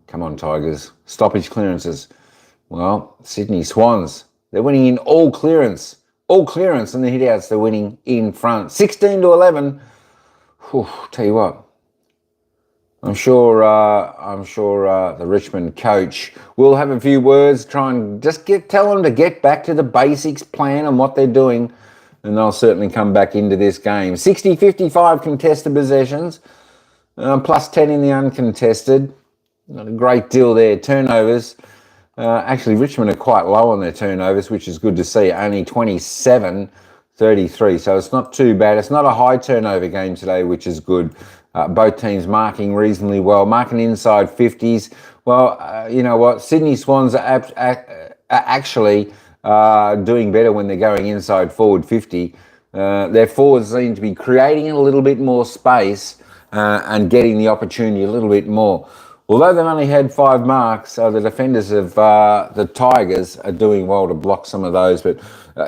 Come on, Tigers. Stoppage clearances. Well, Sydney Swans, they're winning in all clearance, and the hit-outs they're winning in front. 16-11. Whew, tell you what, I'm sure the Richmond coach will have a few words, try and just tell them to get back to the basics, plan on what they're doing, and they'll certainly come back into this game. 60-55 contested possessions, plus 10 in the uncontested. Not a great deal there. Turnovers. Actually, Richmond are quite low on their turnovers, which is good to see. Only 27-33, so it's not too bad. It's not a high turnover game today, which is good. Both teams marking reasonably well, marking inside 50s. Well, you know what? Sydney Swans are actually doing better when they're going inside forward 50. Their forwards seem to be creating a little bit more space and getting the opportunity a little bit more. Although they've only had 5 marks, the defenders of the Tigers are doing well to block some of those. But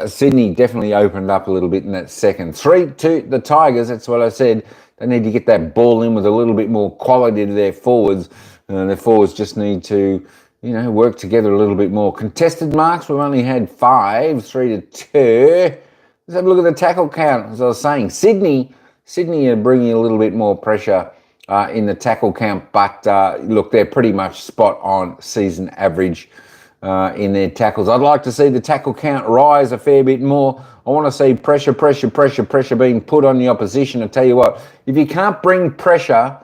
Sydney definitely opened up a little bit in that second. 3-2 the Tigers, that's what I said. They need to get that ball in with a little bit more quality to their forwards. Their forwards just need to, work together a little bit more. Contested marks, we've only had 5, 3-2. Let's have a look at the tackle count. As I was saying, Sydney are bringing a little bit more pressure in the tackle count, but look, they're pretty much spot on season average in their tackles. I'd like to see the tackle count rise a fair bit more. I want to see pressure being put on the opposition. I tell you what, if you can't bring pressure,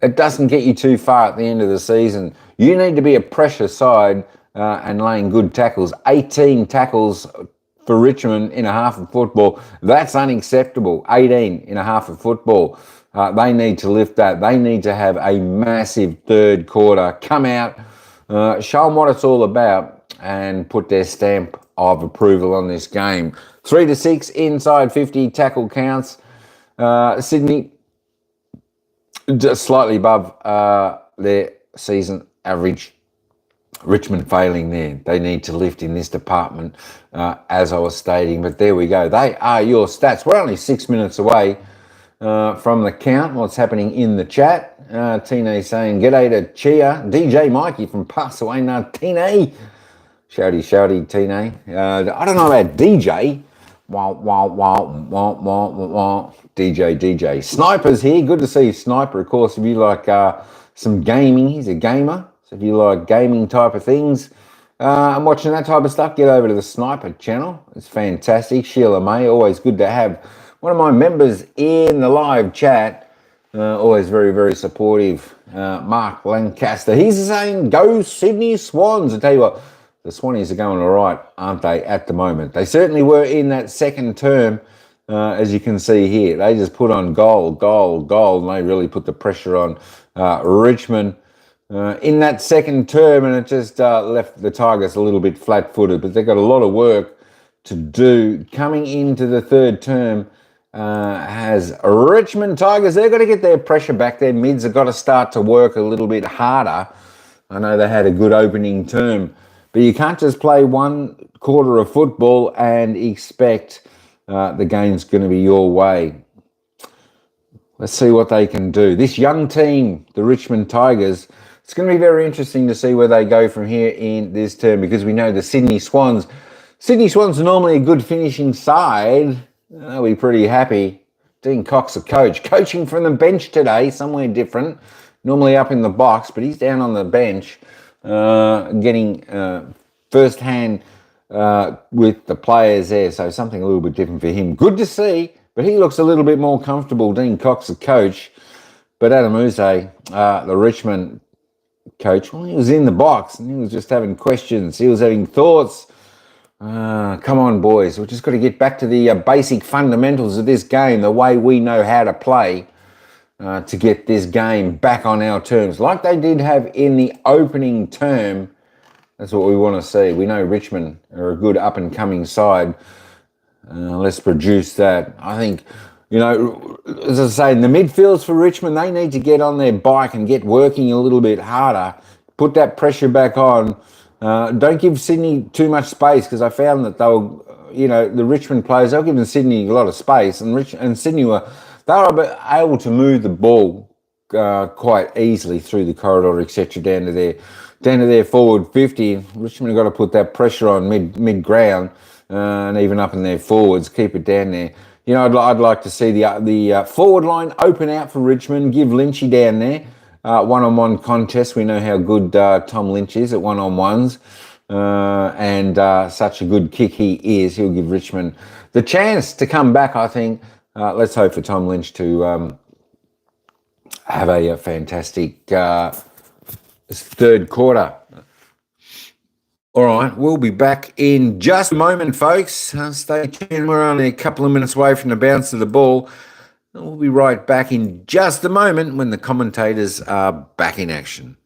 it doesn't get you too far at the end of the season. You need to be a pressure side and laying good tackles. 18 tackles for Richmond in a half of football. That's unacceptable. 18 in a half of football. They need to lift that. They need to have a massive third quarter. Come out, show them what it's all about, and put their stamp of approval on this game. 3-6 inside 50 tackle counts. Sydney just slightly above their season average. Richmond failing there. They need to lift in this department, as I was stating. But there we go. They are your stats. We're only 6 minutes away from the count. What's happening in the chat? Tine saying, g'day to Chia. DJ Mikey from Pasadena. Tine. Shouty, Tine. I don't know about DJ. DJ. Sniper's here. Good to see you, Sniper. Of course, if you like some gaming, he's a gamer. So if you like gaming type of things and watching that type of stuff, get over to the Sniper channel. It's fantastic. Sheila May, always good to have one of my members in the live chat, always very, very supportive, Mark Lancaster. He's saying, go Sydney Swans. I tell you what, the Swannies are going all right, aren't they, at the moment? They certainly were in that second term, as you can see here. They just put on gold, and they really put the pressure on Richmond in that second term, and it just left the Tigers a little bit flat-footed. But they've got a lot of work to do. Coming into the third term has Richmond Tigers. They've got to get their pressure back. Their mids have got to start to work a little bit harder. I know they had a good opening term, but you can't just play one quarter of football and expect the game's going to be your way. Let's see what they can do. This young team, the Richmond Tigers, it's going to be very interesting to see where they go from here in this term, because we know the Sydney Swans are normally a good finishing side. They'll be pretty happy. Dean Cox, the coach, coaching from the bench today, somewhere different. Normally up in the box, but he's down on the bench, getting first-hand with the players there, so something a little bit different for him. Good to see, but he looks a little bit more comfortable, Dean Cox, the coach. But Adam Uze, the Richmond coach, well, he was in the box and he was just having questions. He was having thoughts. Come on, boys. We've just got to get back to the basic fundamentals of this game, the way we know how to play, to get this game back on our terms, like they did have in the opening term. That's what we want to see. We know Richmond are a good up-and-coming side. Let's produce that. I think, you know, as I say, in the midfields for Richmond, they need to get on their bike and get working a little bit harder. Put that pressure back on. Don't give Sydney too much space, because I found that they were, you know, the Richmond players, they were giving Sydney a lot of space, and Sydney were able to move the ball quite easily through the corridor, etc., down to their forward 50. Richmond have got to put that pressure on mid-ground and even up in their forwards, keep it down there. You know, I'd like to see the forward line open out for Richmond, give Lynchy down there. One-on-one contest. We know how good Tom Lynch is at one-on-ones, and such a good kick he is. He'll give Richmond the chance to come back, I think. Let's hope for Tom Lynch to have a fantastic third quarter. All right, we'll be back in just a moment, folks. Stay tuned. We're only a couple of minutes away from the bounce of the ball. We'll be right back in just a moment when the commentators are back in action.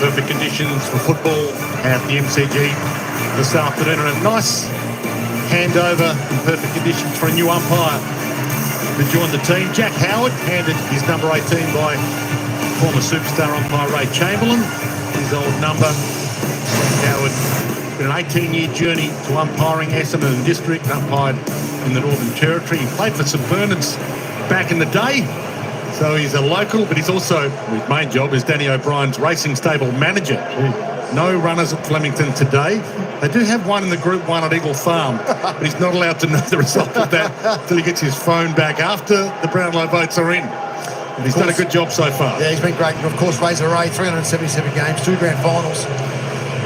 Perfect conditions for football at the MCG this afternoon, and a nice handover in perfect conditions for a new umpire to join the team. Jack Howard handed his number 18 by former superstar umpire Ray Chamberlain, his old number. Howard been an 18-year journey to umpiring Essendon District, umpired in the Northern Territory. He played for St Bernard's back in the day. So he's a local, but he's also, his main job is Danny O'Brien's racing stable manager. No runners at Flemington today. They do have one in the Group 1 at Eagle Farm, but he's not allowed to know the result of that until he gets his phone back after the Brownlow votes are in. And he's done a good job so far. Yeah, he's been great. And of course, Razor Ray, 377 games, 2 grand finals.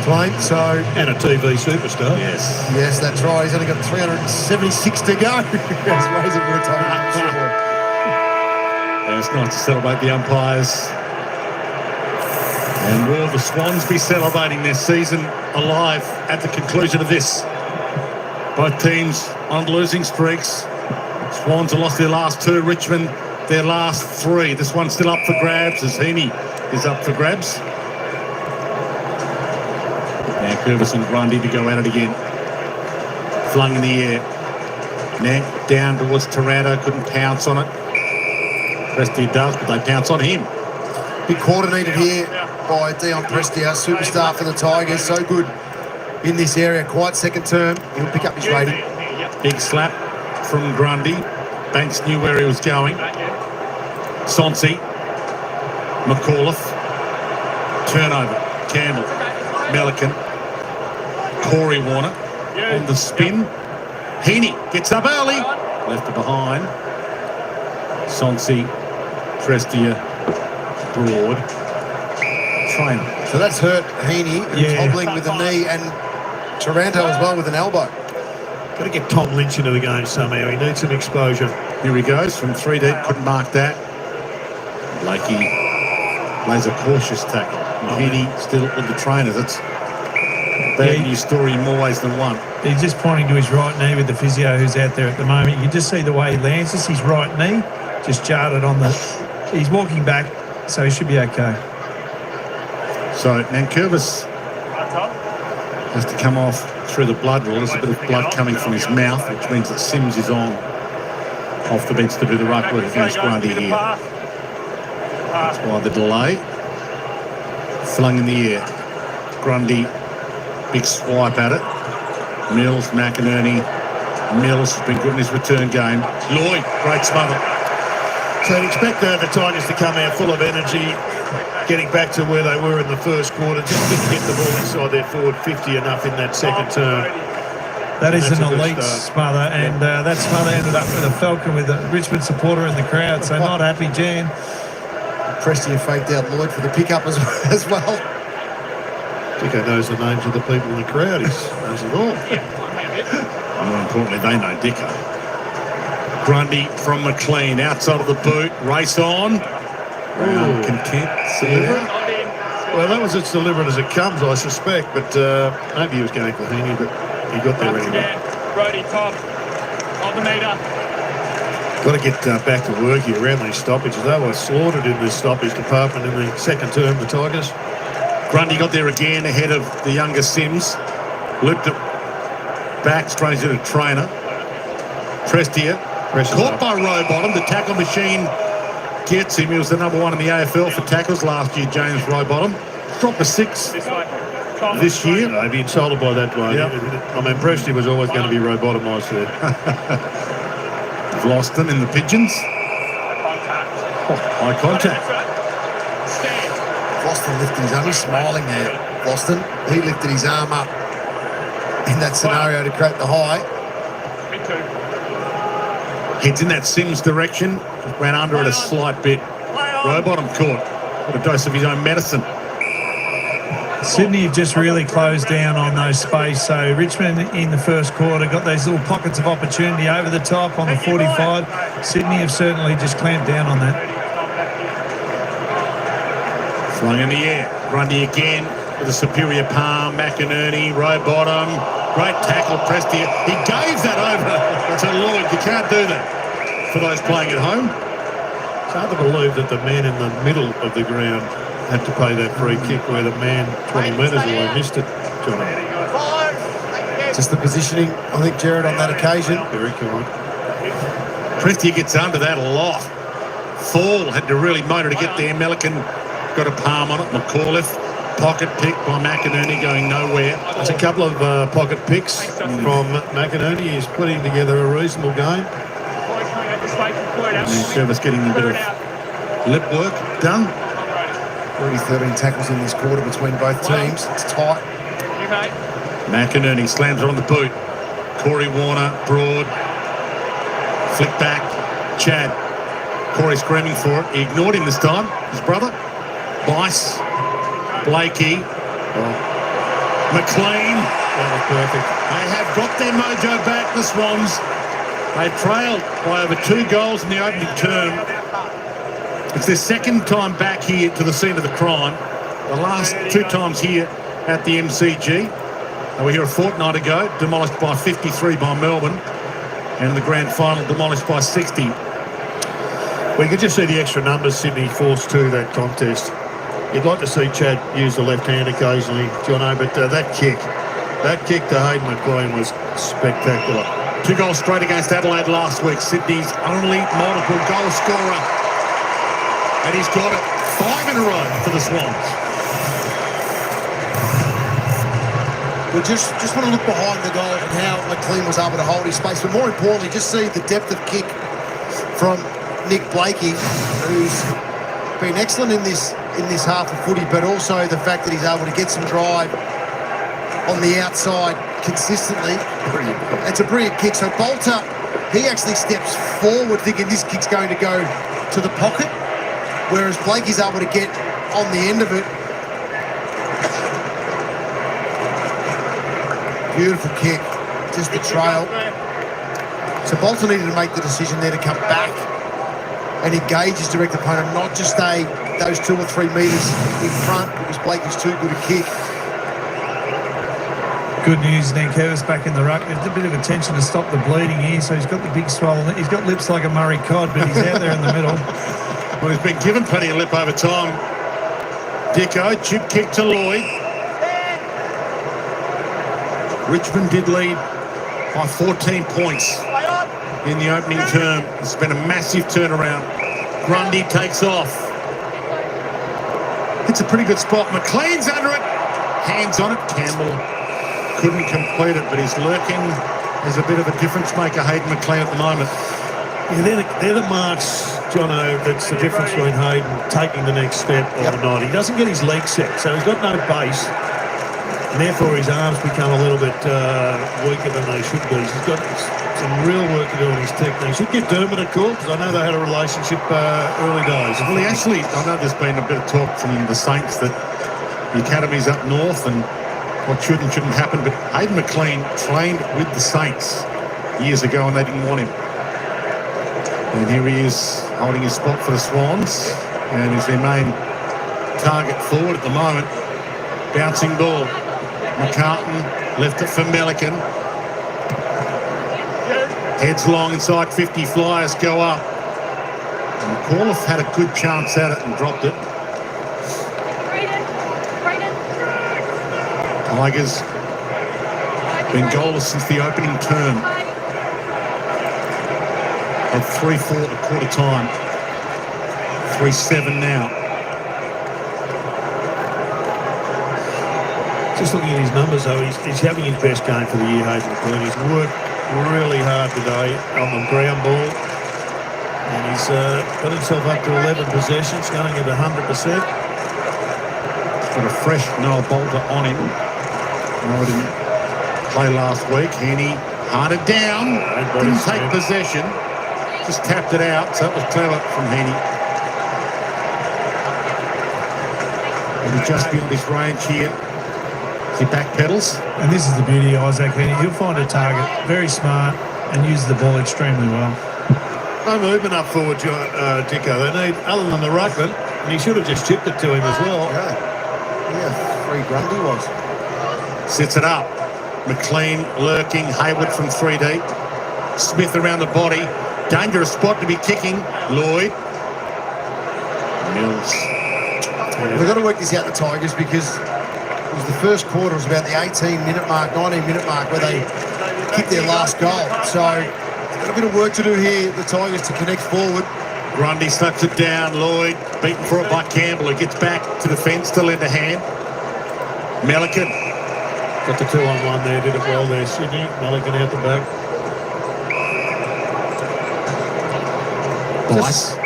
Playing, so... And a TV superstar. Yes. Yes, that's right. He's only got 376 to go. That's Razor for the time. And it's nice to celebrate the umpires. And will the Swans be celebrating their season alive at the conclusion of this? Both teams on losing streaks. Swans have lost their last 2, Richmond their last 3. This one's still up for grabs as Heaney is up for grabs. Now Curvis and Grundy to go at it again. Flung in the air. Now down towards Taranto, couldn't pounce on it. Prestia does, but they pounce on him. Big coordinated here by Dion Prestia, superstar for the Tigers. So good in this area. Quiet second term. He'll pick up his rating. Big slap from Grundy. Banks knew where he was going. Sonsi. McAuliffe. Turnover. Campbell. Melican. Corey Warner on the spin. Heaney gets up early. Left it behind. Sonsi. Prestia. Broad. Trainer. So that's hurt Heaney, who's hobbling with the knee, and Taranto as well with an elbow. Got to get Tom Lynch into the game somehow. He needs some exposure. Here he goes from 3 deep. Couldn't mark that. Blakey lays a cautious tackle. Heaney still with the trainers. It's a bad news story in more ways than one. He's just pointing to his right knee with the physio who's out there at the moment. You can just see the way he lands this. His right knee just jarred it on the... He's walking back, so he should be okay. So Nankervis has to come off through the blood rule. There's a bit of blood coming from his mouth, which means that Sims is on off the bench to do the ruck work against Grundy here. That's why the delay. Flung in the air. Grundy, big swipe at it. Mills, McInerney. Mills has been good in his return game. Lloyd, great smother. So you'd expect the Tigers to come out full of energy, getting back to where they were in the first quarter. Just didn't get the ball inside their forward 50 enough in that second term. That is an elite smother, and that smother ended up with a Falcon with a Richmond supporter in the crowd, so not happy, Jan. Prestia faked out Lloyd for the pickup as well. Dicko knows the names of the people in the crowd. He knows it all. More importantly, they know Dicko. Grundy from McLean, outside of the boot, race on. Brown content, Well, that was as deliberate as it comes, I suspect, but maybe he was going for Heaney, but he got there anyway. Brody top of the meter. Got to get back to work here around these stoppages. They were slaughtered in the stoppage department in the second term, the Tigers. Grundy got there again ahead of the younger Sims. Looped it back, straight to the trainer. Prestia. Caught by Rowbottom. The tackle machine gets him. He was the number 1 in the AFL for tackles last year, James Rowbottom. Dropped to 6 this year. I'd be insulted by that one. Yep. I mean, Prestia was always going to be Rowbottomised there. Lost them in the Pigeons. High contact. Boston lifted his arm. He's smiling there, Boston. He lifted his arm up in that scenario to create the high. Heads in that Sims direction. Just ran under it a slight bit. Rowbottom caught. Got a dose of his own medicine. Sydney have just really closed down on those space. So Richmond in the first quarter got those little pockets of opportunity over the top on the 45. Sydney have certainly just clamped down on that. Flung in the air. Grundy again with a superior palm. McInerney, Rowbottom. Great tackle, Prestia. He gave that over to Lloyd. You can't do that for those playing at home. It's hard to believe that the man in the middle of the ground had to pay that free kick where the man 20 metres away missed it, Johnny. Just the positioning, I think, Jared, on that occasion. Very cool. Prestia gets under that a lot. Fall had to really motor to get there. Melican got a palm on it. McAuliffe Pocket pick by McInerney going nowhere. There's a couple of pocket picks from McInerney. He's putting together a reasonable game. And Service getting a bit of lip work done. Already 13 tackles in this quarter between both teams. It's tight. McInerney slams it on the boot. Corey Warner, Broad. Flick back. Chad. Corey screaming for it. He ignored him this time. His brother. Bice. Blakey. McLean. That was perfect. They have got their mojo back, the Swans. They trailed by over 2 goals in the opening term. It's their second time back here to the scene of the crime. The last 2 times here at the MCG. They were here a fortnight ago, demolished by 53 by Melbourne. And the grand final demolished by 60. We could just see the extra numbers Sydney forced to that contest. You'd like to see Chad use the left hand occasionally, Jono, but that kick to Hayden McLean was spectacular. 2 goals straight against Adelaide last week. Sydney's only multiple goal scorer. And he's got it 5 in a row for the Swans. We just want to look behind the goal and how McLean was able to hold his space. But more importantly, just see the depth of kick from Nick Blakey, who's been excellent in this half of footy, but also the fact that he's able to get some drive on the outside consistently. Brilliant. It's a brilliant kick. So Bolter, he actually steps forward thinking this kick's going to go to the pocket, whereas Blakey's able to get on the end of it. Beautiful kick, just the trail. So Bolter needed to make the decision there to come back and engage his direct opponent, not just stay those 2 or 3 metres in front because Blakey's too good a kick. Good news, Dan Curtis back in the ruck. There's a bit of attention to stop the bleeding here, so he's got the big swollen. He's got lips like a Murray cod, but he's out there in the middle. Well, he's been given plenty of lip over time. Dicko, chip kick to Lloyd. Richmond did lead by 14 points in the opening term. It's been a massive turnaround. Grundy takes off. It's a pretty good spot. McLean's under it. Hands on it. Campbell couldn't complete it, but he's lurking as a bit of a difference maker, Hayden McLean, at the moment. Yeah, they're the marks, Jono, that's the difference between Hayden taking the next step or not. He doesn't get his legs set, so he's got no base. And therefore his arms become a little bit weaker than they should be. He's got some real work to do on his technique. Should give Dermot a call, because I know they had a relationship early days. Well, he actually, I know there's been a bit of talk from the Saints that the academy's up north and what should and shouldn't happen, but Hayden McLean trained with the Saints years ago and they didn't want him. And here he is holding his spot for the Swans, and he's their main target forward at the moment. Bouncing ball. McCartan left it for Melican. Heads long inside 50, flyers go up. And McAuliffe had a good chance at it and dropped it. Tigers been goalless since the opening term. At 3-4 at quarter time. 3-7 now. Just looking at his numbers, though, he's having his best game for the year, Hayden McLean. He's worked really hard today on the ground ball. And he's got himself up to 11 possessions, going at 100%. Got a fresh Noah Bolter on him. Noah didn't play last week. Heaney hunted down, didn't take possession, just tapped it out, so that was clever from Heaney. And just beyond his range here. He backpedals. And this is the beauty of Isaac Heaney. He'll find a target, very smart, and use the ball extremely well. No movement up forward, Dicko. They need, other than the ruckman, and he should have just chipped it to him as well. Yeah, free Grundy was. Sits it up. McLean lurking. Hayward from 3 deep. Smith around the body. Dangerous spot to be kicking. Lloyd. Mills. We've got to work this out, the Tigers, because it was the first quarter, it was about the 18-minute mark, 19-minute mark, where they kicked their last goal. So they've got a bit of work to do here, the Tigers, to connect forward. Grundy slaps it down. Lloyd beaten for it by Campbell, who gets back to the fence to lend a hand. Melican. Got the 2-on-1 there, did it well there, Sydney. Mulligan out the back.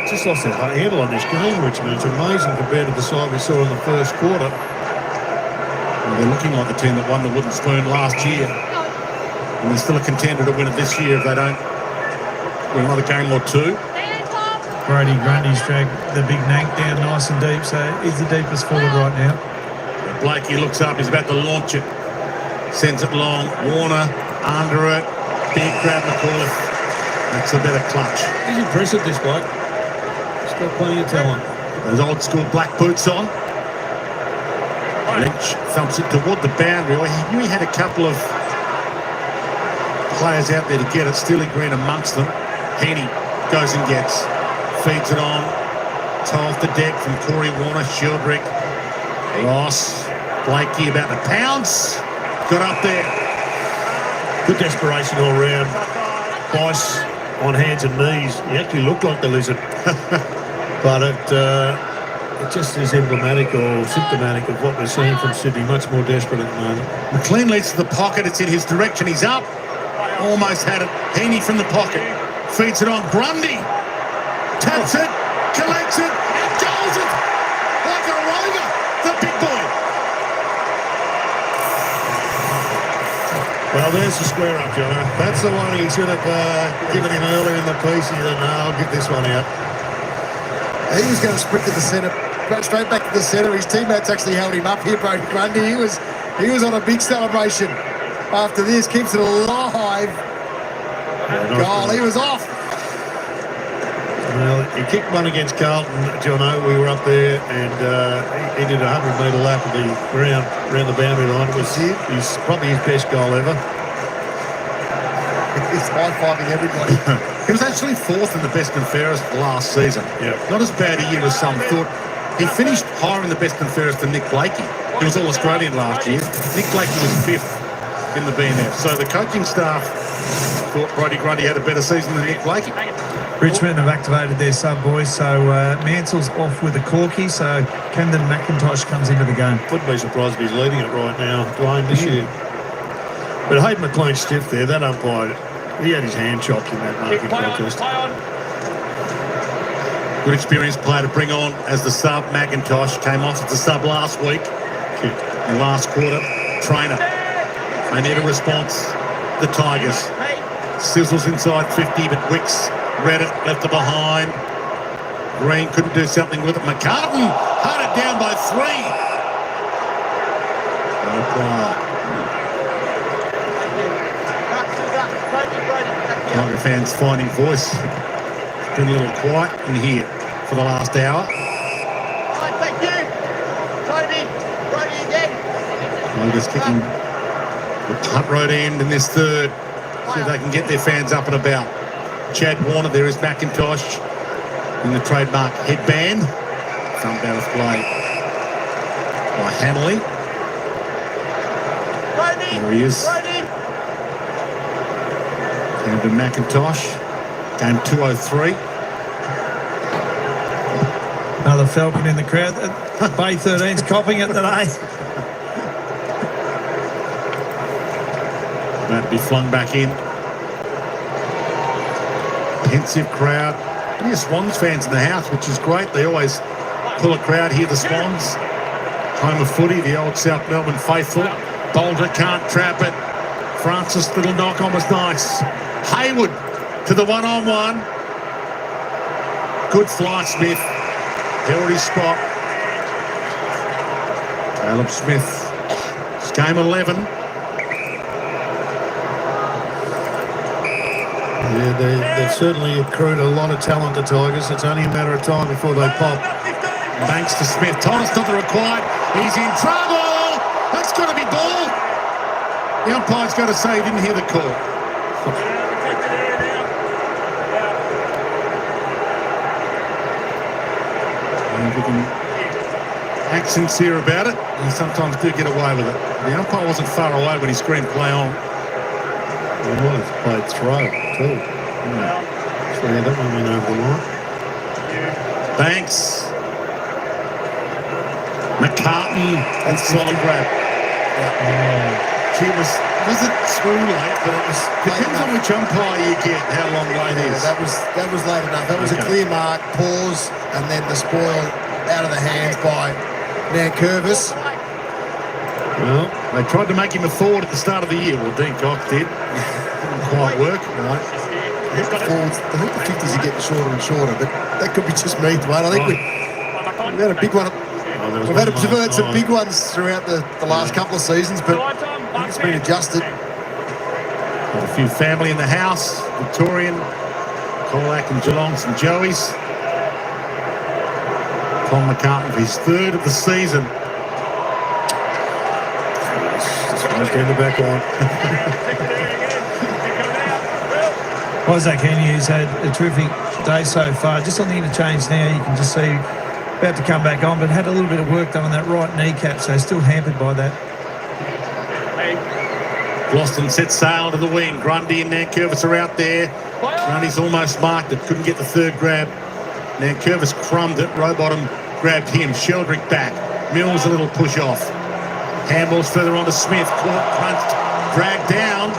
Just lost their handle on this game, Richmond. It's amazing compared to the side we saw in the first quarter. Well, they're looking like the team that won the wooden spoon last year. And they're still a contender to win it this year if they don't win another game or two. Brody Grundy's dragged the big nank down nice and deep, so he's the deepest forward right now. Blakey looks up, he's about to launch it. Sends it long. Warner under it. Big grab McAuliffe. That's a better clutch. He's impressive, this bloke. He's got plenty of talent. Those old school black boots on. Lynch thumps it toward the boundary. He knew he had a couple of players out there to get it. Steely Green amongst them. Heaney goes and gets. Feeds it on. Toe off the deck from Corey Warner. Shieldrick. Ross. Blakey about to pounce. Got up there. Good desperation all round. Bice on hands and knees. He actually looked like the lizard. But it just is emblematic or symptomatic of what we're seeing from Sydney. Much more desperate at the moment. McLean leads to the pocket. It's in his direction. He's up. Almost had it. Heaney from the pocket. Feeds it on. Grundy. Taps it. Collects it. And goes it. Like a rover. The big boy. Well, there's the square up, Jono. That's the one he should have given him earlier in the piece. He said, no, I'll give this one out. He was going to sprint to the centre, straight back to the centre. His teammates actually held him up here, Brody Grundy. He was on a big celebration after this. Keeps it alive. Goal, he was off. Well, he kicked one against Carlton, Jono. We were up there, and he did a 100-metre lap of the ground around the boundary line. It was probably his best goal ever. He's high-fiving everybody. He was actually fourth in the best and fairest last season. Yeah. Not as bad a year as some thought. He finished higher in the best and fairest than Nick Blakey. He was All-Australian last year. Nick Blakey was fifth in the BNF. So the coaching staff thought Brody Grundy had a better season than Nick Blakey. Richmond have activated their sub boys, so Mansell's off with a corky, so Camden McIntosh comes into the game. Wouldn't be surprised if he's leading it right now, Dwayne, this year. But Hayden McLean stiff there. That umpire, he had his hand chopped in that marking contest. Good experienced player to bring on as the sub. McIntosh came off as the sub last week. In the last quarter, Trainer. They need a response. The Tigers. Sizzles inside 50, but Wicks read it, left it behind. Green couldn't do something with it. McCartan had it down by 3. No player. Tiger fans finding voice. It's been a little quiet in here for the last hour. Thank you. Brody again. Tigers kicking the punt road end in this third. See if they can get their fans up and about. Chad Warner, there is McIntosh in the trademark headband. Thumbed out of play by Hanley. There he is. Down to McIntosh. Game 203. Another Falcon in the crowd. Bay 13's copping it today. About to be flung back in. Pensive crowd. Plenty of Swans fans in the house, which is great. They always pull a crowd here, the Swans. Home of footy, the old South Melbourne faithful. Bolter can't trap it. Francis' little knock-on was nice. Hayward to the one-on-one. Good fly, Smith. Held his spot. Caleb Smith. It's game 11. Yeah, they've certainly accrued a lot of talent, the Tigers. It's only a matter of time before they pop. Thanks to Smith. Thomas not the required. He's in trouble. That's got to be ball. The umpire's got to say he didn't hear the call. And if we can act sincere about it, you sometimes do get away with it. The umpire wasn't far away when he screamed play on. Well, it's played throw, too. So yeah, that one went over the line. Thanks. McCartan and solid grab. Gee, was it too late? But it was depends on which umpire you get, how long late is. That was late enough. That was a clear mark, pause, and then the spoil out of the hands by Nankervis. Well, they tried to make him a forward at the start of the year. Well, Dean Cox did. Didn't quite work. Right. I think the 50s are getting shorter and shorter, but that could be just me, Dwayne. I think we had a big one. We've had some big ones throughout the last couple of seasons, but I think it's been adjusted. Got a few family in the house. Victorian, Colac and Geelong, and Joey's. Tom McCartan for his third of the season. Just in the back line. Isaac Henyu's had a terrific day so far. Just on the interchange now, you can just see about to come back on, but had a little bit of work done on that right kneecap, so still hampered by that. Gloston set sail to the wing. Grundy and Nankervis are out there. Grundy's almost marked it. Couldn't get the third grab. Nankervis crumbed it. Rowbottom grabbed him. Sheldrick back. Mills a little push off. Handballs further on to Smith. Caught, crunched, dragged down.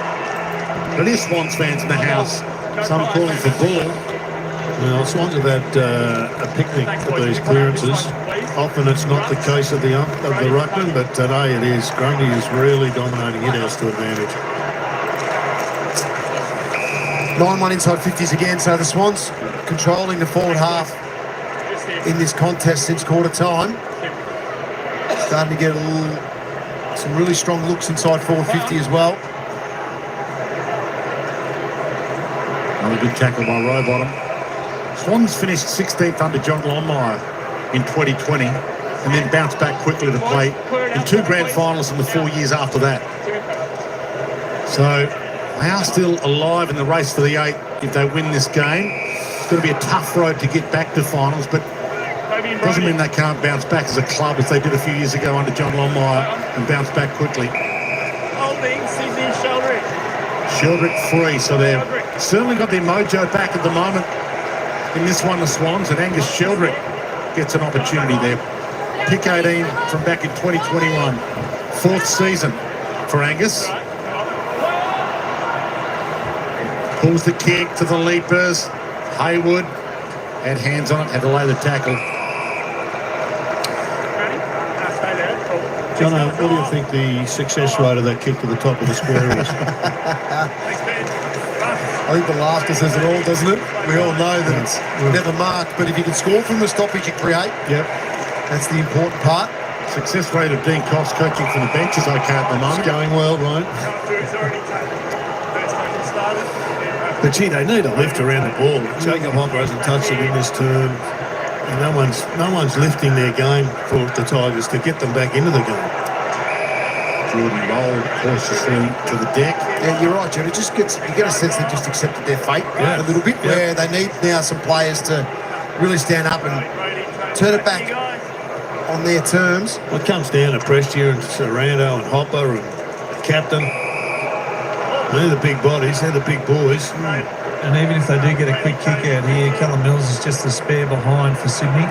But it is Swans fans in the house. Some calling for ball. Well, Swans have had a picnic for these clearances. Often it's not the case of the ruckman, but today it is. Grundy is really dominating it house to advantage. 9-1 inside 50s again, so the Swans controlling the forward half in this contest since quarter time. Starting to get some really strong looks inside forward 50 as well. Another good tackle by Rowbottom. Swans finished 16th under John Longmire in 2020 and then bounced back quickly to play in 2 grand finals in the 4 years after that. So they are still alive in the race for the 8 if they win this game. It's going to be a tough road to get back to finals, but it doesn't mean they can't bounce back as a club as they did a few years ago under John Longmire and bounce back quickly. Holding Sydney Sheldrick. Sheldrick free, so they've certainly got their mojo back at the moment. In this one, the Swans, and Angus Sheldrick gets an opportunity there. Pick 18 from back in 2021. 4th season for Angus. Pulls the kick to the leapers. Haywood had hands on it, had to lay the tackle. Jono, what do you think the success rate of that kick to the top of the square is? I think the laughter says it all, doesn't it? We all know that it's never marked, but if you can score from the stoppage you create, that's the important part. Success rate of Dean Cox coaching from the bench is okay at the moment. It's going well, right? But gee, they need a lift around the ball. Jacob Hopper hasn't touched it in this term. And no one's lifting their game for the Tigers to get them back into the game. Jordan rolled cautiously to the deck. Yeah, you're right, Jude. You get a sense they just accepted their fate a little bit, where they need now some players to really stand up and turn it back on their terms. Well, it comes down to Prestia and Sarando and Hopper and Captain. They're the big bodies, they're the big boys. And even if they do get a quick kick out here, Callum Mills is just the spare behind for Sydney.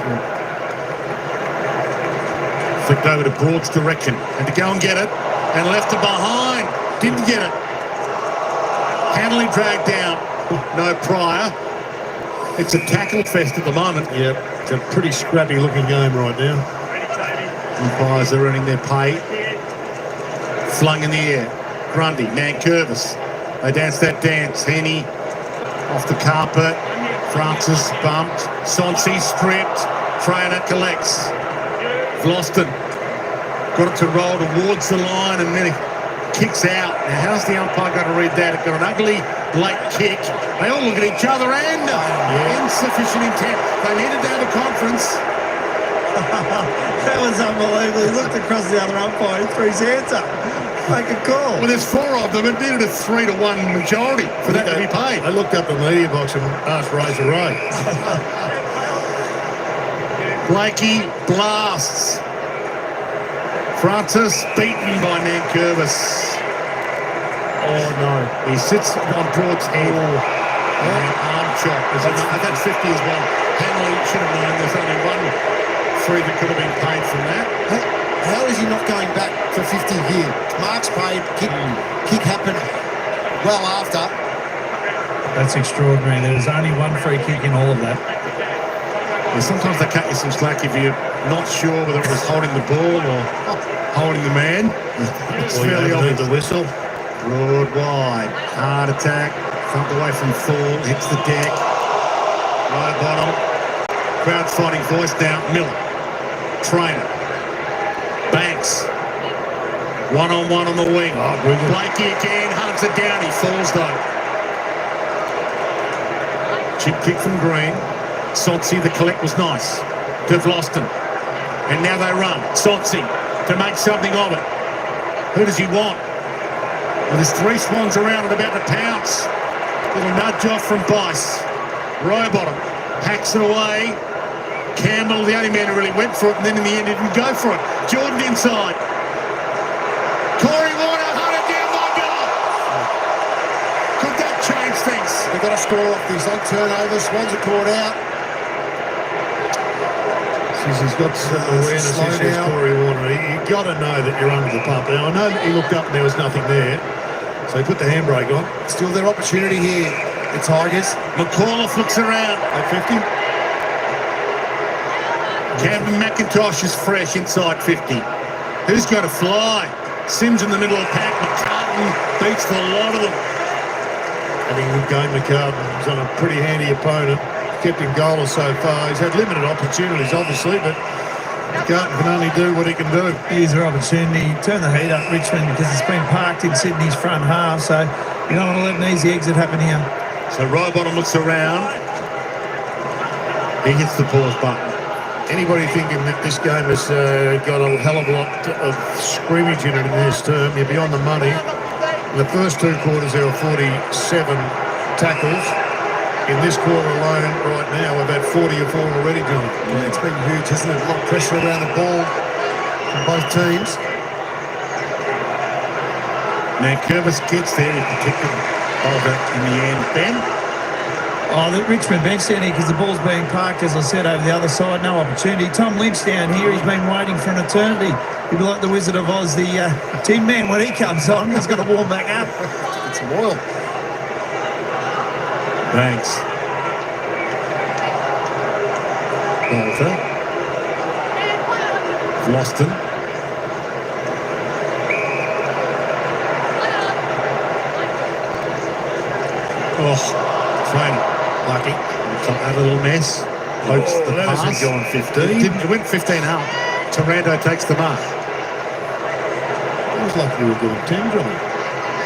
Flicked over to Broad's direction and to go and get it, and left it behind. Didn't get it. Hanley dragged down. No Pryor. It's a tackle fest at the moment. Yep, it's a pretty scrappy looking game right now. Umpires are earning their pay. Flung in the air. Grundy, Nankervis. They dance that dance. Henny off the carpet. Francis bumped. Sonsi stripped. Trainer collects. Gloston got it to roll towards the line and then it kicks out. Now how's the umpire going to read that? It got an ugly late kick. They all look at each other and insufficient intent. They needed to have a conference. That was unbelievable. He looked across the other umpire and threw his hands up. Make a call. Well, there's 4 of them. It needed a 3-1 majority for that to be paid. I looked up the media box and asked Razor Ray. Blakey blasts. Francis beaten by Nankervis. Oh no. He sits on Broad's head. And arm chop. That's 50 as well. Hanley should have known there's only one free that could have been paid from that. How is he not going back for 50 here? Mark's paid, kick happened well after. That's extraordinary. There's only one free kick in all of that. Yeah, sometimes they cut you some slack if you're not sure whether it was holding the ball or holding the man. It's fairly obvious. The whistle. Broad wide, hard attack, thumped away from Thor, hits the deck, right bottom, crowd's fighting voice down, Miller, Trainer, Banks, one-on-one on the wing, Blakey again, hunts it down, he falls though. Chip kick from Green, Sonsi, the collect was nice, to Vlosten, and now they run, Sonsi, to make something of it. Who does he want? Well, there's 3 Swans around and about to pounce. Little nudge off from Bice. Rowbottom hacks it away. Campbell, the only man who really went for it, and then in the end he didn't go for it. Jordan inside. Corey Warner, hunted down by Miller. Could that change things? They've got to score off these late turnovers. Swans are caught out. He's got some awareness issues, Corey Warner. You've got to know that you're under the pump. Now, I know that he looked up and there was nothing there, so he put the handbrake on. Still their opportunity here, the Tigers. McAuliffe looks around. At 50. Cameron McIntosh is fresh inside 50. Who's going to fly? Sims in the middle of the pack. McCartan beats the lot of them. Having a good game, McCartan. He's on a pretty handy opponent. Kept him goalless so far. He's had limited opportunities, obviously, but McCartan can only do what he can do. Here's their opportunity. Turn the heat up, Richmond, because it's been parked in Sydney's front half, so you don't want to let an easy exit happen here. So Rowbottom looks around. He hits the pause button. Anybody thinking that this game has got a hell of a lot of scrimmage in it in this term, you'd be on the money. In the first 2 quarters, there were 47 tackles. In this quarter alone, right now, we've had 40 or 4 already, John. Yeah, it's been huge, isn't it? A lot of pressure around the ball from both teams. Now Curvis gets there, he protected Oliver in the end. Ben? Oh, the Richmond bench down here because the ball's being parked, as I said, over the other side. No opportunity. Tom Lynch down here, he's been waiting for an eternity. He'd be like the Wizard of Oz, the Tin Man when he comes on. He's got to warm back up. Get some oil. Thanks. Walter. Vlosten. Oh, Trainer. Lucky. Got a little mess. Pokes the that pass. hasn't gone 15. It went 15 up. Taranto takes the mark. I was lucky we were doing 10, Johnny.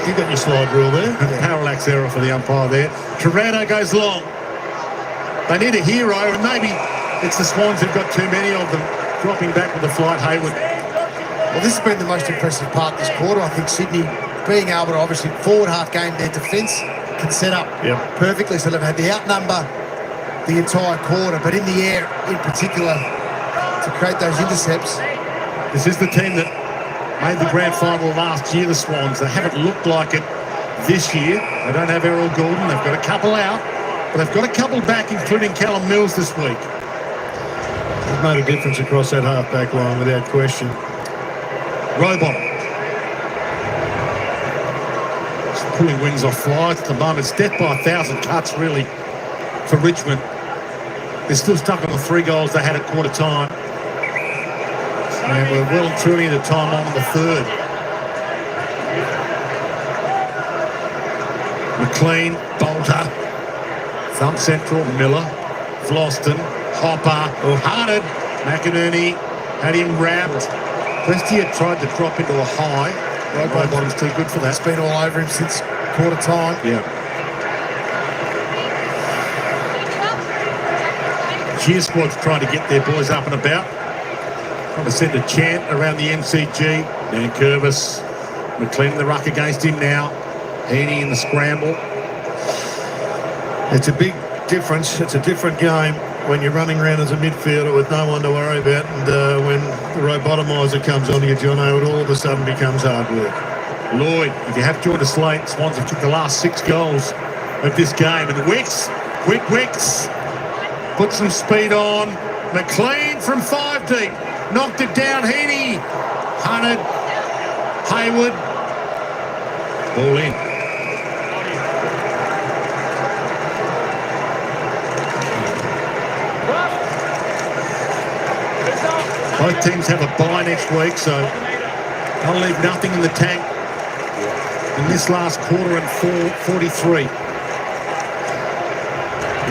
You got your slide rule there. Parallax error for the umpire there. Taranto goes long. They need a hero, and maybe it's the Swans who've got too many of them. Dropping back with the flight, Hayward. Well, this has been the most impressive part this quarter. I think Sydney being able to obviously forward half game, their defence can set up perfectly. So they've had the outnumber the entire quarter, but in the air in particular to create those intercepts. This is the team that made the grand final last year, the Swans. They haven't looked like it this year. They don't have Errol Gordon. They've got a couple out, but they've got a couple back, including Callum Mills this week. They've made a difference across that half-back line without question. Rowbottom. Just pulling wings off flies at the moment. It's death by 1,000 cuts, really, for Richmond. They're still stuck on the 3 goals they had at quarter time. And we're well and truly into time on the 3rd. McLean, Bolter, Thump Central, Miller, Vlosten, Hopper, Harned, McInerney, had him wrapped. Prestia tried to drop into a high. Rowbottom's too good for that. It's been all over him since quarter time. Yeah. Cheer squad's trying to get their boys up and about. Trying to send a chant around the MCG. Dan Curvis, McLean in the ruck against him now. Heaney in the scramble. It's a big difference. It's a different game when you're running around as a midfielder with no one to worry about, and when the robotomiser comes on you, Jono, it all of a sudden becomes hard work. Lloyd, if you have joined us late, Swans have took the last 6 goals of this game. And Wicks, quick Wicks, put some speed on. McLean from 5 deep. knocked it down. Heaney hunted. Hayward. Ball in. Both teams have a bye next week, so I'll leave nothing in the tank in this last quarter and 4:43.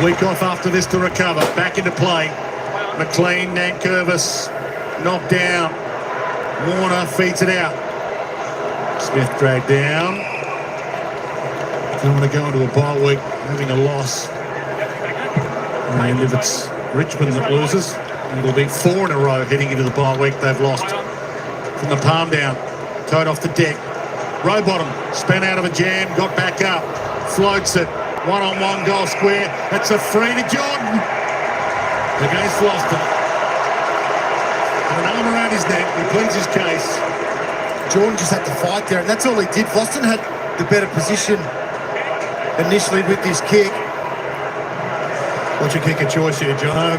Week off after this to recover. Back into play. McLean, Nankervis, knocked down. Warner feeds it out. Smith dragged down. Don't want to go into a bye week having a loss. And if it's Richmond that loses, it'll be 4 in a row heading into the bye week they've lost. From the palm down, Toad off the deck. Rowbottom spun out of a jam, got back up, floats it. One-on-one goal square. That's a free to Jordan against Floston. An arm around his neck. He pleads his case. Jordan just had to fight there, and that's all he did. Floston had the better position initially with this kick. What's your kick of choice here, John?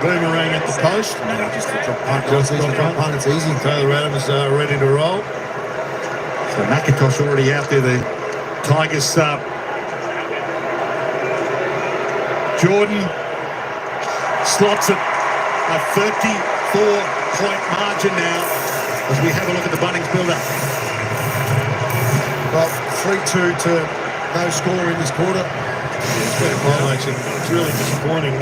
Boomerang at the post. No, just the drop punt. Just drop punt. It's easy. Taylor Adams ready to roll. So McIntosh already out there. The Tigers Jordan slots it. A 34-point margin now as we have a look at the Bunnings build-up. Well, 3-2 to no score in this quarter. It's been a violation. It's really disappointing.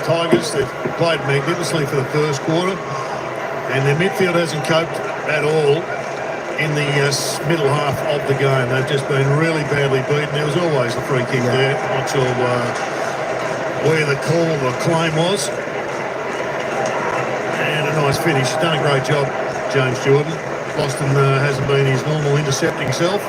Tigers, they've played magnificently for the first quarter, and their midfield hasn't coped at all in the middle half of the game. They've just been really badly beaten. There was always a free kick there. Not sure where the call or claim was. And a nice finish. Done a great job, James Jordan. Boston hasn't been his normal intercepting self.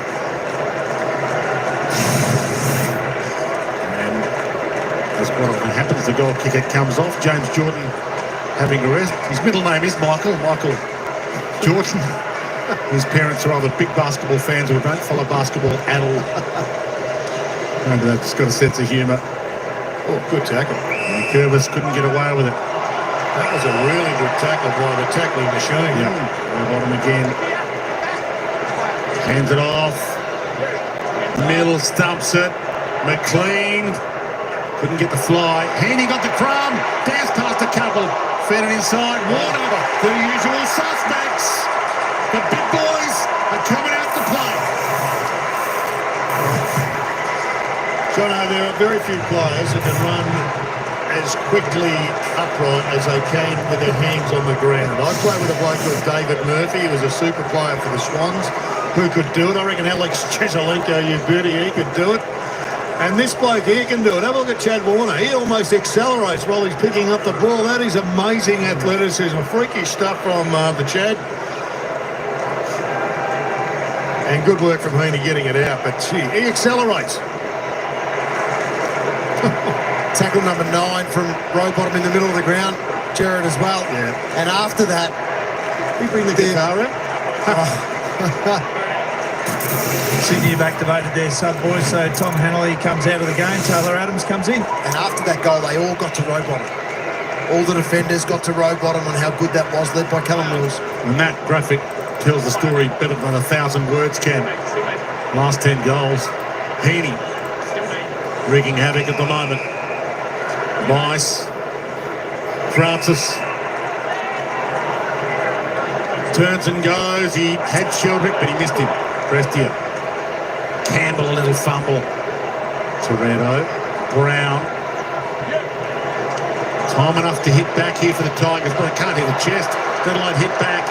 That's what happens. The goal kicker comes off. James Jordan having a rest. His middle name is Michael Jordan. His parents are either big basketball fans or don't follow basketball at all. Maybe that's got a sense of humour. Oh, good tackle. And Curvis couldn't get away with it. That was a really good tackle by the tackling machine. Yeah, bottom again. Hands it off. Middle stumps it. McLean couldn't get the fly. Heaney got the crumb. Danced past a couple. Fed it inside. Warner, the usual suspects. The big boys are coming out to play. Jono, there are very few players that can run as quickly upright as they can with their hands on the ground. I played with a bloke called David Murphy. He was a super player for the Swans who could do it. I reckon Alex Cheselenko, you beauty, he could do it. And this bloke here can do it. Have a look at Chad Warner. He almost accelerates while he's picking up the ball. That is amazing athleticism. Freaky stuff from the Chad. And good work from Heaney getting it out. But gee, he accelerates. Tackle number 9 from Rowbottom in the middle of the ground. Jared as well. Yeah. And after that, He bring the guitar out. Sydney have activated their sub boys, so Tom Hanley comes out of the game, Taylor Adams comes in. And after that goal, they all got to Rowbottom. All the defenders got to Rowbottom on how good that was, led by Callum Mills. And that graphic tells the story better than 1,000 words can. Last 10 goals. Heaney wreaking havoc at the moment. Vice. Francis. Turns and goes. He had Sheldrick, but he missed him. Prestia. Campbell, a little fumble. Toretto. Brown. Time enough to hit back here for the Tigers, but I can't hit the chest. Adelaide hit back.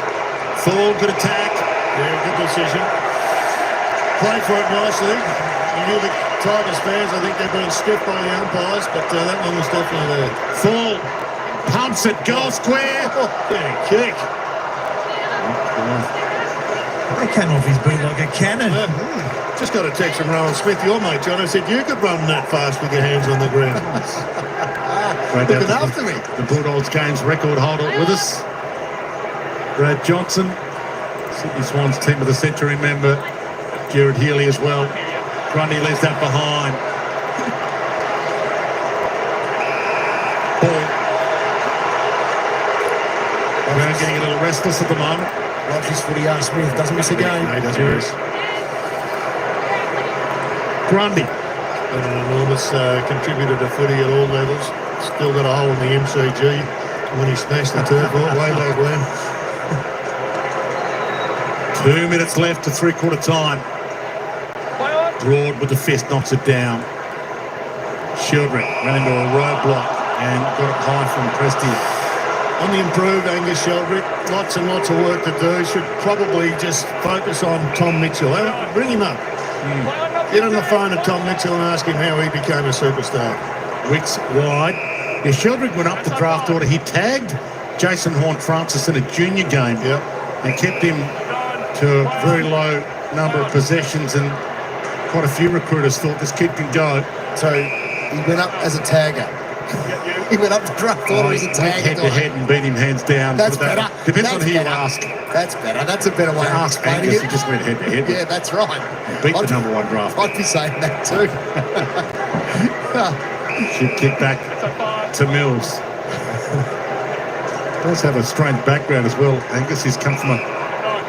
Fall, good attack. Yeah, good decision. Played for it nicely. You knew the Tigers fans, I think they've been stiff by the umpires, but that one was definitely there. Fall. Pumps it. Goal square. Oh, yeah, kick. They came off his boot like a cannon. Just got a text from Rowan Smith, your mate, John. I said, you could run that fast with your hands on the ground. Looking after me. The Bulldogs games record holder with us. Brad Johnson. Sydney Swans team of the century member. Jared Healy as well. Grundy leaves that behind. Ball. Benro getting a little restless at the moment. Loves his footy, Smith. Doesn't miss a game. He doesn't miss. Grundy. Been an enormous contributor to footy at all levels. Still got a hole in the MCG when he smashed the turf way back when. 2 minutes left to three-quarter time. Broad with the fist knocks it down. Shieldrick ran into a roadblock and got it high from Prestia. On the improved, Angus Sheldrick, lots and lots of work to do. Should probably just focus on Tom Mitchell. Bring him up. Get on the phone to Tom Mitchell and ask him how he became a superstar. Wicks wide. Yeah, Sheldrick went up the draft order. He tagged Jason Horne-Francis in a junior game and kept him to a very low number of possessions, and quite a few recruiters thought this kid can go. So he went up as a tagger. He went up the draft order as a tagger. Head to head and beat him hands down. That's better. Depends That's on who you better. ask. That's better. That's a better way of Ask explaining Angus, it. he just went head to head. Yeah, that's right. Beat the number one draft. I'd be saying that too. Should kick back to Mills. Does have a strange background as well. Angus, he's come from a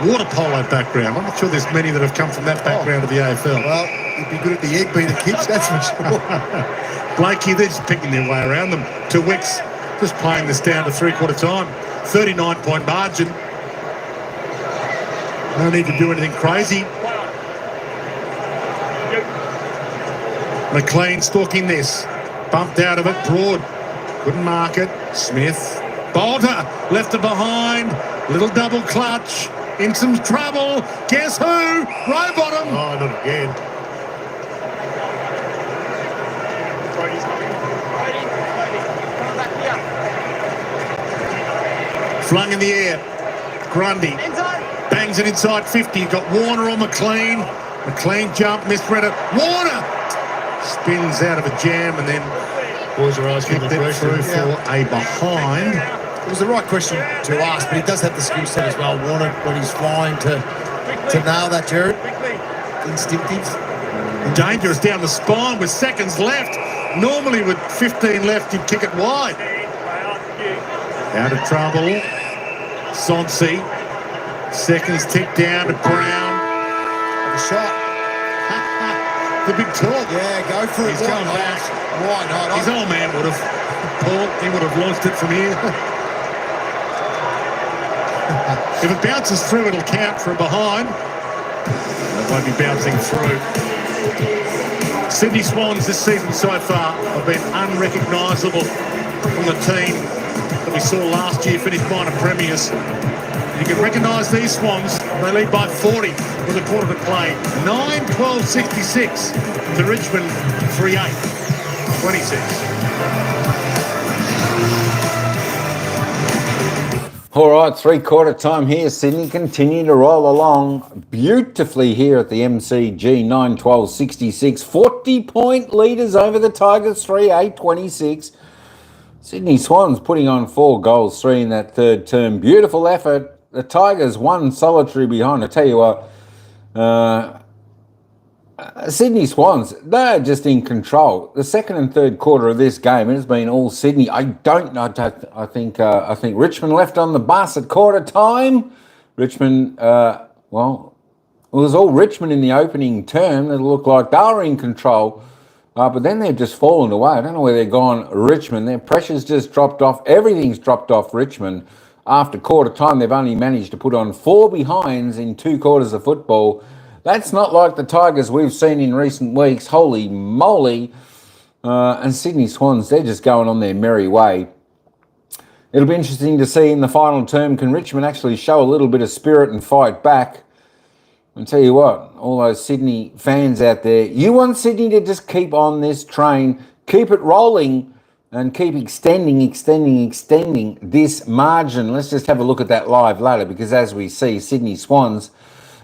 water polo background. I'm not sure there's many that have come from that background of the AFL. Well, he'd be good at the egg beater kicks, that's for sure. Blakey, they're just picking their way around them. To Wicks, just playing this down to three-quarter time. 39-point margin. No need to do anything crazy. McLean stalking this. Bumped out of it. Broad. Couldn't mark it. Smith. Bolter. Left it behind. Little double clutch. In some trouble. Guess who? Rowbottom. Oh, not again. Flung in the air. Grundy. Bangs it inside 50. Got Warner or McLean. McLean jumped, misread it. Warner spins out of a jam and then Boys are asking kicked the it question. through for a behind. It was the right question to ask, but he does have the skill set as well, Warner, when he's flying to nail that, Jared. Instinctive. Dangerous down the spine with seconds left. Normally with 15 left, you'd kick it wide. Out of trouble. Sonsi. Seconds tick down to Brown. A shot. The big talk. Yeah, go for it. He's going back. Why not? His old man would have. Paul, he would have launched it from here. If it bounces through, it'll count for a behind. It won't be bouncing through. Sydney Swans this season so far have been unrecognisable from the team that we saw last year, finished minor premiers. You can recognise these Swans. They lead by 40 with a quarter to play. 9-12-66 to Richmond 3-8-26. All right, three-quarter time here. Sydney continue to roll along beautifully here at the MCG. 9-12-66. 40-point leaders over the Tigers. 3-8-26. Sydney Swans putting on 4 goals, 3 in that third term. Beautiful effort. The Tigers one solitary behind. I tell you what, Sydney Swans, they're just in control. The second and third quarter of this game, it has been all Sydney. I think Richmond left on the bus at quarter time. Richmond, well, it was all Richmond in the opening term. It looked like they were in control. But then they've just fallen away. I don't know where they're gone, Richmond. Their pressure's just dropped off. Everything's dropped off Richmond. After quarter time, they've only managed to put on 4 behinds in 2 quarters of football. That's not like the Tigers we've seen in recent weeks. Holy moly. And Sydney Swans, they're just going on their merry way. It'll be interesting to see in the final term, can Richmond actually show a little bit of spirit and fight back? I'll tell you what, all those Sydney fans out there, you want Sydney to just keep on this train, keep it rolling, and keep extending this margin. Let's just have a look at that live ladder, because as we see, Sydney Swans,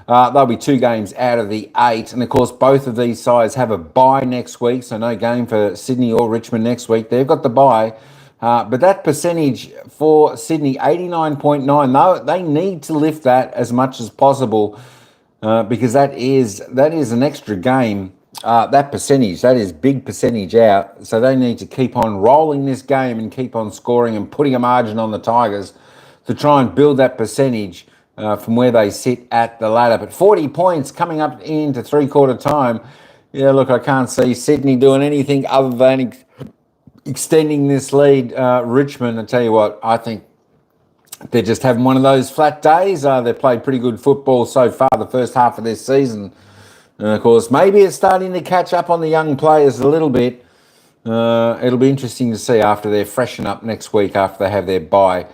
they'll be 2 games out of the 8. And of course, both of these sides have a bye next week, so no game for Sydney or Richmond next week. They've got the bye. But that percentage for Sydney, 89.9, though, they need to lift that as much as possible, because that is an extra game. That percentage, that is big percentage out. So they need to keep on rolling this game and keep on scoring and putting a margin on the Tigers. to try and build that percentage from where they sit at the ladder. But 40 points coming up into three-quarter time. Yeah, look, I can't see Sydney doing anything other than extending this lead. Richmond, I tell you what, I think they're just having one of those flat days. They've played pretty good football so far the first half of this season. And of course, maybe it's starting to catch up on the young players a little bit. It'll be interesting to see after they freshen up next week, after they have their bye,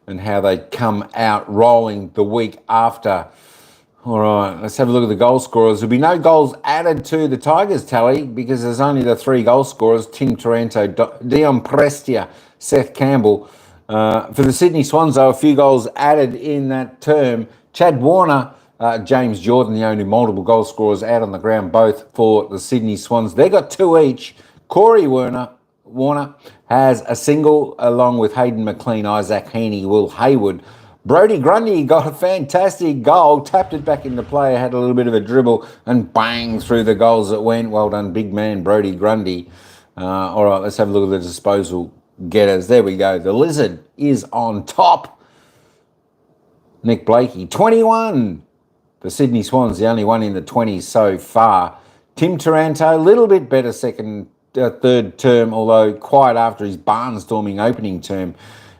and how they come out rolling the week after. All right, let's have a look at the goal scorers. There'll be no goals added to the Tigers tally because there's only the 3 goal scorers: Tim Taranto, Dion Prestia, Seth Campbell. For the Sydney Swans, though, a few goals added in that term. Chad Warner, James Jordan, the only multiple goal scorers out on the ground, both for the Sydney Swans. They got 2 each. Corey Warner has a single along with Hayden McLean, Isaac Heaney, Will Hayward. Brodie Grundy got a fantastic goal, tapped it back into play, had a little bit of a dribble and bang through the goals that went. Well done, big man, Brodie Grundy. All right, let's have a look at the disposal getters. There we go. The Lizard is on top. Nick Blakey, 21. The Sydney Swans, the only one in the 20s so far. Tim Taranto, a little bit better third term, although quiet after his barnstorming opening term.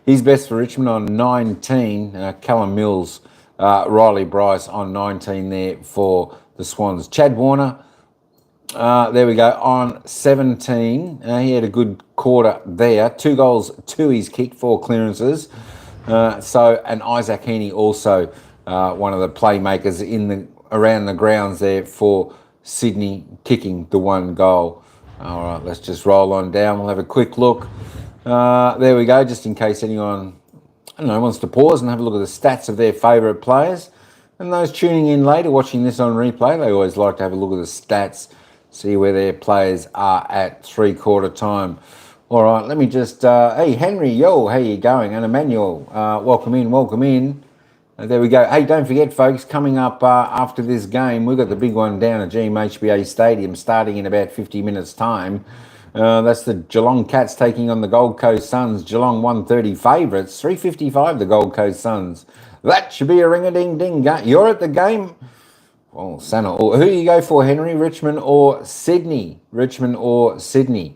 He's best for Richmond on 19. Callum Mills, Riley Bryce on 19 there for the Swans. Chad Warner, there we go, on 17. He had a good quarter there. 2 goals, 2 he's kicked, 4 clearances. And Isaac Heaney also one of the playmakers around the grounds there for Sydney, kicking the 1 goal. All right, let's just roll on down. We'll have a quick look. There we go, just in case anyone, wants to pause and have a look at the stats of their favourite players. And those tuning in later, watching this on replay, they always like to have a look at the stats, see where their players are at three-quarter time. All right, let me just, hey, Henry, yo, how you going? And Emmanuel, welcome in. There we go. Hey, don't forget, folks, coming up after this game, we've got the big one down at GMHBA Stadium starting in about 50 minutes' time. That's the Geelong Cats taking on the Gold Coast Suns. Geelong 130 favourites, 355 the Gold Coast Suns. That should be a ring-a-ding-ding. You're at the game? Well, Santa. Who do you go for, Henry? Richmond or Sydney? Richmond or Sydney?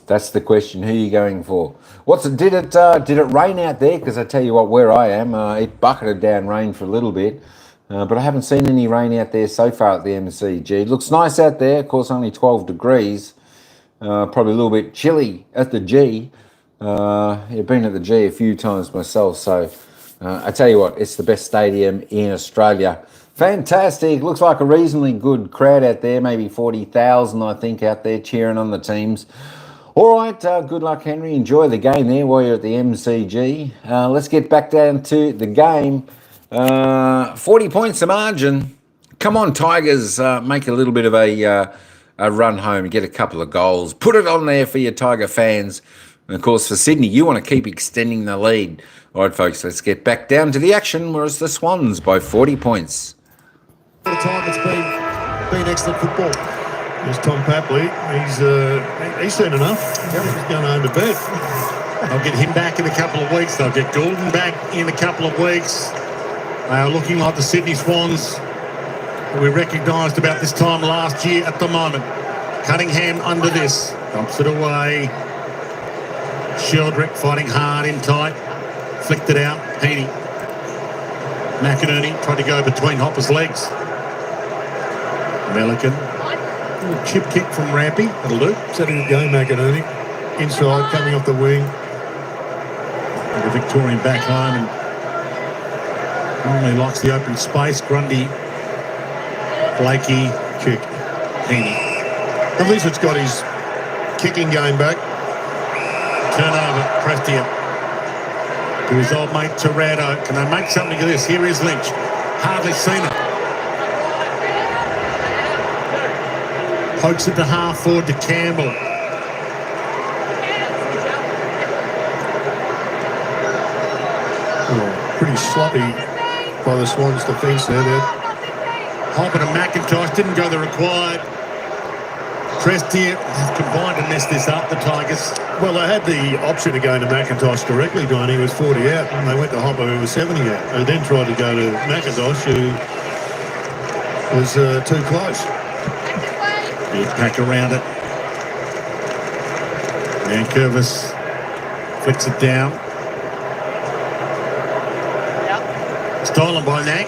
That's the question. Who are you going for? Did it rain out there? Because I tell you what, where I am, it bucketed down rain for a little bit. But I haven't seen any rain out there so far at the MCG. It looks nice out there. Of course, only 12 degrees. Probably a little bit chilly at the G. I've been at the G a few times myself. So I tell you what, it's the best stadium in Australia. Fantastic. Looks like a reasonably good crowd out there. Maybe 40,000, I think, out there cheering on the teams. All right, good luck, Henry. Enjoy the game there while you're at the MCG. Let's get back down to the game. 40 points the margin. Come on, Tigers, make a little bit of a run home and get a couple of goals. Put it on there for your Tiger fans. And, of course, for Sydney, you want to keep extending the lead. All right, folks, let's get back down to the action, whereas the Swans by 40 points. For the time, it's been excellent football. There's Tom Papley. He's seen enough. He's going home to bed. They'll get him back in a couple of weeks. They'll get Goulden back in a couple of weeks. They are looking like the Sydney Swans that we recognised about this time last year at the moment. Cunningham under this. Dumps it away. Sheldrick fighting hard in tight. Flicked it out. Heaney. McInerney tried to go between Hopper's legs. Melican. Little chip kick from Rampy. That'll do. Setting the game, McInerney. Inside, coming off the wing. The Victorian back line and normally likes the open space. Grundy, Blakey, Kick. Heaney. At least it's got his kicking game back. Turnover, Prestia. To his old mate Tirado. Can they make something of this? Here is Lynch. Hardly seen it. Pokes it to half forward to Campbell. Oh, pretty sloppy by the Swans defence there. Hopper to McIntosh. Didn't go the required. Prestia have combined to mess this up, the Tigers. Well, they had the option of going to McIntosh directly, Don. He was 40 out, and they went to Hopper, who was 70 out. They then tried to go to McIntosh, who was too close. Big pack around it. And Curvis flicks it down. Stolen by Nack.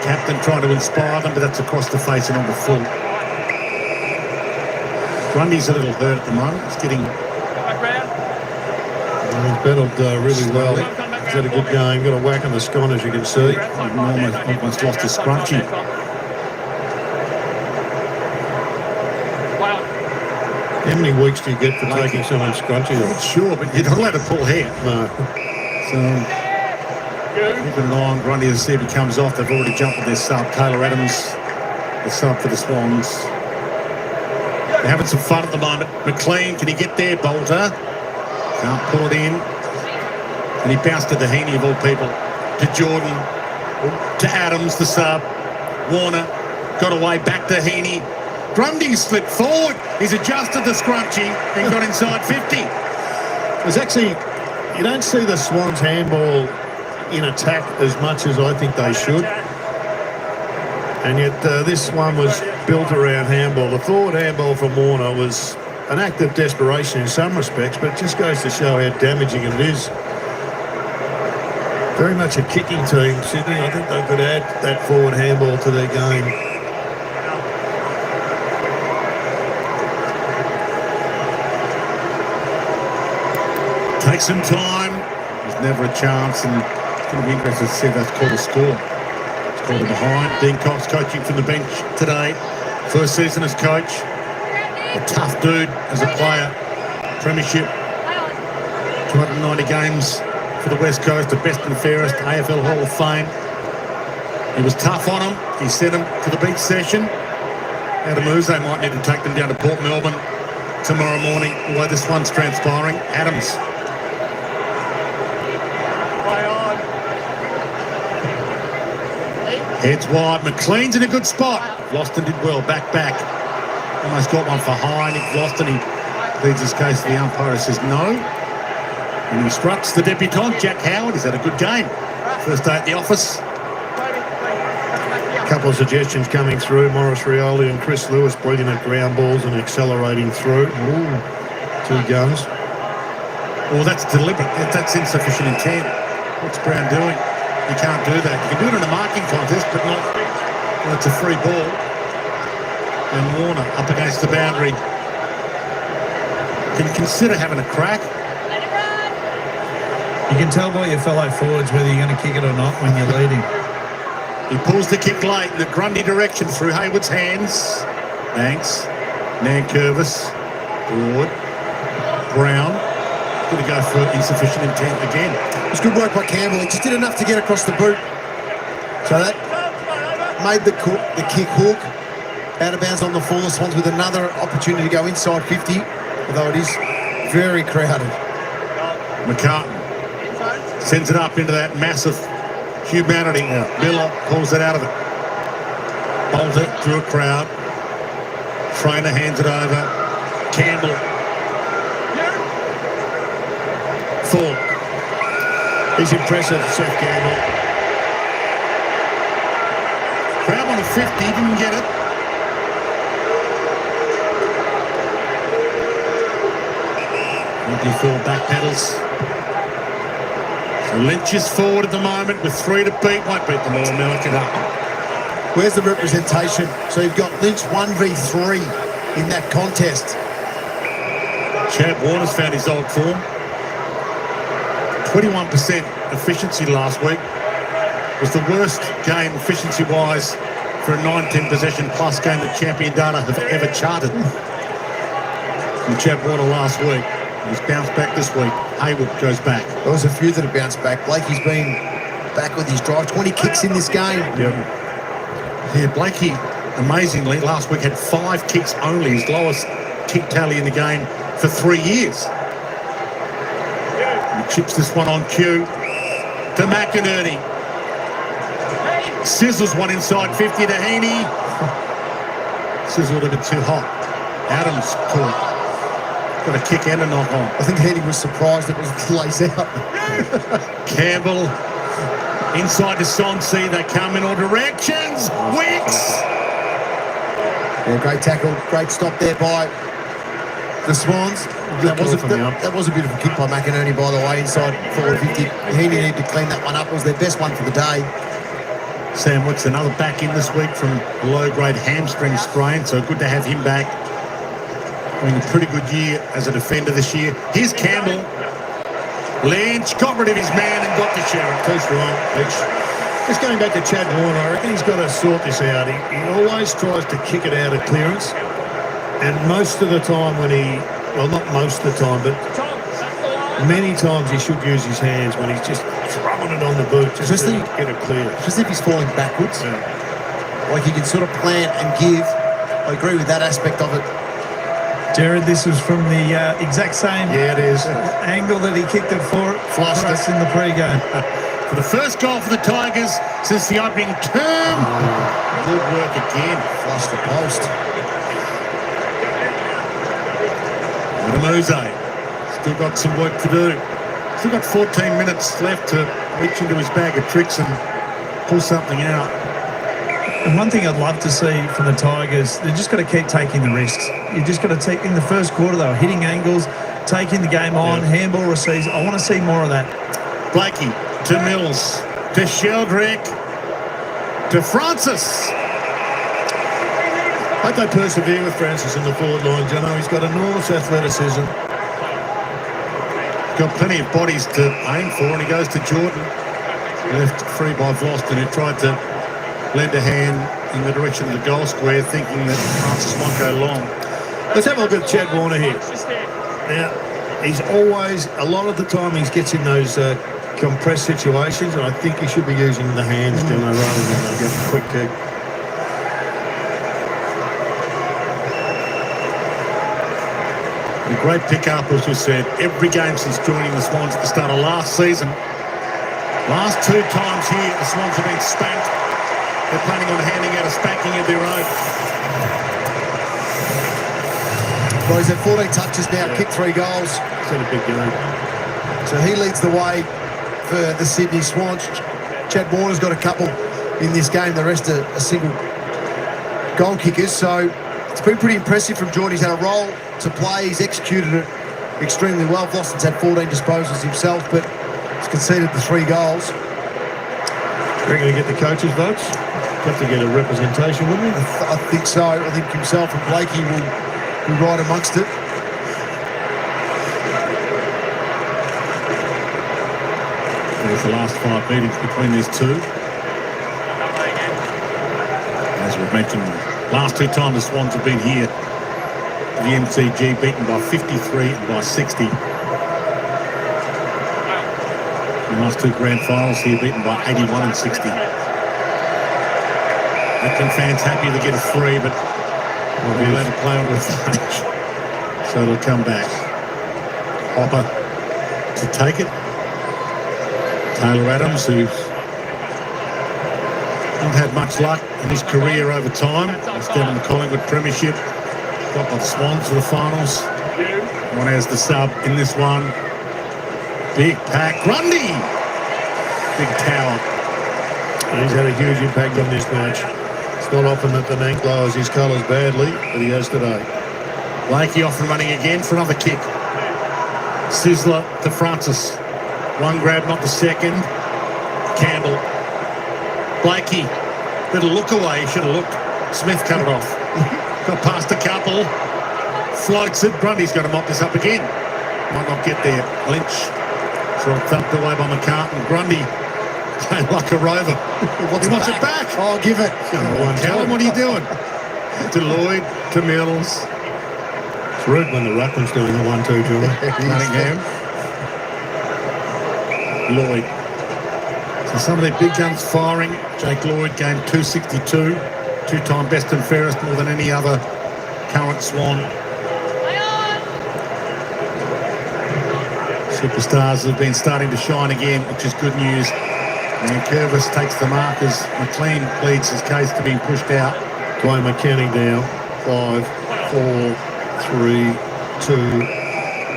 Captain trying to inspire them, but that's across the face and on the full. Grundy's a little hurt at the moment. He's getting... He's battled really well. He's had a good game. Got a whack on the scone, as you can see. Almost lost his scrunchie. How many weeks do you get for taking someone's scrunchie off? Sure, but you're not allowed to pull hair. No. So, keeping an eye on Grundy to see if he comes off. They've already jumped with their sub. Taylor Adams, the sub for the Swans. They're having some fun at the moment. McLean, can he get there? Bolter. Can't pull it in. And he bounced to the Heaney of all people. To Jordan. To Adams, the sub. Warner. Got away back to Heaney. Grundy slipped forward. He's adjusted the scrunchie and got inside 50. There's actually, you don't see the Swans handball in attack as much as I think they should. And yet this one was built around handball. The forward handball from Warner was an act of desperation in some respects, but it just goes to show how damaging it is. Very much a kicking team, Sydney. I think they could add that forward handball to their game. Take some time. There's never a chance, and it's going to be interesting to see if that's called a score. It's called a behind. Dean Cox coaching from the bench today. First season as coach. A tough dude as a player. Premiership. 290 games for the West Coast. The best and fairest. AFL Hall of Fame. He was tough on them. He sent them to the beach session. Adam Uze might need to take them down to Port Melbourne tomorrow morning. The way this one's transpiring. Adams. Heads wide. McLean's in a good spot. Loston did well. Back. Almost got one for high. Nick Loston, he pleads his case to the umpire. He says no. And he instructs the debutant, Jack Howard. He's had a good game. First day at the office. A couple of suggestions coming through. Morris Rioli and Chris Lewis bringing at ground balls and accelerating through. Ooh, two guns. Well, that's deliberate. That's insufficient intent. What's Brown doing? You can't do that. You can do it in a marking contest, but not when it's a free ball. And Warner up against the boundary. Can you consider having a crack? You can tell by your fellow forwards whether you're going to kick it or not when you're leading. He pulls the kick late in the Grundy direction through Hayward's hands. Banks. Nankervis. Ward. Brown. Going to go for insufficient intent again. It was good work by Campbell. He just did enough to get across the boot. So that made the kick hook. Out of bounds on the full. The Swans with another opportunity to go inside 50, although it is very crowded. McCartan sends it up into that massive humanity. Miller pulls it out of it. Bowls it through a crowd. Trainer hands it over. Campbell. Full. He's impressive, Seth Campbell. Crowd on a 50, didn't get it. Before back pedals. So Lynch is forward at the moment with 3 to beat. Won't beat them all, Milliken up. Where's the representation? So you've got Lynch 1v3 in that contest. Chad Warner's found his old form. 21% efficiency last week. Was the worst game efficiency-wise for a 9-10 possession plus game that Champion Data have ever charted. From Chad Warner last week. He's bounced back this week. Hayward goes back. There was a few that have bounced back. Blakey's been back with his drive. 20 kicks in this game. Yep. Yeah, Blakey, amazingly, last week had 5 kicks only. His lowest kick tally in the game for 3 years. He chips this one on cue to McInerney. Sizzles one inside 50 to Heaney. Sizzled a bit too hot. Adams caught. Got a kick and a knock on. I think Heaney was surprised it was lays out. Campbell inside the Swansea. They come in all directions. Wicks. Yeah, great tackle, great stop there by the Swans. That was a bit of a kick by McInerney, by the way, inside forward 50. Heaney needed to clean that one up. It was their best one for the day. Sam Wicks, another back in this week from a low-grade hamstring sprain, so good to have him back. Having a pretty good year as a defender this year. Here's Campbell. Lynch got rid of his man and got to Sherritt. Too strong. Just going back to Chad Warner, I reckon he's got to sort this out. He always tries to kick it out of clearance. And most of the time when well, not most of the time, but many times he should use his hands when he's just throwing it on the boot just to get it clear. Just if he's falling backwards. Yeah. Like he can sort of plan and give. I agree with that aspect of it. Jared, this was from the exact same angle that he kicked it for us in the pre-game. For the first goal for the Tigers since the opening term. Good work again. Flush the post. Muse. Still got some work to do. Still got 14 minutes left to reach into his bag of tricks and pull something out. And one thing I'd love to see from the Tigers, they're just got to keep taking the risks. You just got to take, in the first quarter, they were hitting angles, taking the game on, handball receives. I want to see more of that. Blakey to Mills, to Sheldrick, to Francis. I hope they persevere with Francis in the forward line, Jono. He's got enormous athleticism. Got plenty of bodies to aim for, and he goes to Jordan. Left free by Vlosten, who tried to lend a hand in the direction of the goal square, thinking that Francis might go long. Let's have a look at Chad Warner here. Now, he's always, a lot of the time he gets in those compressed situations, and I think he should be using the hands, Jono, rather than get a quick kick. A great pick-up, as we said, every game since joining the Swans at the start of last season. Last two times here, the Swans have been spanked. They're planning on handing out a spanking of their own. Well, he's had 14 touches now, kicked 3 goals. It's been a big game. So he leads the way for the Sydney Swans. Chad Warner's got a couple in this game. The rest are single goal kickers. So it's been pretty impressive from Jordan. He's had a role to play. He's executed it extremely well. Vlosten's had 14 disposals himself, but he's conceded the 3 goals. We're going to get the coaches' votes. Have to get a representation, wouldn't we? I think so. I think himself and Blakey will be right amongst it. There's the last 5 meetings between these two. As we've mentioned, last 2 times the Swans have been here. The MCG beaten by 53 and by 60. The last 2 grand finals here beaten by 81 and 60. Richmond fans happy to get a free, but we'll be allowed to play on with frontage. So it'll come back. Hopper to take it. Taylor Adams, who's not had much luck in his career over time. He's down in the Collingwood Premiership. Got by the Swans for the finals. One has the sub in this one. Big pack. Grundy! Big tower. And he's had a huge impact on this match. It's not often that the Nank lowers his colours badly, but he has today. Blakey off and running again for another kick. Sizzler to Francis. One grab, not the second. Campbell. Blakey. Little look away. He should have looked. Smith cut it off. Got past a couple. Floats it. Grundy's going to mop this up again. Might not get there. Lynch. So thumped away by McCartan. Grundy playing like a rover. He wants it back. Oh, give it. Tell him what are you doing? To Lloyd, to Mills. It's rude when the ruckman's doing the 1-2 drill. Cunningham. Lloyd. So some of their big guns firing. Jake Lloyd game 262. 2-time best and fairest, more than any other current Swan. Superstars have been starting to shine again, which is good news. And Curvis takes the markers. McLean pleads his case to being pushed out. Dwayne McKenny down. 5, 4, 3, 2,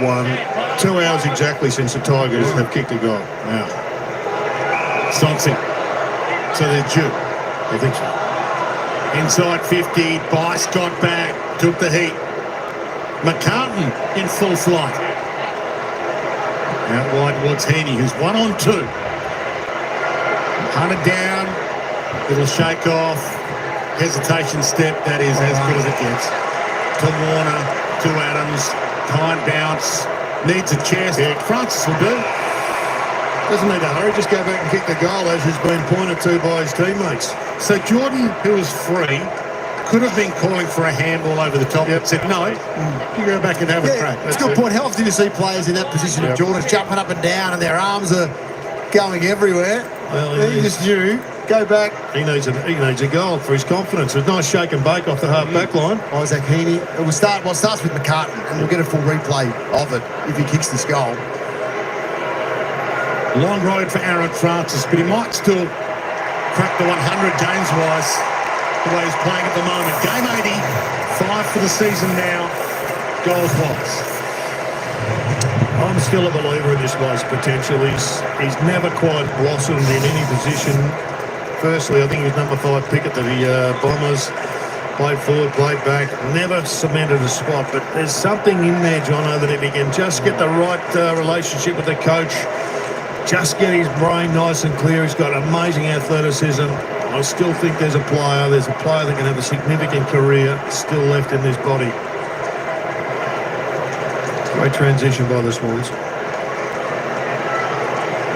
1. 2 hours exactly since the Tigers have kicked a goal. Wow. Sonsing. So they're due. I think so. Inside 50, Bice got back, took the heat. McCartan in full flight. Out wide towards Heaney, who's 1-on-2. Hunted down, little shake off, hesitation step, that is as good as it gets. To Warner, to Adams, time bounce, needs a chest. Yeah. Francis will do. Doesn't need to hurry, just go back and kick the goal as has been pointed to by his teammates. So Jordan, who was free, could have been calling for a handball over the top, but said, no, you go back and have a crack. It's a good point. How often do you see players in that position of Jordan's jumping up and down and their arms are going everywhere? Well, he just knew, go back. He needs a goal for his confidence. It's a nice shake and bake off the half-back line. Isaac Heaney. It starts with McCartan, and we'll get a full replay of it if he kicks this goal. Long road for Aaron Francis, but he might still crack the 100 games-wise the way he's playing at the moment. Game 80, 5 for the season now, goals-wise. I'm still a believer in this guy's potential. He's never quite blossomed in any position. Firstly, I think he was number 5 pick at the Bombers. Played forward, played back, never cemented a spot. But there's something in there, Jono, that if he can just get the right relationship with the coach, just get his brain nice and clear. He's got amazing athleticism. I still think there's a player that can have a significant career still left in this body. Great transition by the Swans.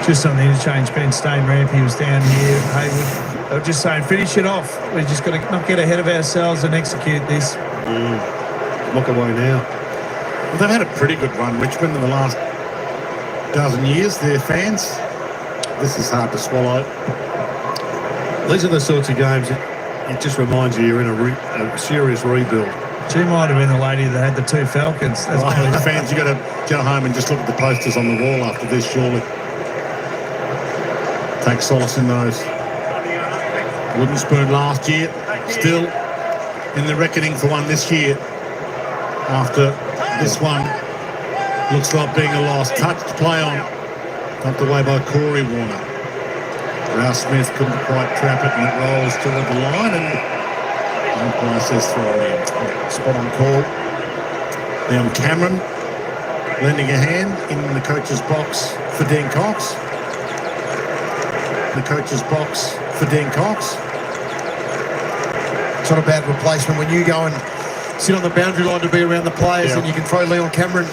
Just on the interchange, Ben Stain ramp, he was down here. Haywood, I was just saying, finish it off. We're just got to not get ahead of ourselves and execute this. Look away now. Well, they've had a pretty good run, Richmond, in the last dozen years, their fans. This is hard to swallow. These are the sorts of games it just reminds you you're in a serious rebuild. She might have been the lady that had the 2 Falcons. That's Right, the fans, you got to go home and just look at the posters on the wall after this, surely. Take solace in those. Wooden spoon last year, still in the reckoning for one this year. After this one looks like being a loss. Touched play on, dumped away by Corey Warner. Rouse Smith couldn't quite trap it, and it rolls toward the line, and umpire says throw in. Spot on call. Leon Cameron lending a hand in the coach's box for Dean Cox. The coach's box for Dean Cox. It's not a bad replacement when you go and sit on the boundary line to be around the players, and you can throw Leon Cameron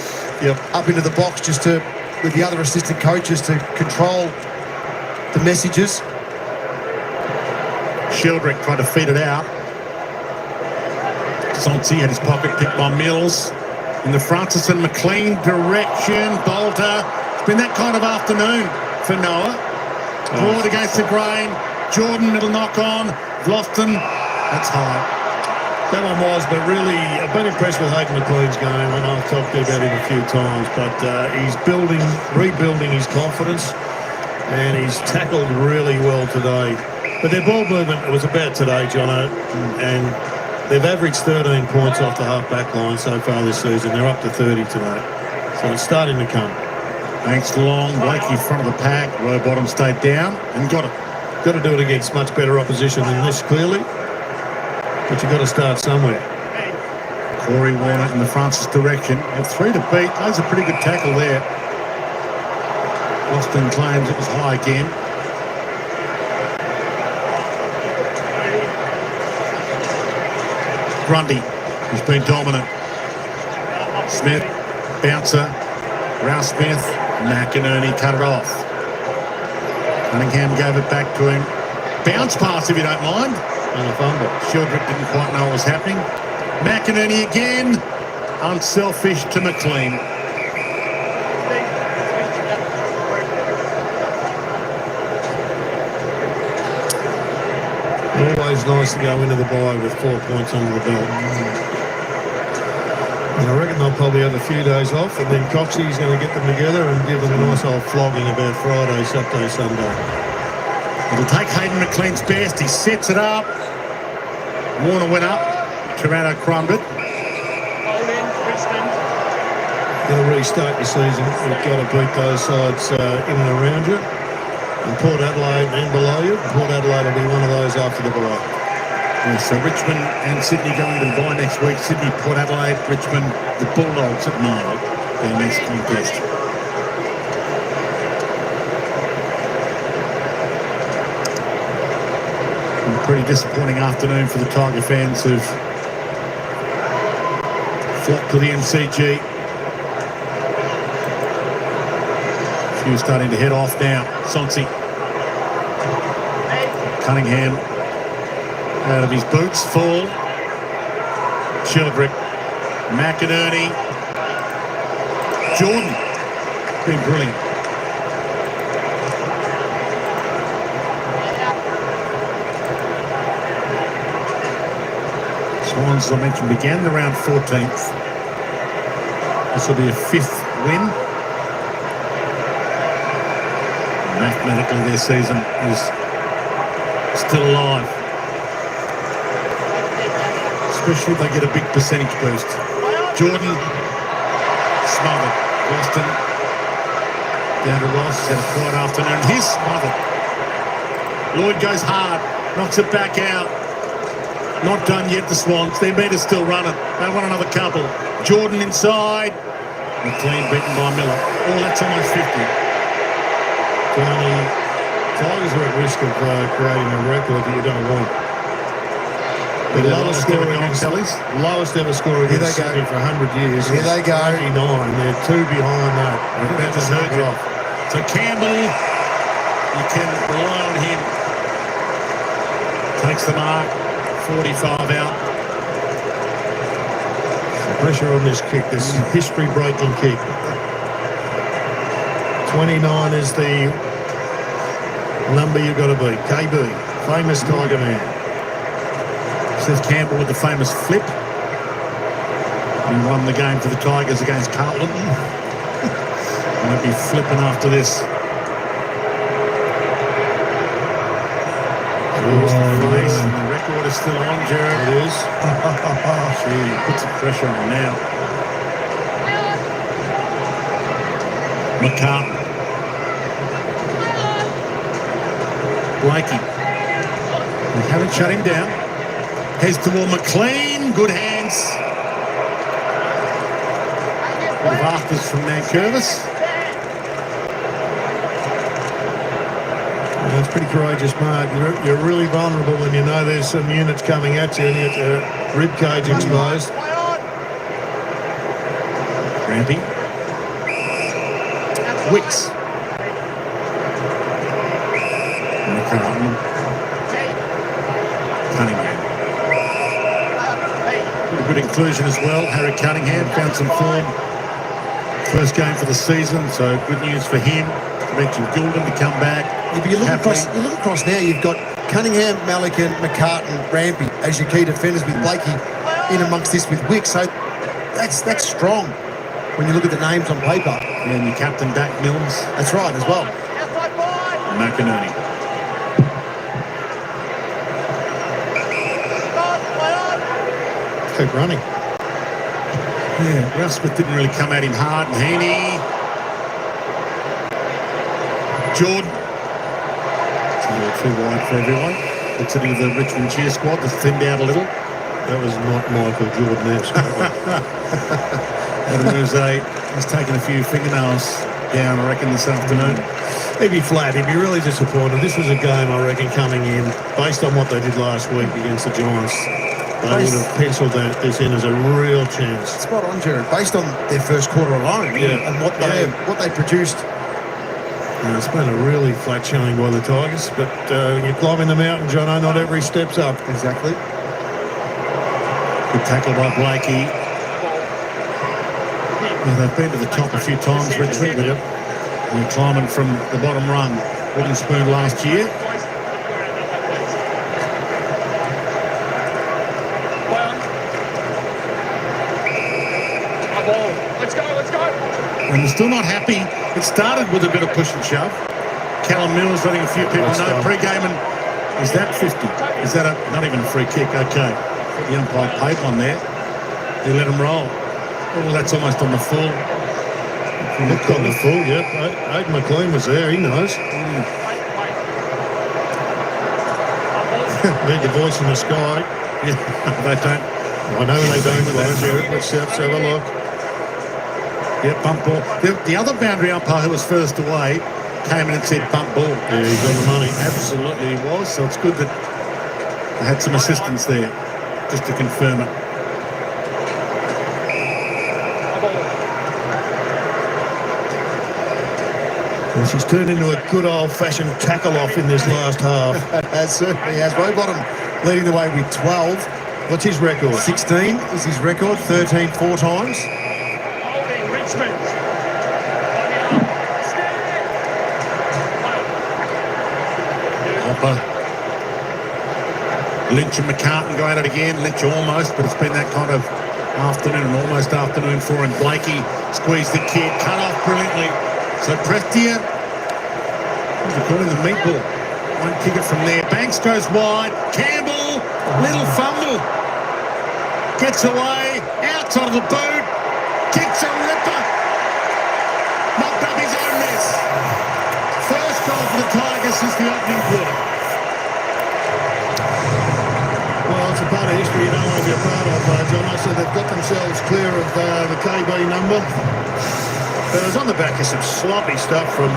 up into the box just to, with the other assistant coaches, to control the messages. Sheldrick tried to feed it out. Sonsi had his pocket picked by Mills in the Francis and McLean direction. Bolter. It's been that kind of afternoon for Noah. Broad against the grain. Jordan, little knock on. Lofton. That's high. That one was, but really, I've been impressed with Hayden McLean's game, and I've talked about him a few times, but he's rebuilding his confidence, and he's tackled really well today. But their ball movement was about today, Jono, and they've averaged 13 points off the half-back line so far this season. They're up to 30 today, so it's starting to come. Thanks, Long. Blakey front of the pack. Row bottom stayed down and got it. Got to do it against much better opposition than this, clearly. But you've got to start somewhere. Corey Warner in the Francis direction. Had 3 to beat. That was a pretty good tackle there. Boston claims it was high again. Grundy, who's been dominant. Smith, bouncer. Rouse Smith, McInerney cut it off. Cunningham gave it back to him. Bounce pass, if you don't mind. And a fumble. Sheldrick didn't quite know what was happening. McInerney again. Unselfish to McLean. Always nice to go into the bye with 4 points under the belt. And I reckon they'll probably have a few days off, and then Coxie's going to get them together and give them a nice old flogging about Friday, Saturday, Sunday. It'll take Hayden McLean's best. He sets it up. Warner went up. Toronto crumbled. going to restart your season, you've got to beat those sides in and around you. And Port Adelaide and below you. Port Adelaide will be one of those after the bye. Yeah, so Richmond and Sydney going to the bye next week. Sydney, Port Adelaide, Richmond, the Bulldogs at Marlow, their next contest. And a pretty disappointing afternoon for the Tiger fans who've flocked to the MCG. A few starting to head off now. Sonsi. Cunningham out of his boots, full. Childrick, McInerney, Jordan, been brilliant. Swans, as I mentioned, began the round 14th. This will be a 5th win. Mathematically, their season is still alive. Especially if they get a big percentage boost. Jordan smothered. Boston down to Ross. He's had a quiet afternoon. He's smothered. Lloyd goes hard. Knocks it back out. Not done yet, the Swans. Their meter's still running. They want another couple. Jordan inside. McLean beaten by Miller. Oh, that's almost 50. Tony, Tigers are at risk of creating a record that you don't want. The lowest ever score against Sydney for 100 years. Here they go. 89. They're 2 behind that. That just hurt you. So Campbell, you can rely on him. Takes the mark. 45 out. Pressure on this kick, this history-breaking kick. 29 is the number you've got to beat. KB, famous Tiger man. Seth Campbell with the famous flip. He won the game for the Tigers against Carlton. Won't be flipping after this. Face, and the record is still on, Jared. It is. She puts some pressure on now. McCartan. Blakey. They haven't shut him down. Heads toward McLean. Good hands. Bit of afters from Nankervis. That's pretty courageous, Mark. You're really vulnerable when you know there's some units coming at you and you get your rib cage exposed. Rampy. Wicks. McCartan. Cunningham. A good inclusion as well. Harry Cunningham found some form. First game for the season, so good news for him. Mentioned Goulden to come back. Yeah, but you look across now, you've got Cunningham, Malikan, McCartan, Rampy as your key defenders with Blakey in amongst this with Wicks. So that's strong when you look at the names on paper. And your captain, Dak Mills. That's right as well. McInerney. Keep running. Yeah, Ralph Smith didn't really come at him hard. And Heaney. Jordan. It's a little too wide for everyone. Puts it into the Richmond cheer squad that's thinned out a little. That was not Michael Jordan-esque. Adam Rose, he's taken a few fingernails down, I reckon, this afternoon. He'd be flat. He'd be really disappointed. This was a game, I reckon, coming in, based on what they did last week against the Giants. They would have penciled this in as a real chance. Spot on, Jared. Based on their first quarter alone and what they produced. And it's been a really flat showing by the Tigers, but you're climbing the mountain, Jono, not every step's up. Exactly. Good tackle by Blakey. Yeah, they've been to the top a few times, Richmond, but they're climbing from the bottom rung. Wooden spoon last year. And they're still not happy. It started with a bit of push and shove. Callum Mills letting a few people know pre-game, and is that 50? Is that not even a free kick? Okay. The umpire paid one there. He let him roll. Oh, well, that's almost on the full. Looked on the full, yep. Aidan McLean was there, he knows. Read the voice in the sky. Yeah, they don't. I know they don't, but let's hear it. Let's have a look. Yeah, bump ball. The other boundary umpire who was first away came in and said bump ball. Yeah, he's on the money. Absolutely he was. So it's good that they had some assistance there just to confirm it. And she's turned into a good old-fashioned tackle-off in this last half. As certainly has. Rowbottom leading the way with 12. What's his record? 16 is his record. 13 4 times. Holding Richmond. Hopper. Lynch and McCartan go at it again. Lynch almost, but it's been that kind of afternoon, almost afternoon for him. Blakey squeezed the kid, cut off brilliantly. So Prestia, calling the meatball. One kick it from there. Banks goes wide. Campbell, little fumble. Gets away, outside of the boot. Kicks a ripper. Mopped up his own mess. First goal for the Tigers since the opening quarter. Well, it's a part of history you don't want to be a part of, John. I said they've got themselves clear of the KB number. But it was on the back of some sloppy stuff from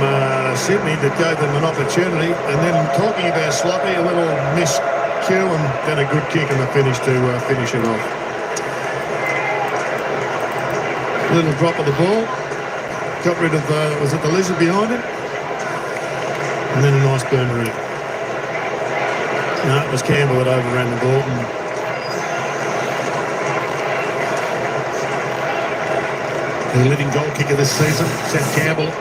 Sydney that gave them an opportunity. And then talking about sloppy, a little miscue and then a good kick in the finish to finish it off. Little drop of the ball. Got rid of, was it the lizard behind it? And then a nice burn around. No, it was Campbell that overran the ball. The leading goal kicker this season, Seth Campbell.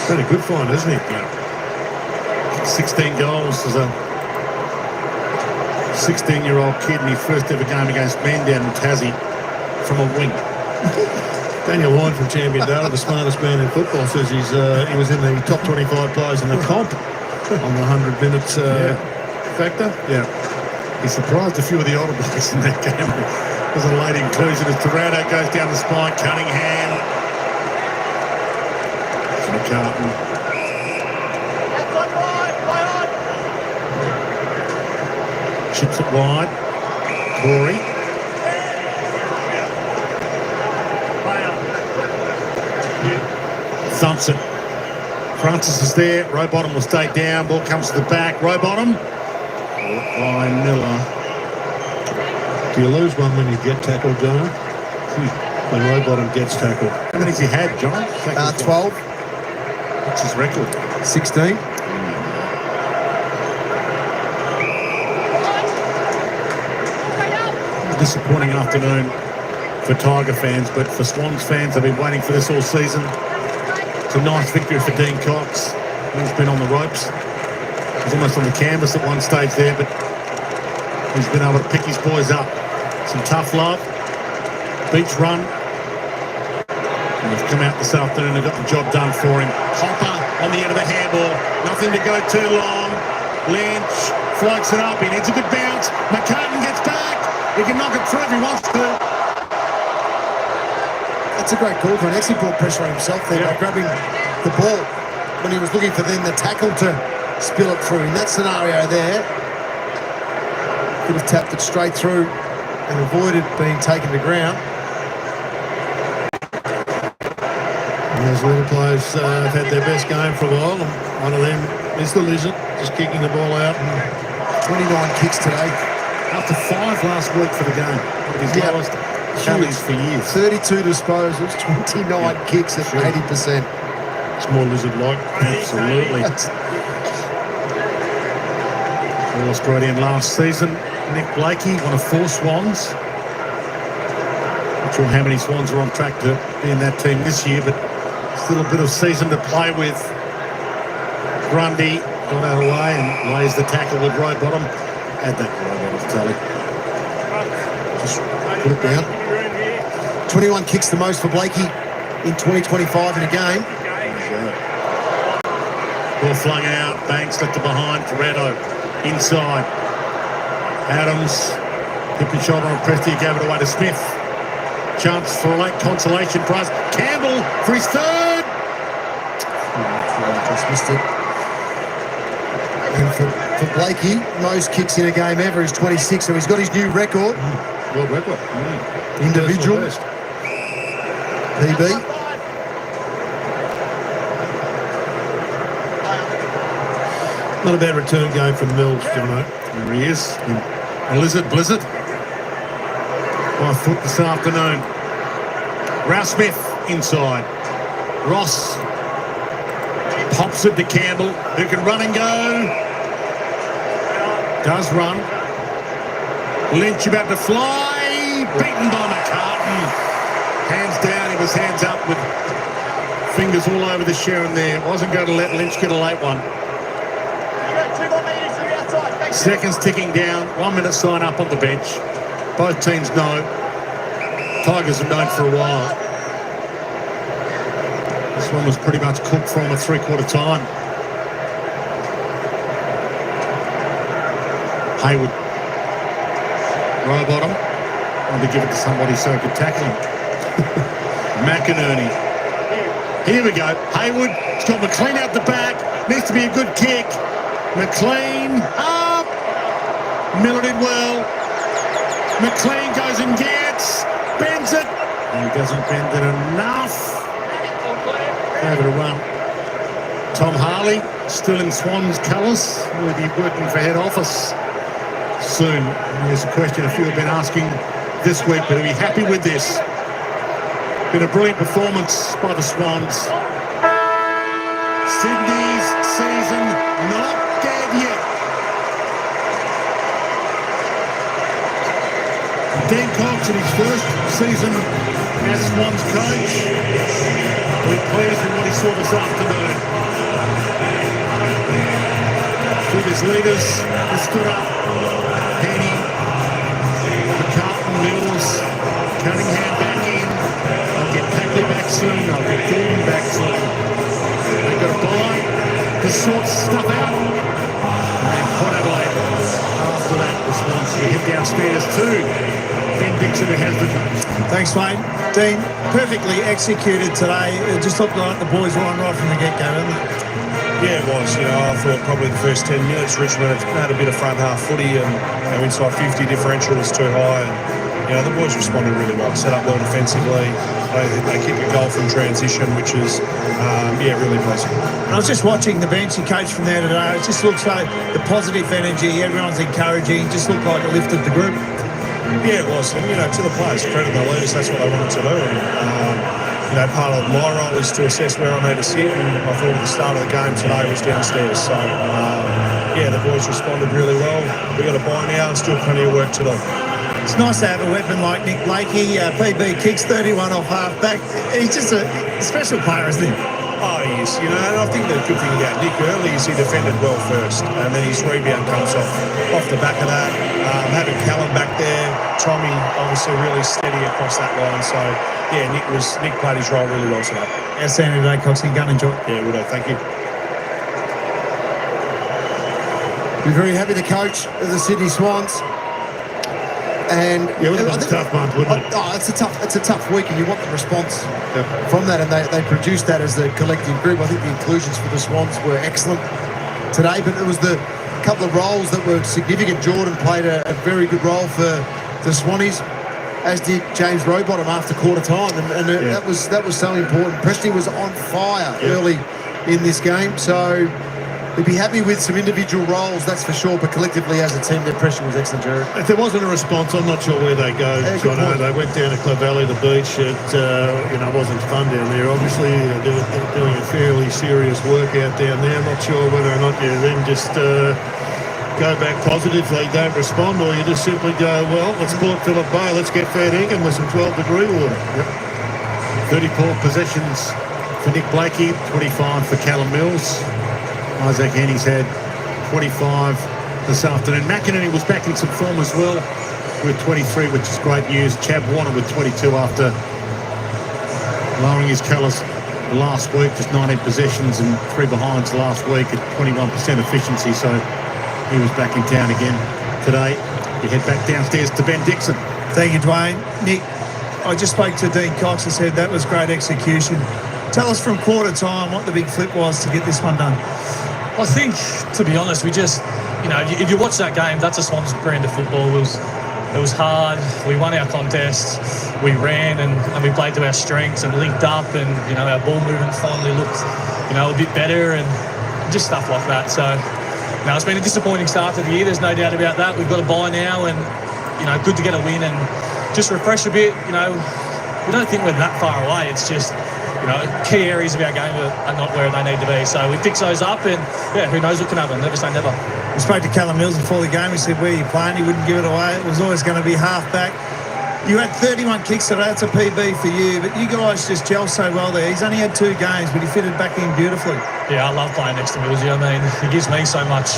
Been a good find, isn't he? Yeah. 16 goals as a 16-year-old kid in his first ever game against men down in Tassie from a wing. Daniel Lyon from Champion Data, the smartest man in football, says he was in the top 25 players in the comp on the 100 minutes factor. Yeah. He surprised a few of the older boys in that game. There's a late inclusion as Torado goes down the spine. Cunningham. McCartan. Chips it wide. Corey. Thumps it. Francis is there. Rowbottom will stay down. Ball comes to the back. Rowbottom. By Miller. Do you lose one when you get tackled, John? When Rowbottom gets tackled. How many has he had, John? 12. What's his record? 16. Disappointing afternoon for Tiger fans, but for Swans fans, they've been waiting for this all season. It's a nice victory for Dean Cox. He's been on the ropes. He's almost on the canvas at one stage there, but he's been able to pick his boys up. Some tough love. Beach run. And they've come out this afternoon and got the job done for him. Hopper on the end of the handball. Nothing to go too long. Lynch floats it up. He needs a good bounce. McCartan gets back. He can knock it through if he wants to. That's a great call for an excellent ball pressure on himself there by grabbing the ball when he was looking for then the tackle to spill it through. In that scenario there, could have tapped it straight through and avoided being taken to ground. And those little players have had their best game for a while. And one of them is the Lizard, just kicking the ball out. And 29 kicks today. After 5 last week for the game. His lowest tallies for years. 32 disposals, 29 kicks at 80%. it's more Lizard-like. Absolutely. All Australian last season. Nick Blakey, one of 4 Swans. Not sure how many Swans are on track to be in that team this year, but still a bit of season to play with. Grundy got out of the way and lays the tackle with Rowbottom. Add that Rowbottom tally. Just put it down. 21 kicks the most for Blakey in 2025 in a game. Ball flung out. Banks left it behind. Toretto inside. Adams picked the shoulder on Prestia, gave it away to Smith. chance for a late consolation prize. Campbell for his third. Just missed it. And for Blakey, most kicks in a game ever is 26, so he's got his new record. World record. Individual. PB. Not a bad return game from Mills, Jono. There he is. Blizzard. By foot this afternoon. Rouse Smith inside. Ross pops it to Campbell, who can run and go. Does run. Lynch about to fly. Beaten by McCartan. Hands down. He was hands up with fingers all over the Sharon there. Wasn't going to let Lynch get a late one. Seconds ticking down. 1 minute sign up on the bench. Both teams know. Tigers have known for a while. This one was pretty much cooked from a three-quarter time. Hayward. Row bottom. Wanted to give it to somebody so he could tackle him. McInerney. Here we go. Hayward. He's got McLean out the back. Needs to be a good kick. McLean up. Miller did well. McLean goes and gets. Bends it. And he doesn't bend it enough. Over to run. Tom Harley, still in Swans colours. Will be working for head office soon. And there's a question a few have been asking this week, but are we happy with this? Been a brilliant performance by the Swans. Sydney's season not dead yet. Dan Cox in his first season as Swans coach. We're pleased with what he saw this afternoon. With his leaders, they stood up. Henny, McCartan, Mills, Cunningham back in. I'll get Packley back soon. I'll get Gordon back soon. They've got to buy to sort stuff out. And Port Adelaide, after that response, we head downstairs too. Ben Dixon who has the... Thanks, mate. Dean, perfectly executed today. It just looked like the boys were on right from the get-go, didn't it? Yeah, it was. I thought probably the first 10 minutes, Richmond had a bit of front half footy and inside 50 differential was too high. And, the boys responded really well. Set up well defensively. They kick a goal from transition, which is, really pleasant. I was just watching the bench and coach from there today. It just looks like the positive energy. Everyone's encouraging. Just looked like it lifted the group. Yeah, it was. And, to the players, credit the leaders, that's what they wanted to do. And, part of my role is to assess where I need to sit. And I thought at the start of the game today was downstairs. So, the boys responded really well. We've got to buy now and still plenty of work to do. It's nice to have a weapon like Nick Blakey. PB kicks 31 off half-back. He's just a special player, isn't he? Oh, he is. And I think the good thing about Nick early is he defended well first, and then his rebound comes off the back of that. Having Callum back there, Tommy obviously really steady across that line. So, Nick played his role really well today. Outstanding today, Coxie. Go and enjoy. Yeah, we do. Thank you. We're very happy to coach the Sydney Swans. And it was a tough month, wasn't it? It's a tough week, and you want the response from that, and they produced that as the collective group. I think the inclusions for the Swans were excellent today, but it was the couple of roles that were significant. Jordan played a very good role for the Swannies, as did James Rowbottom after quarter time, and that was so important. Presty was on fire early in this game, so we'd be happy with some individual roles, that's for sure, but collectively as a team, their pressure was excellent, Jared. If there wasn't a response, I'm not sure where they go. They went down to Clavalley, the beach. It wasn't fun down there. Obviously, they're doing a fairly serious workout down there. I'm not sure whether or not you then just go back positive if they don't respond, or you just simply go, well, let's Port Phillip Bay, let's get fair dinkum with some 12-degree water. 34 possessions for Nick Blakey, 25 for Callum Mills. Isaac Henny's had 25 this afternoon. McInerney was back in some form as well with 23, which is great news. Chab Warner with 22 after lowering his colours last week, just 19 possessions and 3 behinds last week at 21% efficiency, so he was back in town again today. We head back downstairs to Ben Dixon. Thank you, Dwayne. Nick, I just spoke to Dean Cox and said that was great execution. Tell us from quarter time what the big flip was to get this one done. I think, to be honest, we just, if you watch that game, that's a Swans brand of football. It was hard. We won our contest. We ran and we played to our strengths and linked up, and our ball movement finally looked a bit better and just stuff like that. So it's been a disappointing start to the year. There's no doubt about that. We've got a bye now, and good to get a win and just refresh a bit. We don't think we're that far away. It's just key areas of our game are not where they need to be. So we fix those up, and who knows what can happen. Never say never. We spoke to Callum Mills before the game. He said, where you playing? He wouldn't give it away. It was always going to be half back. You had 31 kicks today. That's a PB for you, but you guys just gel so well there. He's only had 2 games, but he fitted back in beautifully. Yeah, I love playing next to Millsy. I mean, he gives me so much,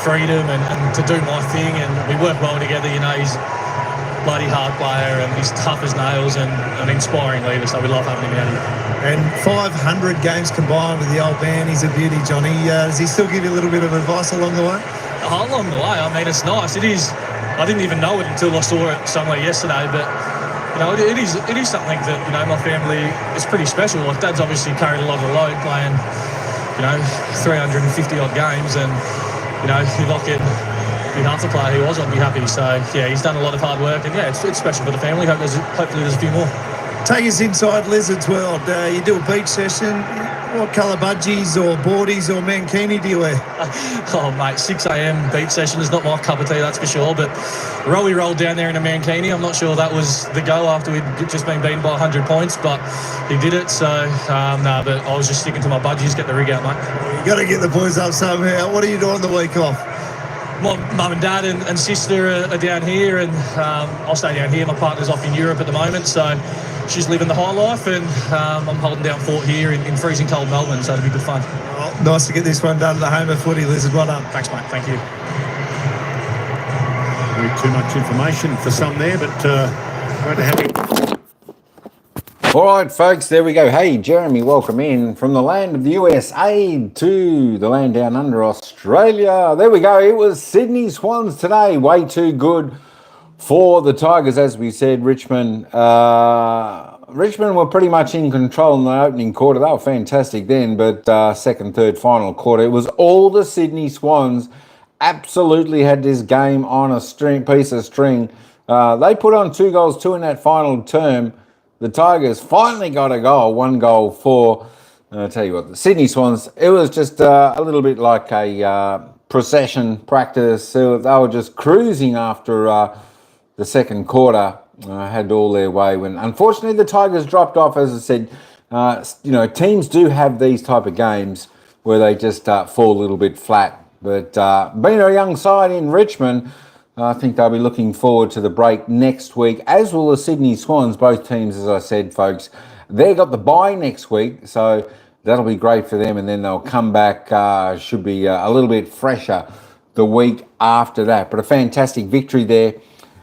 freedom and to do my thing, and we work well together. He's a bloody hard player, and he's tough as nails and an inspiring leader, so we love having him out here. And 500 games combined with the old man. He's a beauty, Johnny. Does he still give you a little bit of advice along the way? Along the way, I mean, it's nice. It is. I didn't even know it until I saw it somewhere yesterday, but it is something that my family is pretty special. Like, Dad's obviously carried a lot of the load playing 350 odd games, and you look at half the player he was, I'd be happy. So he's done a lot of hard work, and it's special for the family. Hopefully there's a few more. Take us inside Lizard's world. You do a beach session. What colour budgies or boardies or mankini do you wear? Oh, mate, 6 a.m. beach session is not my cup of tea, that's for sure. But Rowie rolled down there in a mankini. I'm not sure that was the go after we'd just been beaten by 100 points, but he did it. So, no, but I was just sticking to my budgies, get the rig out, mate. You got to get the boys up somehow. What are you doing the week off? My mum and dad and sister are down here, and I'll stay down here. My partner's off in Europe at the moment, so she's living the high life, and I'm holding down fort here in freezing cold Melbourne, so it'll be good fun. Well, nice to get this one done at the home of footy, Lizard. Well done. Thanks, mate. Thank you. Very too much information for some there, but great to have you. All right, folks, there we go. Hey, Jeremy, welcome in from the land of the USA to the land down under, Australia. There we go. It was Sydney Swans today. Way too good for the Tigers, as we said. Richmond were pretty much in control in the opening quarter. They were fantastic then, but second, third, final quarter, it was all the Sydney Swans absolutely had this game on a piece of string. They put on 2 goals, 2 in that final term. The Tigers finally got a goal, 1 goal for, I'll tell you what, the Sydney Swans. It was just a little bit like a procession practice. So they were just cruising after the second quarter, had all their way. When unfortunately the Tigers dropped off, as I said, teams do have these type of games where they just fall a little bit flat. But being a young side in Richmond, I think they'll be looking forward to the break next week, as will the Sydney Swans. Both teams, as I said, folks, they got the bye next week, so that'll be great for them, and then they'll come back, should be a little bit fresher the week after that. But a fantastic victory there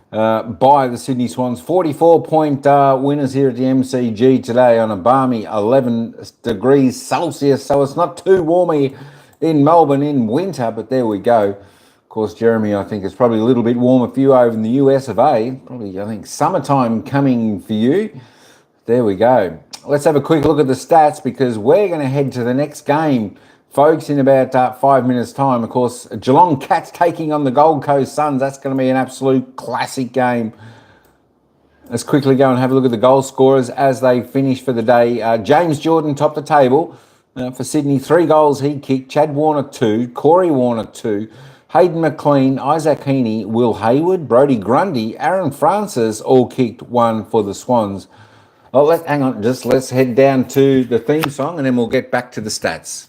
by the Sydney Swans. 44-point winners here at the MCG today on a balmy 11 degrees Celsius, so it's not too warm in Melbourne in winter, but there we go. Of course, Jeremy, I think it's probably a little bit warmer for you over in the US of A. Probably, I think, summertime coming for you. There we go. Let's have a quick look at the stats, because we're going to head to the next game, folks, in about 5 minutes' time. Of course, Geelong Cats taking on the Gold Coast Suns. That's going to be an absolute classic game. Let's quickly go and have a look at the goal scorers as they finish for the day. James Jordan topped the table for Sydney. 3 goals he kicked. Chad Warner 2. Corey Warner 2. Hayden McLean, Isaac Heaney, Will Hayward, Brodie Grundy, Aaron Francis all kicked 1 for the Swans. Well, let's head down to the theme song, and then we'll get back to the stats.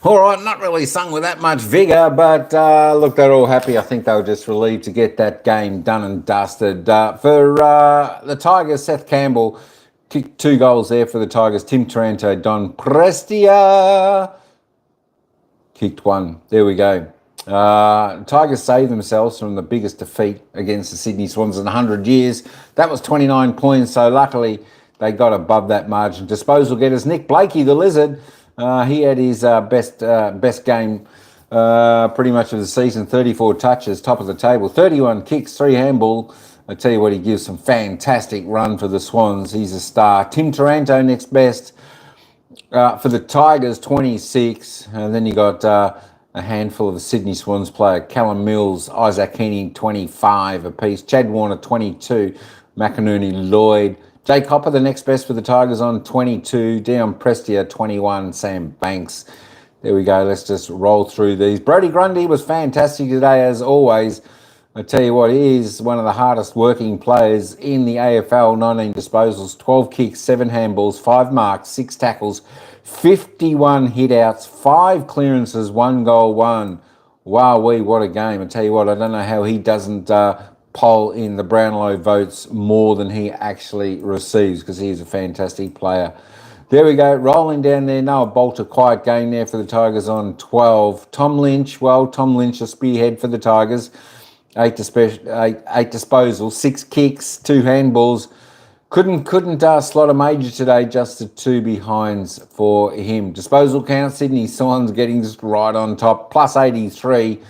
All right, not really sung with that much vigour, but look, they're all happy. I think they were just relieved to get that game done and dusted. For the Tigers, Seth Campbell kicked 2 goals there for the Tigers. Tim Taranto, Don Prestia kicked 1. There we go. Tigers saved themselves from the biggest defeat against the Sydney Swans in 100 years. That was 29 points, so luckily they got above that margin. Disposal getters, Nick Blakey, the Lizard, he had his best game pretty much of the season, 34 touches, top of the table, 31 kicks, 3 handball. I tell you what, he gives some fantastic run for the Swans. He's a star. Tim Taranto next best for the Tigers, 26. And then you got a handful of the Sydney Swans player, Callum Mills, Isaac Heaney, 25 apiece. Chad Warner, 22. McInerney, Lloyd. Jake Hopper, the next best for the Tigers on 22. Dion Prestia, 21. Sam Banks. There we go. Let's just roll through these. Brodie Grundy was fantastic today, as always. I tell you what, he is one of the hardest working players in the AFL. 19 disposals, 12 kicks, 7 handballs, 5 marks, 6 tackles, 51 hit-outs, 5 clearances, 1 goal, 1. Wowee, what a game. I tell you what, I don't know how he doesn't poll in the Brownlow votes more than he actually receives, because he is a fantastic player. There we go, rolling down there. Noah Bolt, a quiet game there for the Tigers on 12. Tom Lynch, Tom Lynch, a spearhead for the Tigers. 8 disposals, 6 kicks, 2 handballs. Couldn't slot a major today, just the 2 behinds for him. Disposal count, Sydney Swans getting just right on top, plus 83,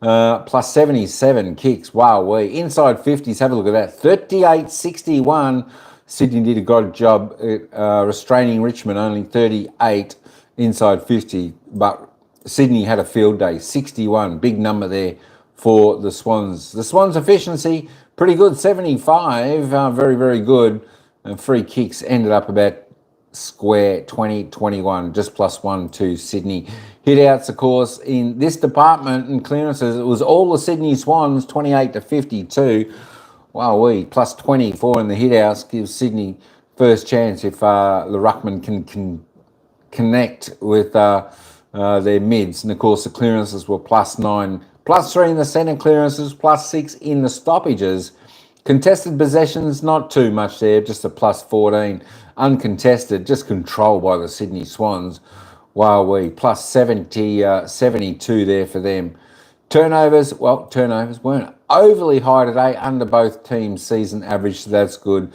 plus 77 kicks. Wowee. Inside 50s, have a look at that. 38-61. Sydney did a good job at restraining Richmond, only 38 inside 50. But Sydney had a field day, 61. Big number there for the Swans. The Swans' efficiency, pretty good, 75, very, very good. And free kicks ended up about square, 20-21, just +1 to Sydney. Hit-outs, of course, in this department and clearances, it was all the Sydney Swans, 28-52. Wowee, plus 24 in the hit-outs gives Sydney first chance if the ruckman can connect with their mids. And, of course, the clearances were +9. +3 in the centre clearances, +6 in the stoppages. Contested possessions, not too much there, just a +14. Uncontested, just controlled by the Sydney Swans. Wowee, +70, 72 there for them. Turnovers, well, turnovers weren't overly high today, under both teams' season average, so that's good.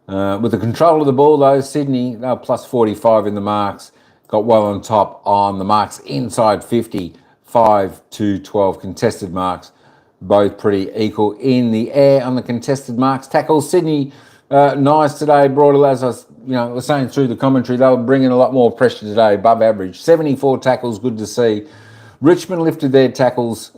With the control of the ball, though, Sydney, they were +45 in the marks, got well on top on the marks inside 50. 5-12 contested marks, both pretty equal in the air on the contested marks. Tackles, Sydney, nice today. Brought, as I was saying through the commentary, they were bringing a lot more pressure today, above average. 74 tackles, good to see. Richmond lifted their tackles,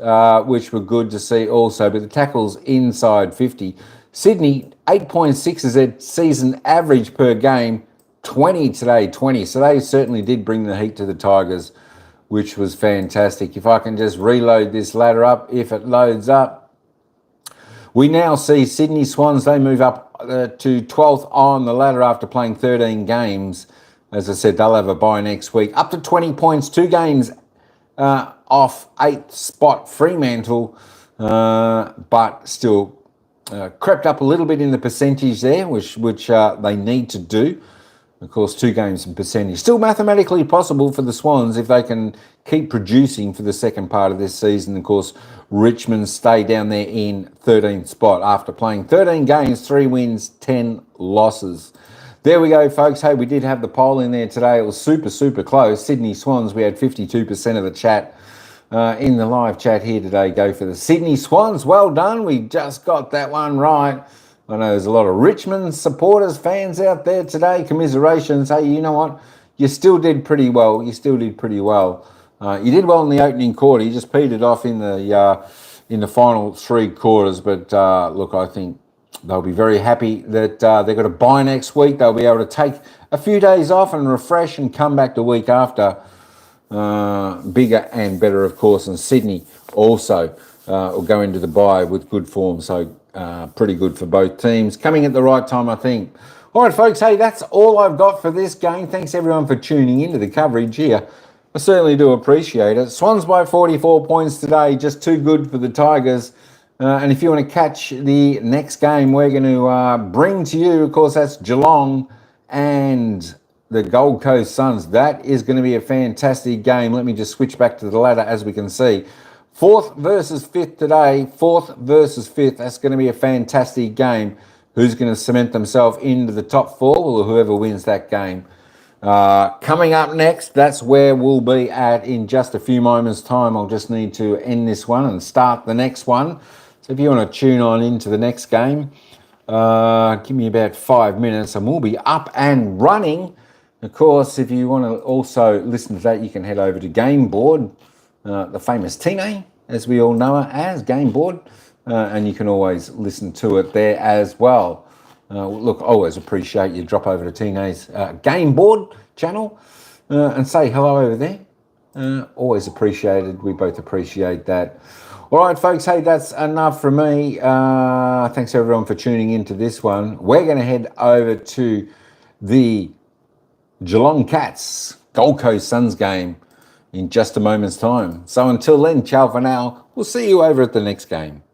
which were good to see also, but the tackles inside 50. Sydney, 8.6 is their season average per game, 20 today, 20. So they certainly did bring the heat to the Tigers, which was fantastic. If I can just reload this ladder up, if it loads up. We now see Sydney Swans, they move up to 12th on the ladder after playing 13 games. As I said, they'll have a bye next week. Up to 20 points, 2 games off 8th spot Fremantle, but still crept up a little bit in the percentage there, which they need to do. Of course, 2 games in percentage. Still mathematically possible for the Swans if they can keep producing for the second part of this season. Of course, Richmond stay down there in 13th spot after playing 13 games, 3 wins, 10 losses. There we go, folks. Hey, we did have the poll in there today. It was super, super close. Sydney Swans, we had 52% of the chat in the live chat here today. Go for the Sydney Swans. Well done. We just got that one right. I know there's a lot of Richmond supporters, fans out there today. Commiserations. Hey, you know what? You still did pretty well. You still did pretty well. You did well in the opening quarter. You just petered off in the final 3 quarters. But look, I think they'll be very happy that they've got a bye next week. They'll be able to take a few days off and refresh and come back the week after. Bigger and better, of course. And Sydney also will go into the bye with good form. So pretty good for both teams. Coming at the right time, I think. All right, folks. Hey, that's all I've got for this game. Thanks, everyone, for tuning into the coverage here. I certainly do appreciate it. Swans by 44 points today. Just too good for the Tigers. And if you want to catch the next game, we're going to bring to you, of course, that's Geelong and the Gold Coast Suns. That is going to be a fantastic game. Let me just switch back to the ladder as we can see. 4th versus 5th today. 4th versus 5th. That's going to be a fantastic game. Who's going to cement themselves into the top 4? Well, whoever wins that game. Coming up next, that's where we'll be at in just a few moments' time. I'll just need to end this one and start the next one. So if you want to tune on into the next game, give me about 5 minutes and we'll be up and running. Of course, if you want to also listen to that, you can head over to Gameboard, the famous Tine, as we all know her as, Gameboard. And you can always listen to it there as well. Look, always appreciate you drop over to Tine's Gameboard channel and say hello over there. Always appreciated. We both appreciate that. All right, folks. Hey, that's enough from me. Thanks everyone for tuning into this one. We're going to head over to the Geelong Cats Gold Coast Suns game in just a moment's time. So until then, ciao for now. We'll see you over at the next game.